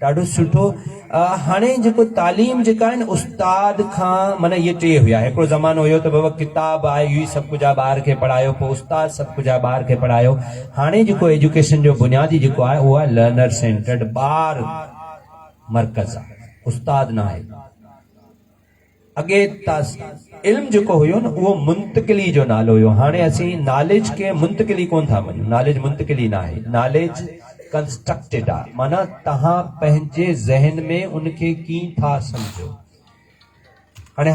ॾाढो सुठो। हाणे जेको तालीम जेका आहे न उस्ताद खां, माना इहे 3 हुया। हिकिड़ो ज़मानो हुयो त बाबा किताब आहे, इहो ई सभु कुझु आहे, ॿार खे पढ़ायो, पोइ उस्ताद सभु कुझु आहे, ॿार खे पढ़ायो। हाणे जेको एजुकेशन जो बुनियादी जेको आहे उहो आहे लर्नर सेंटर्ड, ॿार मर्कज़ आहे, उस्ताद न आहे। अॻे इल्म जेको हुयो न उहो मुंतकिली जो नालो हुयो। हाणे असीं नॉलेज खे मुंतकिली कोन था मञूं, नॉलेज मुंतकिली न आहे, नॉलेज कंस्ट्रक्टेड आहे, माना तव्हां पंहिंजे ज़हन में उनखे कीअं था सम्झो। हाणे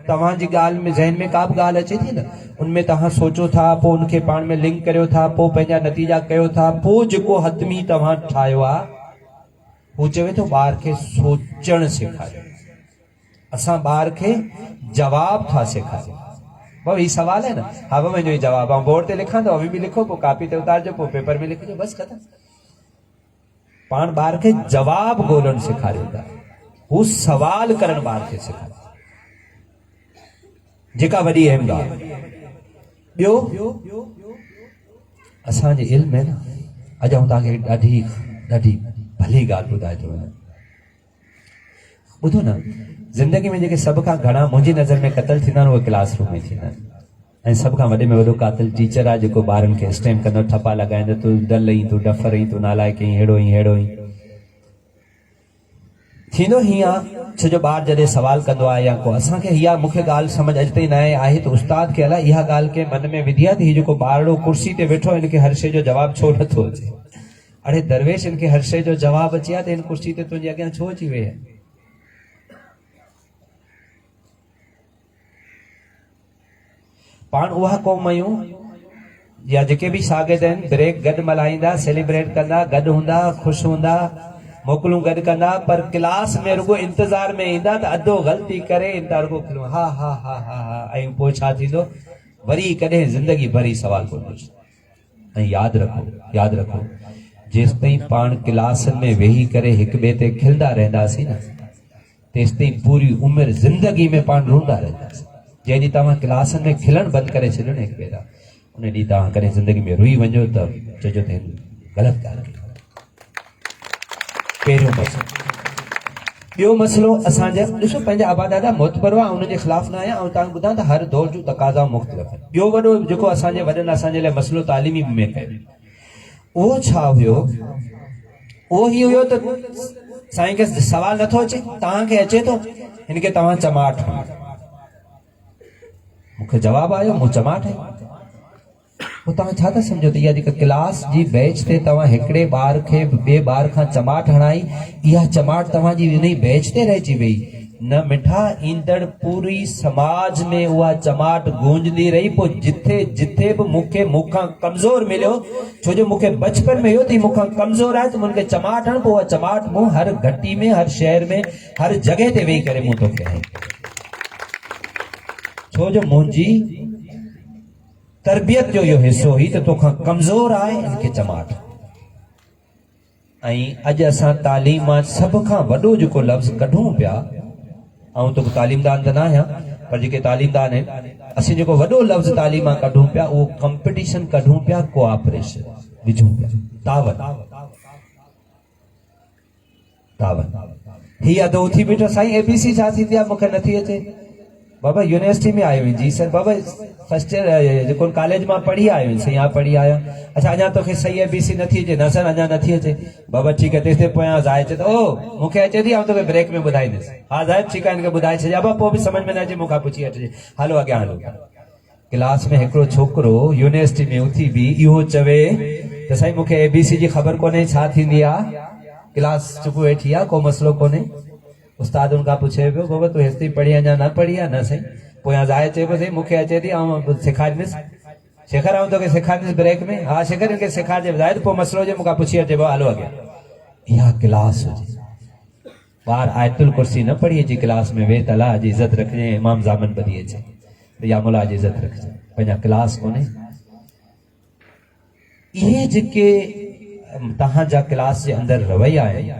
तव्हांजी ॻाल्हि में ज़हन में का बि ॻाल्हि अचे थी न, उनमें तव्हां सोचो था, पोइ उनखे पाण में लिंक करियो था, पोइ पंहिंजा नतीजा कयो था, पोइ जेको हतमी तव्हां ठाहियो आहे हू चवे थो ॿार खे सोचणु सेखारियो। असां ॿार खे जवाब था सेखारियूं। भाऊ ही सवाल है ना, हाँ बाबा मुंहिंजो जवाब आहे, बोर्ड ते लिखां तो अभी भी लिखो, पोइ कापी ते उतारजो, पोइ पेपर में लिखिजो, बस ख़तम। पाण ॿार खे जवाब ॻोल्हणु सेखारियो था, हू सवाल करणु ॿार खे सेखारियो, जेका वॾी अहम ॻाल्हि। ॿियो असांजे इल्म में न, अॼु आउं तव्हांखे ॾाढी ॾाढी भली ॻाल्हि ॿुधाए थो वञा। ॿुधो न, ज़िंदगी में जेके सभ खां घणा मुंहिंजी नज़र में क़तल थींदा आहिनि उहे क्लासरूम में थींदा आहिनि। ऐं सभ खां वॾे में वॾो क़ातिल टीचर आहे, जेको ॿारनि खे स्टैम्प कंदो, ठपा लॻाईंदो, तूं दल आहीं, तूं डफर आहीं, तूं नालाइक आहीं, अहिड़ो ई अहिड़ो ई थींदो। हीअं छो जो ॿार जॾहिं सवाल कंदो आहे या को असांखे इहा मूंखे ॻाल्हि सम्झ अॼु ताईं न आहे त उस्ताद खे अलाए इहा ॻाल्हि खे मन में विधी आहे त हीउ जेको ॿारड़ो कुर्सी ते वेठो हिनखे हर शइ जो जवाबु छो नथो अचे। अड़े दरवेश, हिनखे हर शइ जो जवाबु अचे आहे त हिन कुर्सी ते तुंहिंजे अॻियां छो अची वई आहे? पाण उहा क़ौम आहियूं या जेके बि शागिर्द आहिनि ब्रेक गॾु मल्हाईंदा, सेलिब्रेट कंदा, गॾु हूंदा, ख़ुशि हूंदा, मोकलूं गॾु कंदा, पर क्लास में रुगो इंतज़ार में ईंदा त अधो ग़लती करे ईंदा, रुगो खिलो हा हा हा हा हा, ऐं पोइ छा थींदो? वरी कॾहिं ज़िंदगी भरी सवाल कोन पुछंदा। ऐं यादि रखो जेसि ताईं पाण क्लासनि में वेही करे हिक ॿिए ते खिलंदा रहंदासीं न, तेसि ताईं पूरी उमिरि ज़िंदगी में पाण रुंदा रहंदासीं। जंहिं ॾींहुं तव्हां क्लासनि में खिलणु बंदि करे छॾियो न हिक ॿिए सां, उन ॾींहुं तव्हां कॾहिं ज़िंदगी में रुई वञो त चइजो त ग़लति ॻाल्हि कई। पहिरियों मसइलो। ॿियो मसइलो असांजा, ॾिसो पंहिंजा आबा दादा मोतबर हुआ, उनजे ख़िलाफ़ न आहियां, ऐं तव्हांखे ॿुधां त हर दौर जूं तक़ाज़ा मुख़्तलिफ़ आहिनि। ॿियो वॾो जेको असांजे वॾनि असांजे लाइ मसइलो तालीमी में कयो, उहो छा हुयो? उहो ही हुयो त साईं खे सवाल नथो अचे, तव्हांखे अचे थो, हिनखे तव्हां चमाट हणो। मूंखे जवाबु आयो, मूं चमाट हई। पोइ तव्हां छा था सम्झो त इहा जेका क्लास जी बैच ते तव्हां हिकिड़े ॿार खे ॿिए ॿार खां चमाट हणाई, इहा चमाट तव्हांजी इन बैच ते रहिजी वई न? मिठा ईंदड़ पूरी समाज में उहा चमाट गूंजदी रही। पोइ जिथे जिथे बि मूंखां कमज़ोर मिलियो, छो जो मूंखे बचपन में इहो त मूंखां कमज़ोर आहे त मूंखे चमाट हण, पोइ उहा चमाट मूं हर घटी में, हर शहर में, हर जॻह ते वेही करे मूं तोखे हई, छो जो मुंहिंजी तरबियत जो इहो हिसो हुई त तोखां कमज़ोर आहे, इनखे चमाट। ऐं अॼु असां तालीम मां सभ खां वॾो जेको लफ़्ज़ कढूं पिया, ऐं तो तालीमदान त न आहियां, पर जेके तालीमदान आहिनि, असीं जेको वॾो लफ़्ज़ तालीम मां कढूं पिया उहो कॉम्पिटिशन कढूं पिया, कोऑपरेशन विझूं पिया, तावन। ही अदो उथी बीठो, साईं एबीसी छा थींदी आहे? मूंखे नथी अचे। बाबा यूनिवर्सिटी में आयो आहिनि। जी सर। बाबा फर्स्ट ईयर जेको कॉलेज मां पढ़ी आयो आहिनि। साईं, यहाँ पढ़ी आया। अच्छा, अञा तोखे सही एबीसी नथी अचे? न सर, अञा नथी अचे। बाबा ठीकु आहे, तेसिताईं पोयां ज़ाहिर चए थो, ओ मूंखे अचे थी, आउं तोखे ब्रेक में ॿुधाईंदुसि। हा ज़ाहिर, ठीकु आहे, हिनखे ॿुधाए छॾिया। बाबा पोइ बि समझ में न अचे, मूंखां पुछी वठिजे, हलो अॻियां हलो। क्लास में हिकिड़ो छोकिरो यूनिवर्सिटी में उथी बि इहो चवे त साईं मूंखे एबीसी जी ख़बर कोन्हे, छा थींदी आहे? क्लास चुप वेठी आहे, को मसइलो कोन्हे। उस्ताद उनखां पुछे पियो, बाबा तूं हेसिताईं पढ़ी अञा न पढ़ी आहे? न साईं। पोयां ज़ाहिर चए पियो, साईं मूंखे अचे थी, ऐं सेखारींदुसि। शेखर, आउं तोखे सेखारींदुसि ब्रेक में। हा शेखर, हिनखे सेखारिजे। ज़ाहिर पोइ मसइलो हुजे, मूंखां पुछी अचे, हलो अॻियां। इहा क्लास हुजे। ॿार आयतुल कुर्सी न पढ़ी अची क्लास में वेह, अलाह जी इज़त रखिजे, इमाम ज़ामन ॿधी अचे, या मुला जी इज़त रखिजे, पंहिंजा क्लास कोन्हे। इहे जेके तव्हांजा क्लास जे अंदरि रवैया आहिनि,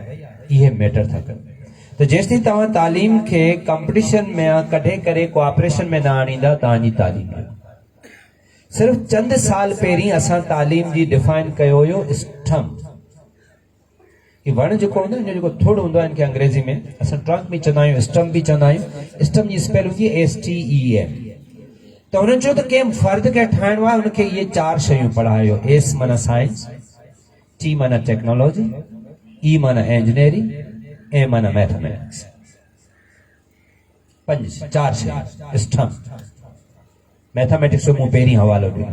इहे मैटर था कनि। तो जेसिताईं तव्हां तालीम खे कॉम्पिटिशन में कढे करे कोऑपरेशन में न आणींदा, तव्हांजी तालीम सिर्फ़ चंद साल पहिरीं असां तालीम जी डिफाइन कयो हुयो स्टम्प। वण जेको हूंदो आहे, जेको थोड़ हूंदो आहे, इनखे अंग्रेजी में असां ट्रंक बि चवंदा आहियूं, स्टम्प बि चवंदा आहियूं। स्टम्प जी स्पेल हूंदी आहे STEM। त हुननि चयो त कंहिं फर्द खे ठाहिणो आहे, हुनखे इहे 4 शयूं पढ़ायो। S माना साइंस, T माना टेक्नोलॉजी, E माना इंजीनियरिंग, A माना मैथमेटिक्स। 4 शयूं स्टम्प। मैथमेटिक्स जो मूं पहिरीं हवालो ॾिनो,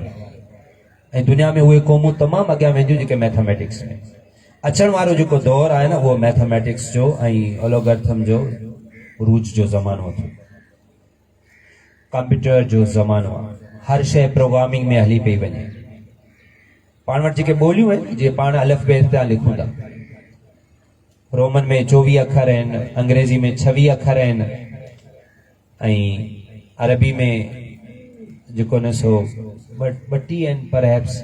ऐं दुनिया में उहे क़ौमूं तमामु अॻियां वेंदियूं जेके मैथमेटिक्स में। अचण वारो जेको दौर आहे न, उहो मैथमेटिक्स जो ऐं एल्गोरिथम जो उरूज जो ज़मानो थियो। कंप्यूटर जो ज़मानो आहे। हर शइ प्रोग्रामिंग में हली पई वञे। पाण वटि जेके ॿोलियूं आहिनि, जीअं पाण अलिफ़बेट ते लिखूं था, रोमन में 24 अखर आहिनि, अंग्रेज़ी में 26 अखर आहिनि, ऐं अरबी में जेको न सो 32 आहिनि, परहैप्स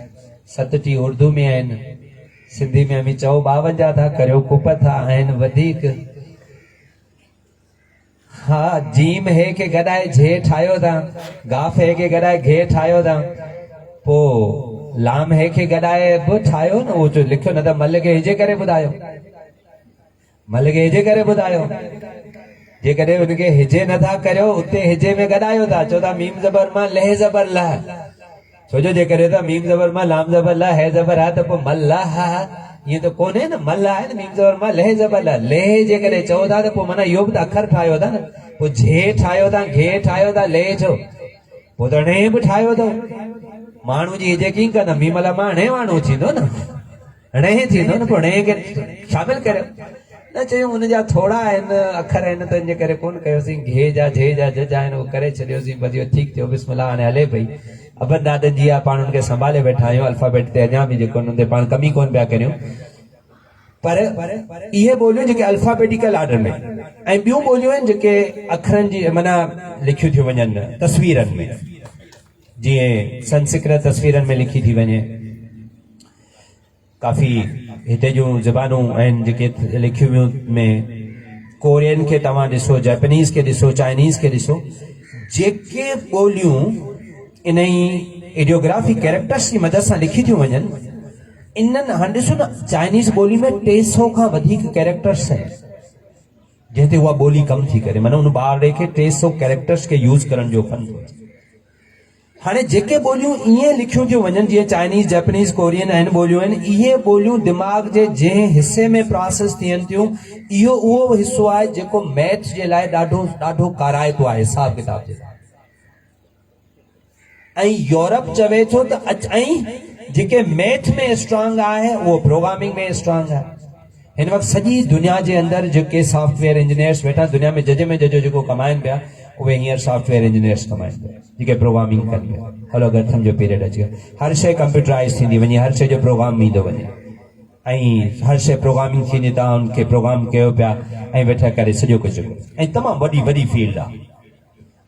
37 उर्दू में आहिनि, सिंधी में हमी चओ 52 था, करियो कुप था आहिनि वधीक। हा, जीम हे के गॾाए झे ठाहियो था, गाफ हे के गॾाए घे ठाहियो था, पोइ लाम हे के गॾाए बि ठाहियो न, उहो जो लिखियो न त मल खे हिजे करे ॿुधायो, मल खे हिजे करे ॿुधायो। जेकॾहिं उनखे हिजे नथा करियो उते हिजे में गॾायो था, चओ था मीम ज़बर मां लह ज़बर लह, छोजो जेकॾहिं त मीम ज़बर मां लाम ज़बर लह है ज़बर हा त पोइ मल्लाह ईअं त कोन्हे न, मल आहे न, मीम ज़बर मां लह ज़बर लह, लह जेकॾहिं चओ था त पोइ माना इहो बि त अखर ठाहियो था न, पोइ जे ठाहियो था, घे ठाहियो था, ले छो, पोइ त णे बि ठाहियो अथव। माण्हू जी यकीन कंदा मीम ला मां णे माण्हू थींदो न, णे थींदो न, पोइ णे खे शामिल करियो न। चयूं हुनजा थोरा आहिनि अखर आहिनि त इन करे कोन कयोसीं, घे जा झे जा जज आहिनि उहो करे छॾियोसीं, बस इहो ठीकु थियो, बिस्मिल्लाह हाणे हले पई। अबन दादन जी आहे, पाण हुनखे संभाले वेठा आहियूं, अल्फाबेट ते अञा बि जेको हुन ते पाण कमी कोन पिया करियूं, पर इहे ॿोलियूं जेके अल्फाबेटिकल ऑर्डर में, ऐं ॿियूं ॿोलियूं आहिनि जेके अखरनि जी माना लिखियूं थियूं वञनि तस्वीरनि में, जीअं संस्कृत तस्वीरनि में लिखी थी वञे, काफ़ी हिते जूं ज़बानूं आहिनि जेके लिखियूं में, कोरियन खे तव्हां ॾिसो, जैपनीज़ खे ॾिसो, चाइनीज़ खे ॾिसो, जेके ॿोलियूं इन ई आइडियोग्राफी कैरेक्टर्स जी मदद सां लिखी थियूं वञनि, इन्हनि हाणे ॾिसो न, चाइनीज़ ॿोली में 300 खां वधीक कैरेक्टर्स आहिनि जंहिं ते उहा ॿोली कमु थी करे, माना उन ॿार खे 300 कैरेक्टर्स खे यूज़ करण जो फन थो अचे। हाणे जेके ॿोलियूं ईअं लिखियूं थियूं वञनि, जीअं चाइनीज़, जैपनीज़, कोरियन आहिनि ॿोलियूं आहिनि, इहे ॿोलियूं दिमाग़ जे जंहिं हिसे में प्रोसेस थियनि थियूं, इहो उहो हिसो आहे जेको मैथ जे लाइ ॾाढो ॾाढो काराइतो आहे हिसाब किताब जे लाइ। ऐं यूरोप चवे थो त ऐं जेके मैथ में स्ट्रांग आहे उहो प्रोग्रामिंग में स्ट्रांग आहे। हिन वक़्तु सॼी दुनिया जे अंदरि जेके सॉफ्टवेयर इंजीनियर्स वेठा दुनिया में जज में जज जेको कमाइनि पिया, उहे हींअर सॉफ्टवेयर इंजीनियर्स कमाइनि पिया जेके प्रोग्रामिंग कनि पिया। हलो गर्थम जो पीरियड अची वियो, हर शइ कंप्यूटराइज़ थींदी वञे, हर शइ जो प्रोग्राम ईंदो वञे, ऐं हर शइ प्रोग्रामिंग थींदी, तव्हां उनखे प्रोग्राम कयो पिया ऐं वेठा करे सॼो कुझु, ऐं तमामु वॾी वॾी फील्ड आहे,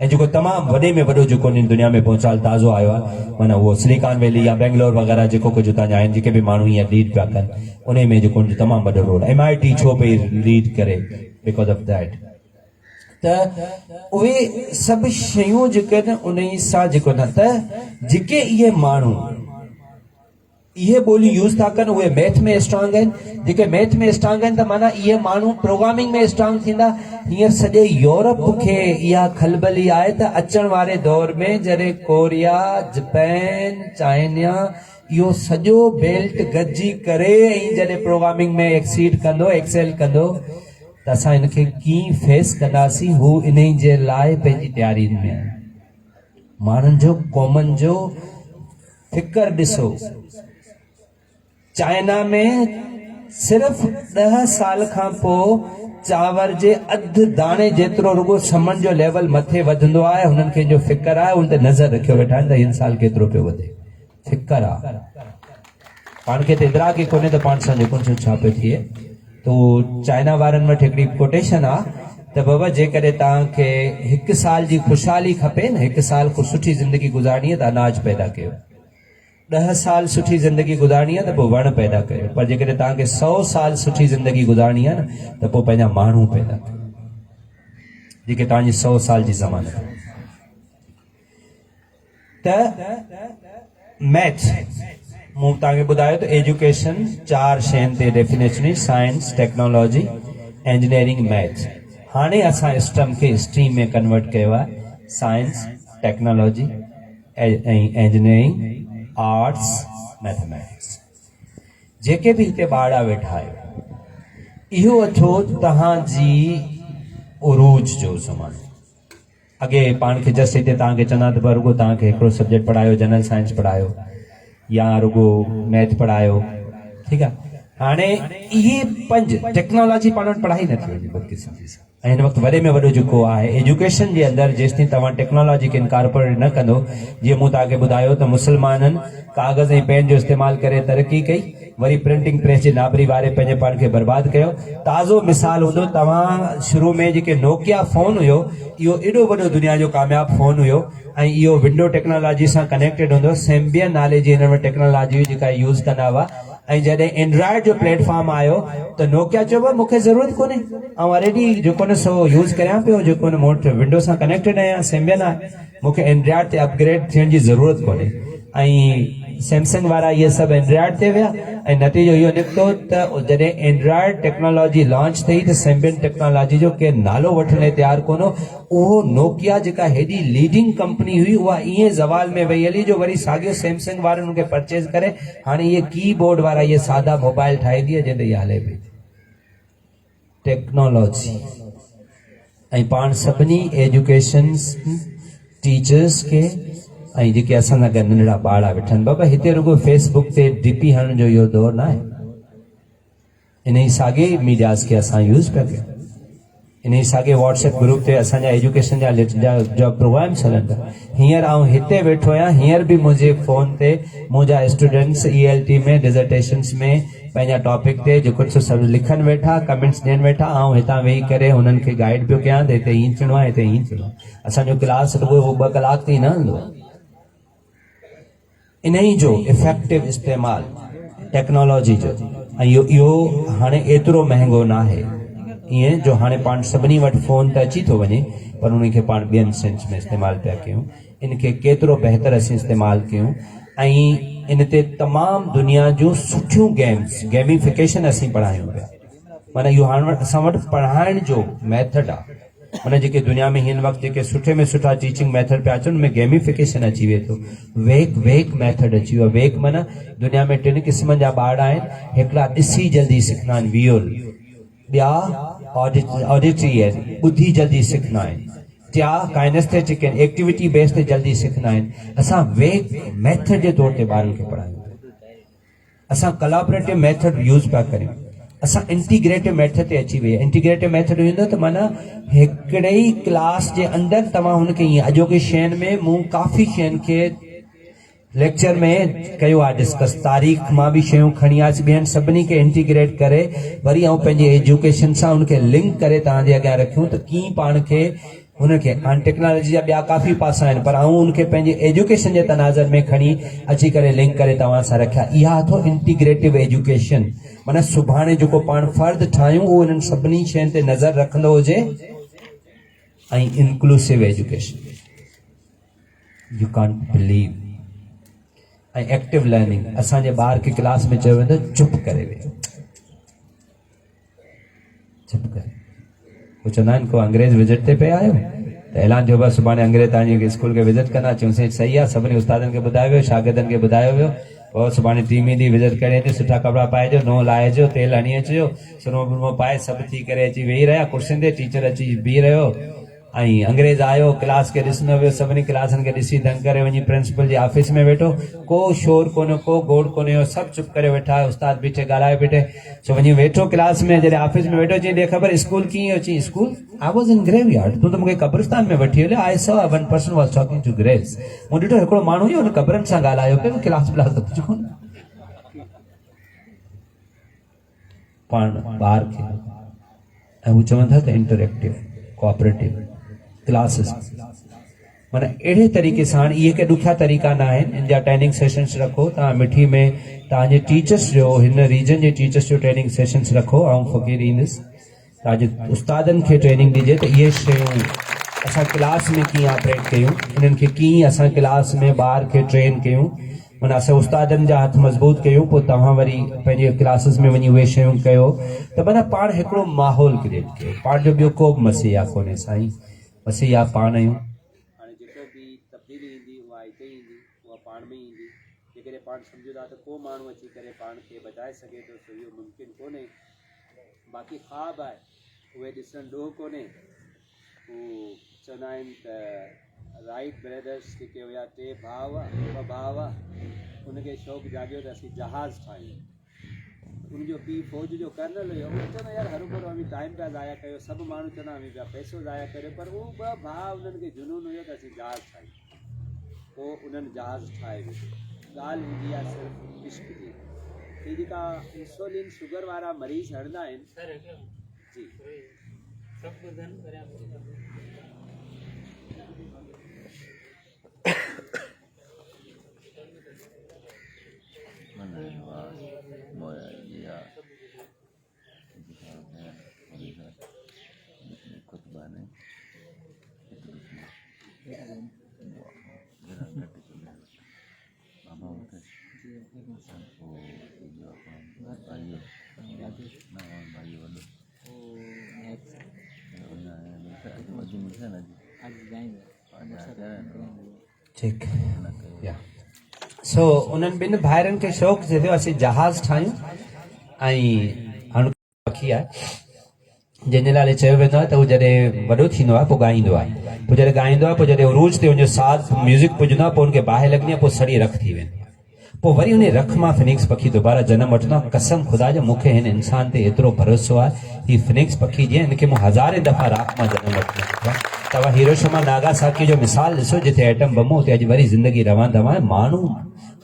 ऐं जेको तमामु वॾे में वॾो जेको दुनिया में पहुचाल ताज़ो आयो आहे, माना उहो सिलिकॉन वैली या बेंगलोर वग़ैरह जेको कुझु उतां जा आहिनि, जेके बि माण्हू हीअं लीड पिया कनि, उन में जेको तमामु वॾो रोल, MIT छो पई लीड करे, बिकॉज ऑफ दैट। त उहे सभु शयूं जेके न उन सां जेको न, त जेके इहे माण्हू इहे ॿोली यूज़ था कनि उहे मैथ में स्ट्रांग आहिनि, जेके मैथ में स्ट्रांग आहिनि त माना इहे माण्हू प्रोग्रामिंग में स्ट्रांग थींदा। हींअर सॼे यूरोप खे इहा खलबली आहे त अचण वारे दौर में जॾहिं कोरिया, जापान, चाइना इहो सॼो बेल्ट गॾिजी करे ऐं जॾहिं प्रोग्रामिंग में एक्सीड कंदो, एक्सेल कंदो, त असां हिनखे कीअं फेस कंदासीं, हू इन जे लाइ पंहिंजी तयारी में आहे। माण्हुनि जो क़ौमनि जो फिकर ॾिसो, चाइना में सिर्फ़ 10 साल खां पोइ चांवर जे अधु दाणे जेतिरो रुगो समन जो लेवल मथे वधंदो आहे, हुननि खे जो फिकर आहे उन ते नज़र रखियो वेठा आहिनि त हिन साल केतिरो पियो वधे, फिकर आहे। पाण खे त इदराक ई कोन्हे त पाण सां जेको छा पियो थिए। तो चाइना वारनि वटि हिकिड़ी कोटेशन आहे त बाबा जेकॾहिं तव्हांखे 1 साल जी ख़ुशहाली खपे न, 1 साल को सुठी ज़िंदगी गुज़ारणी आहे त अनाज पैदा कयो, 10 साल सुठी ज़िंदगी गुज़ारणी आहे त पोइ वण पैदा कयो, पर जेकॾहिं तव्हांखे 100 साल सुठी ज़िंदगी गुज़ारणी आहे न त पोइ पंहिंजा माण्हू पैदा कयो जेके तव्हांजी 100 साल जी ज़मानत। त मैथ मूं तव्हांखे ॿुधायो त एजुकेशन 4 शयुनि ते definition, science, technology, engineering, math. हाणे असां स्टेम खे स्ट्रीम में कन्वर्ट कयो आहे, साइंस, टेक्नोलॉजी ऐं इंजीनियरिंग, आर्ट्स, मैथमेटिक्स। जेके बि हिते ॿार वेठा आहियो, इहो अथो तव्हांजी उरूज जो ज़मानो। अॻे पाण खे जस्ट हिते तव्हांखे चवंदा त रुगो तव्हांखे हिकिड़ो सब्जेक्ट पढ़ायो, जनरल साइंस पढ़ायो या रुगो मैथ पढ़ायो, ठीकु आहे। हाणे इहे 5 टेक्नोलॉजी पाण वटि पढ़ाई नथी वञे बदकिस्मती सां, ऐं हिन वक़्तु वॾे में वॾो जेको आहे एजुकेशन जे अंदरि जेसिताईं तव्हां टेक्नोलॉजी खे इनकॉर्पोरेट न कंदो, जीअं मूं तव्हांखे ॿुधायो त मुस्लमाननि कागज़ ऐं पेन जो इस्तेमालु करे तरक़ी कई, वरी प्रिंटिंग प्रेस जे नाबरी वारे पंहिंजे पाण खे बर्बादु कयो। ताज़ो मिसाल हूंदो, तव्हां शुरू में जेके नोकिया फ़ोन हुयो, इहो एॾो वॾो दुनिया जो कामयाबु फ़ोन हुयो ऐं इहो विंडो टेक्नोलॉजी सां कनेक्टेड हूंदो, सेम्बियन नाले जी हिन में टेक्नोलॉजी जेका यूज़ कंदा हुआ। ऐं जॾहिं एंड्रॉइड जो प्लेटफॉर्म आयो त नोकिया चयो मूंखे ज़रूरत कोन्हे, ऐं ऑलरेडी जेको न सो यूज़ करियां पियो, जेको न मूं वटि विंडो सां कनेक्टेड आहियां, सेम्बियन आहे, मूंखे एंड्रॉइड ते अपग्रेड थियण जी ज़रूरत कोन्हे। ऐं सैमसंग वारा इहे सभु एंड्रॉइड ते विया ऐं नतीजो इहो निकितो त जॾहिं एंड्रॉइड टेक्नोलॉजी लॉन्च थी त सिम्बियन टेक्नोलॉजी जो केरु नालो वठण लाइ तयारु कोन हो। उहो नोकिया जेका हेॾी लीडिंग कंपनी हुई उहा ईअं ज़वाल में वई हली जो वरी साॻियो सैमसंग वारनि खे परचेज करे हाणे इहे कीबोर्ड वारा इहे सादा मोबाइल ठाहे ॾिए जंहिंते इहा हले पई टेक्नोलॉजी। ऐं पाण सभिनी एजुकेशन टीचर्स के ऐं जेके असां सां गॾु नंढड़ा ॿार वेठा बाबा हिते रुगो फेसबुक ते डीपी हणण जो इहो दौर न आहे। इन ई साॻे मीडियास खे असां यूज़ पिया कयूं। इन ई साॻे व्हाट्सएप ग्रुप ते असांजा एजुकेशन जा प्रोग्राम्स हलनि था। हींअर आउं हिते वेठो आहियां, हींअर बि मुंहिंजे फ़ोन ते मुंहिंजा स्टूडेंट्स ELT में डिज़र्टेशन्स में पंहिंजा टॉपिक ते जो कुझु सभु लिखनि वेठा, कमेंट्स ॾियनि वेठा, ऐं हितां वेही करे हुननि खे गाइड पियो कयां त हिते हीअं थियणो आहे, हिते हीअं थियणो आहे। असांजो क्लास रुगो 2 कलाक ताईं न हलंदो आहे। इन ई जो इफेक्टिव इस्तेमालु टेक्नोलॉजी जो, ऐं इहो हाणे एतिरो महांगो न आहे ईअं जो हाणे पाण सभिनी वटि फ़ोन त अची थो वञे, पर उन खे पाण ॿियनि सेंस में इस्तेमालु पिया कयूं। इन खे केतिरो बहितर असीं इस्तेमालु कयूं ऐं इन ते तमामु दुनिया जूं सुठियूं गेमिफिकेशन असीं पढ़ायूं पिया। माना इहो हाणे असां वटि पढ़ाइण जो मैथड आहे। माना जेके दुनिया में हिन वक़्तु जेके सुठे में सुठा टीचिंग मैथड पिया अचनि उनमें गेमिफिकेशन अची वियो थो। वेक मैथड अची वियो आहे। वेक माना दुनिया में 3 क़िस्मनि जा ॿार आहिनि। हिकिड़ा ॾिसी जल्दी सिखंदा आहिनि विजुअल, ॿिया ऑडिटरी आहिनि ॿुधी जल्दी सिखंदा आहिनि, टिया काइनेस्थेटिक आहिनि एक्टिविटी बेस ते जल्दी सिखंदा आहिनि। असां वेक मैथड जे तौर ते ॿारनि खे पढ़ायूं। असां कोलैबोरेटिव मैथड यूज़ पिया करियूं। असां इंटीग्रेटिव मैथड ते अची वई आहे। इंटीग्रेटिव मैथड हूंदो त माना हिकिड़े ई क्लास जे अंदरि तव्हां हुनखे ईअं अॼोके शयुनि में मूं काफ़ी शयुनि खे लेक्चर में कयो आहे डिस्कस, तारीख़ मां बि शयूं खणी आयसि, ॿियनि सभिनी खे इंटीग्रेट करे वरी ऐं पंहिंजे एजुकेशन सां उनखे लिंक करे तव्हांजे अॻियां रखियूं त कीअं पाण खे हुनखे हाणे टेक्नोलॉजी जा ॿिया काफ़ी पासा आहिनि, पर आऊं उनखे पंहिंजे एजुकेशन जे तनाज़र में खणी अची करे लिंक करे तव्हां सां रखिया। इहा अथव इंटीग्रेटिव एजुकेशन। माना सुभाणे जेको पाण फर्द ठाहियूं उहो इन्हनि सभिनी शयुनि ते नज़र रखंदो हुजे। ऐं inclusive education, U can't believe. ऐं एक्टिव लर्निंग, असांजे ॿार खे क्लास में चयो वेंदो चुप करे वेहो, चुप करे। वो चवंदा आहिनि को अंग्रेज़ विजिट ते पिया आहियो त ऐलान थियो बसि सुभाणे अंग्रेज़ तव्हांजे स्कूल खे विजिट कंदा। चयोसीं सही आहे, सभिनी उस्तादनि खे ॿुधायो वियो, शागिर्दनि खे ॿुधायो वियो। पोइ सुभाणे टीम ईंदी विजिट करे अचे, सुठा कपिड़ा पाइजो, नओं लाहिजो, तेल हणी अचिजो, सुरमो बुरमो पाए सभु थी करे अची वेही रहिया कुर्सियुनि ते, टीचर अची बीह रहियो ऐं अंग्रेज़ आयो, क्लास खे ॾिसंदो वियो, सभिनी क्लासनि खे ॾिसी दंग करे वञी प्रिंसिपल जे ऑफिस में वेठो। को शोर कोन्हे, को गोड़ कोन्हे, सभु चुप करे वेठा, उस्ताद बीठे ॻाल्हाए बीठे। सो वञी वेठो क्लास में, जॾहिं ऑफिस में वेठो चई ॾे ख़बर स्कूल कीअं अची। School I was in graveyard, तूं त मूंखे कब्रिस्तान में वठी हलियो। I saw one person was talking to graves. मूं ॾिठो हिकिड़ो माण्हू हुयो हुन कब्रनि सां ॻाल्हायो पियो, क्लास व्लास त कुझु कोन। पाण ॿार खे ऐं हू चवनि था त इंटरेक्टिव कोऑपरेटिव क्लासिस, माना अहिड़े तरीक़े सां इहे के ॾुखिया तरीक़ा न आहिनि। इन जा ट्रेनिंग सेशन्स रखो तव्हां मिठी में, तव्हांजे टीचर्स जो हिन रीजन जे टीचर्स जो ट्रेनिंग सेशन्स रखो। ऐं फ़क़ीर ईंदुसि तव्हांजे उस्तादनि खे ट्रेनिंग ॾिजे त इहे शयूं असां क्लास में कीअं ऑपरेट कयूं, इन्हनि खे कीअं असां क्लास में ॿार खे ट्रेन कयूं। माना असां उस्तादनि जा हथ मज़बूत कयूं, पोइ तव्हां वरी पंहिंजे क्लासिस में वञी उहे शयूं कयो त माना पाण हिकिड़ो माहौल क्रिएट कयो। पाण जो ॿियो को बि मसीहा कोन्हे साईं, मसीहा पाण आहियूं। हाणे जेको बि तब्दीली ईंदी उहा हिते ईंदी, उहा पाण में ईंदी। जेकॾहिं पाण सम्झो था त को माण्हू अची करे पाण खे बचाए सघे थो त इहो मुमकिन कोन्हे। बाक़ी ख़्वाब आहे उहे ॾिसणु ॾोह कोन्हे। हू चवंदा आहिनि त राइट ब्रदर्स जेके हुया, 3 भाउ ॿ भाउ, उनखे शौक़ु जाॻियो त असीं जहाज़ ठाहियूं। उनजो पीउ फ़ौज जो कर्नल हुयो। उहो चवंदो यार हर भरो अभी टाइम पिया ज़ाया कयो, सभु माण्हू चवंदा अभी पिया पैसो ज़ाया करियो, पर उहो 2 भाउ उन्हनि खे जुनून हुयो त असीं जहाज़ ठाहियूं। पोइ उन्हनि जहाज़ ठाहे वियो। ॻाल्हि ईंदी आहे सिर्फ़ु इश्क जी। ही जेका इंसुलिन शुगर वारा मरीज़ हणंदा आहिनि जी, ठीक या सो उन्हनि ॿिनि भाइरनि खे शौक़ु थिए थियो असीं जहाज़ ठाहियूं ऐं हाणे पखी आहे जंहिंजे लाइ चयो वेंदो आहे त हू जॾहिं वॾो थींदो आहे पोइ ॻाईंदो आहे पोइ जॾहिं ॻाईंदो आहे पोइ जॾहिं उरूज ते हुनजो साज़ म्यूज़िक पुॼंदो आहे पोइ हुनखे बाहि लॻंदी आहे पोइ सड़ी रख थी वेंदी आहे पोइ वरी हुन रख मां फिनिक्स पखी दोबारा जनम वठंदो आहे कसम ख़ुदा जो मूंखे हिन इंसान ते एतिरो भरोसो आहे हीउ फिनिक्स पखी जीअं हिनखे मूं हज़ारे दफ़ा राख मां जनम वठंदो आहे तव्हां हिरोशिमा नागासाकी जो मिसाल ॾिसो जिथे एटम बम हुते अॼु वरी ज़िंदगी रवां दवा आहे माण्हू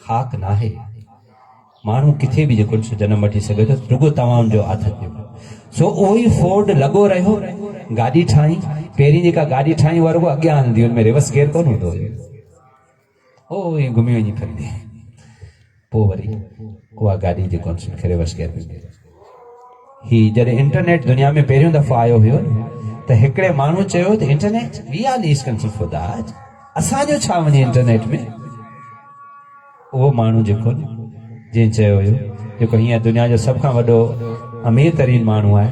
ख़ाक नाहे माण्हू किथे बि जेको जनम वठी सघे थो रुगो तव्हां जो आदत सो उहो ई फोर्ड लॻो रहियो गाॾी ठाही पहिरीं जेका गाॾी ठाही उहा रुगो अॻियां हलंदी हुन में रिवर्स गियर कोन हूंदो हुयो ओ ईअं घुमी वञी फिरंदी पोइ वरी उहा गाॾी जेको खे रिवर्स गियर में ही जॾहिं इंटरनेट दुनिया में पहिरियों दफ़ो आयो हुयो त हिकिड़े माण्हू चयो त internet we are least concern for that असांजो छा वञे इंटरनेट में उहो माण्हू जेको जंहिं चयो हुयो जेको हीअं दुनिया जो सभ खां वॾो अमीर तरीन माण्हू आहे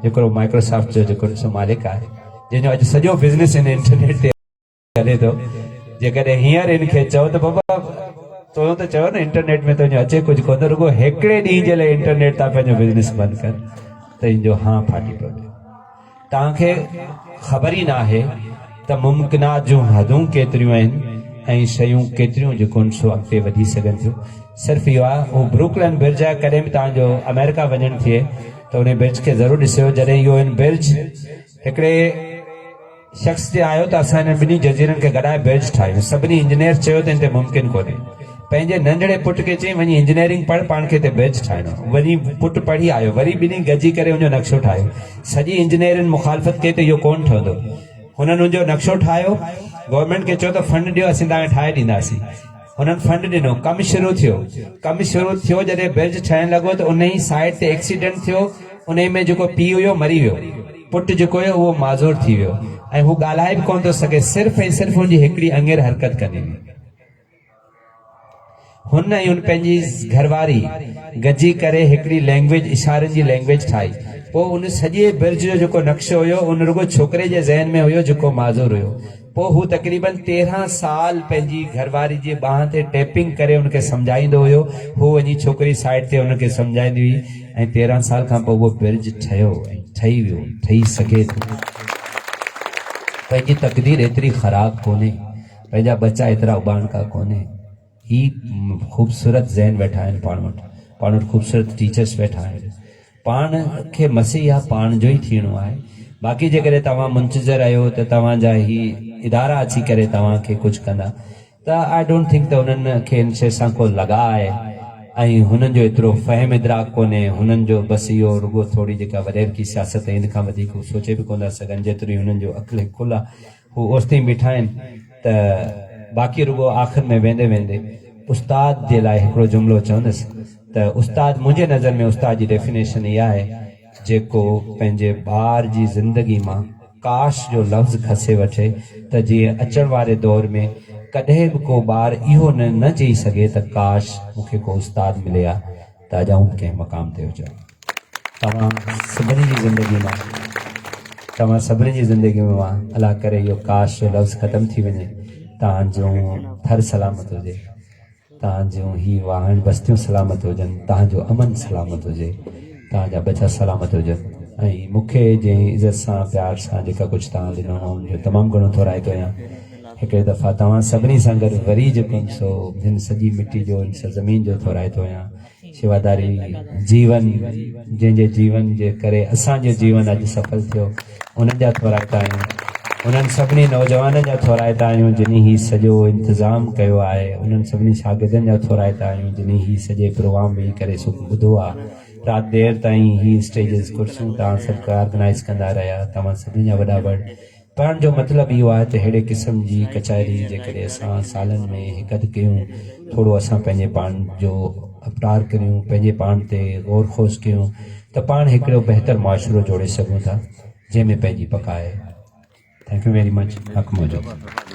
जेको माइक्रोसॉफ्ट जो जेको मालिक आहे जंहिंजो अॼु सॼो बिज़नेस हिन इंटरनेट ते हले थो जेकॾहिं हींअर हिनखे चओ त बाबा तो त चयो न इंटरनेट में तुंहिंजो अचे कुझु कोन रुगो हिकिड़े ॾींहं जे लाइ इंटरनेट तव्हां पंहिंजो बिज़नेस बंदि कर त हिनजो हा फाटी पियो तव्हांखे ख़बर ई न आहे त मुमकिनात जूं हदूं केतिरियूं आहिनि ऐं शयूं केतिरियूं जेको सो अॻिते वधी सघनि थियूं सिर्फ़ु इहो आहे हू ब्रुकलिन ब्रिज आहे कॾहिं बि तव्हांजो अमेरिका वञणु थिए त उन ब्रिज खे ज़रूरु ॾिसियो जॾहिं इहो ब्रिज हिकिड़े शख़्स ते आयो त असां हिन ॿिन्ही जज़ीरनि खे गॾाए ब्रिज ठाहियूं सभिनी इंजीनियर चयो त हिन ते मुमकिन कोन्हे पंहिंजे नंढड़े पुट खे चई वञी इंजीनियरिंग पढ़ पाण खे हिते ब्रिज ठाहिणो वञी पुटु पढ़ी आयो वरी ॿिन्ही गॾिजी करे हुनजो नक्शो ठाहियो सॼी इंजीनियरिंग मुखालफ़त कई त इहो कोन ठहंदो हुननि हुनजो नक्शो ठाहियो गवर्नमेंट खे चयो त फंड ॾियो असीं तव्हांखे ठाहे ॾींदासीं हुननि फंड ॾिनो कमु शुरू थियो जॾहिं ब्रिज ठहणु लॻो त उन ई साइड ते एक्सीडेंट थियो उन में जेको पीउ हुयो मरी वियो पुटु जेको हुयो उहो माज़ूर थी वियो ऐं हू ॻाल्हाए बि कोन थो सघे सिर्फ़ु ऐं सिर्फ़ु हुनजी हिकिड़ी अंगेर हरकत कंदी हुई हुन ऐं हुन पंहिंजी घरवारी गॾिजी करे हिकिड़ी लैंग्वेज इशारनि जी लैंग्वेज ठाही पोइ उन सॼे ब्रिज जो जेको नक्शो हुयो उन रुगो छोकिरे जे ज़हन में हुयो जेको माज़ूर हुयो पोइ हू तक़रीबन 13 साल पंहिंजी घरवारी जी बाह ते टैपिंग करे हुनखे सम्झाईंदो हुयो हू वञी छोकिरी साइड ते हुनखे सम्झाईंदी हुई ऐं 13 साल खां पोइ उहो ब्रिज ठहियो ऐं ठही वियो ठही सघे थो पंहिंजी तक़दीर एतिरी ख़राब कोन्हे पंहिंजा बच्चा एतिरा उबाणका कोन्हे ही ख़ूबसूरत ज़हन वेठा आहिनि पाण वटि ख़ूबसूरत टीचर्स वेठा आहिनि पाण खे मसीह आहे पाण जो ई थियणो आहे बाक़ी जेकॾहिं तव्हां मुंतज़र आहियो त तव्हांजा ही इदारा अची करे तव्हांखे कुझु कंदा त आई डोंट थिंक त हुननि खे हिन शइ सां को लॻा आहे ऐं हुननि जो एतिरो फ़हम इदराक कोन्हे हुननि जो बसि इहो रुगो थोरी जेका वॾेर की सियासत हिन खां वधीक हू सोचे बि कोन था सघनि जेतिरी हुननि जो अक़ुलु खुल आहे हू ओसिताईं बीठा आहिनि त बाक़ी रुगो आख़िर में वेंदे वेंदे उस्ताद जे लाइ हिकिड़ो जुमिलो चवंदुसि त उस्ताद मुंहिंजे नज़र में उस्ताद जी डेफिनेशन इहा आहे जेको पंहिंजे ॿार जी ज़िंदगी मां काश जो लफ़्ज़ खसे वठे त जीअं अचण वारे दौर में कॾहिं बि को ॿार इहो न चई सघे त काश मूंखे को उस्ताद मिले हा त अॼु आऊं कंहिं मक़ाम ते हुजां तव्हां सभिनी जी ज़िंदगी में मां अलाह करे इहो काश जो लफ़्ज़ ख़तमु थी वञे तव्हांजो थर सलामत हुजे तव्हांजूं ही वाहन बस्तियूं सलामत हुजनि तव्हांजो अमन सलामत हुजे तव्हांजा बचा सलामत हुजनि ऐं मूंखे जंहिं इज़त सां प्यार सां जेका कुझु तव्हां ॾिनो हुनजो तमामु घणो थोराइतो आहियां हिकिड़े दफ़ा तव्हां सभिनी सां गॾु वरी जेको सो हिन सॼी मिटी जो हिन ज़मीन जो थोराइतो आहियां शेवादारी जीवन जंहिंजे जीवन जे करे असांजो जीवन अॼु सफल थियो उन्हनि जा थोराइता आहियूं उन्हनि सभिनी नौजवाननि जा थोराइता आहियूं जिनी ही सॼो इंतज़ाम कयो आहे उन्हनि सभिनी शागिर्दनि जा थोराइता आहियूं जिनी ही सॼे प्रोग्राम वेही करे सुबुह ॿुधो आहे राति देर ताईं ही स्टेजिस कुर्सियूं तव्हां सभु ऑर्गनाइज़ कंदा रहिया तव्हां सभिनी जा वॾा वॾ पढ़ण जो मतिलबु इहो आहे त अहिड़े क़िस्म जी कचहरी जेकॾहिं असां सालनि में हिकु अधु कयूं थोरो असां पंहिंजे पाण जो अपरार करियूं पंहिंजे पाण ते गौर खोज कयूं त पाण हिकिड़ो बहितर मुआशिरो जोड़े सघूं था जंहिंमें पंहिंजी पक आहे थैंक यू वेरी मच हक़ मौजूदु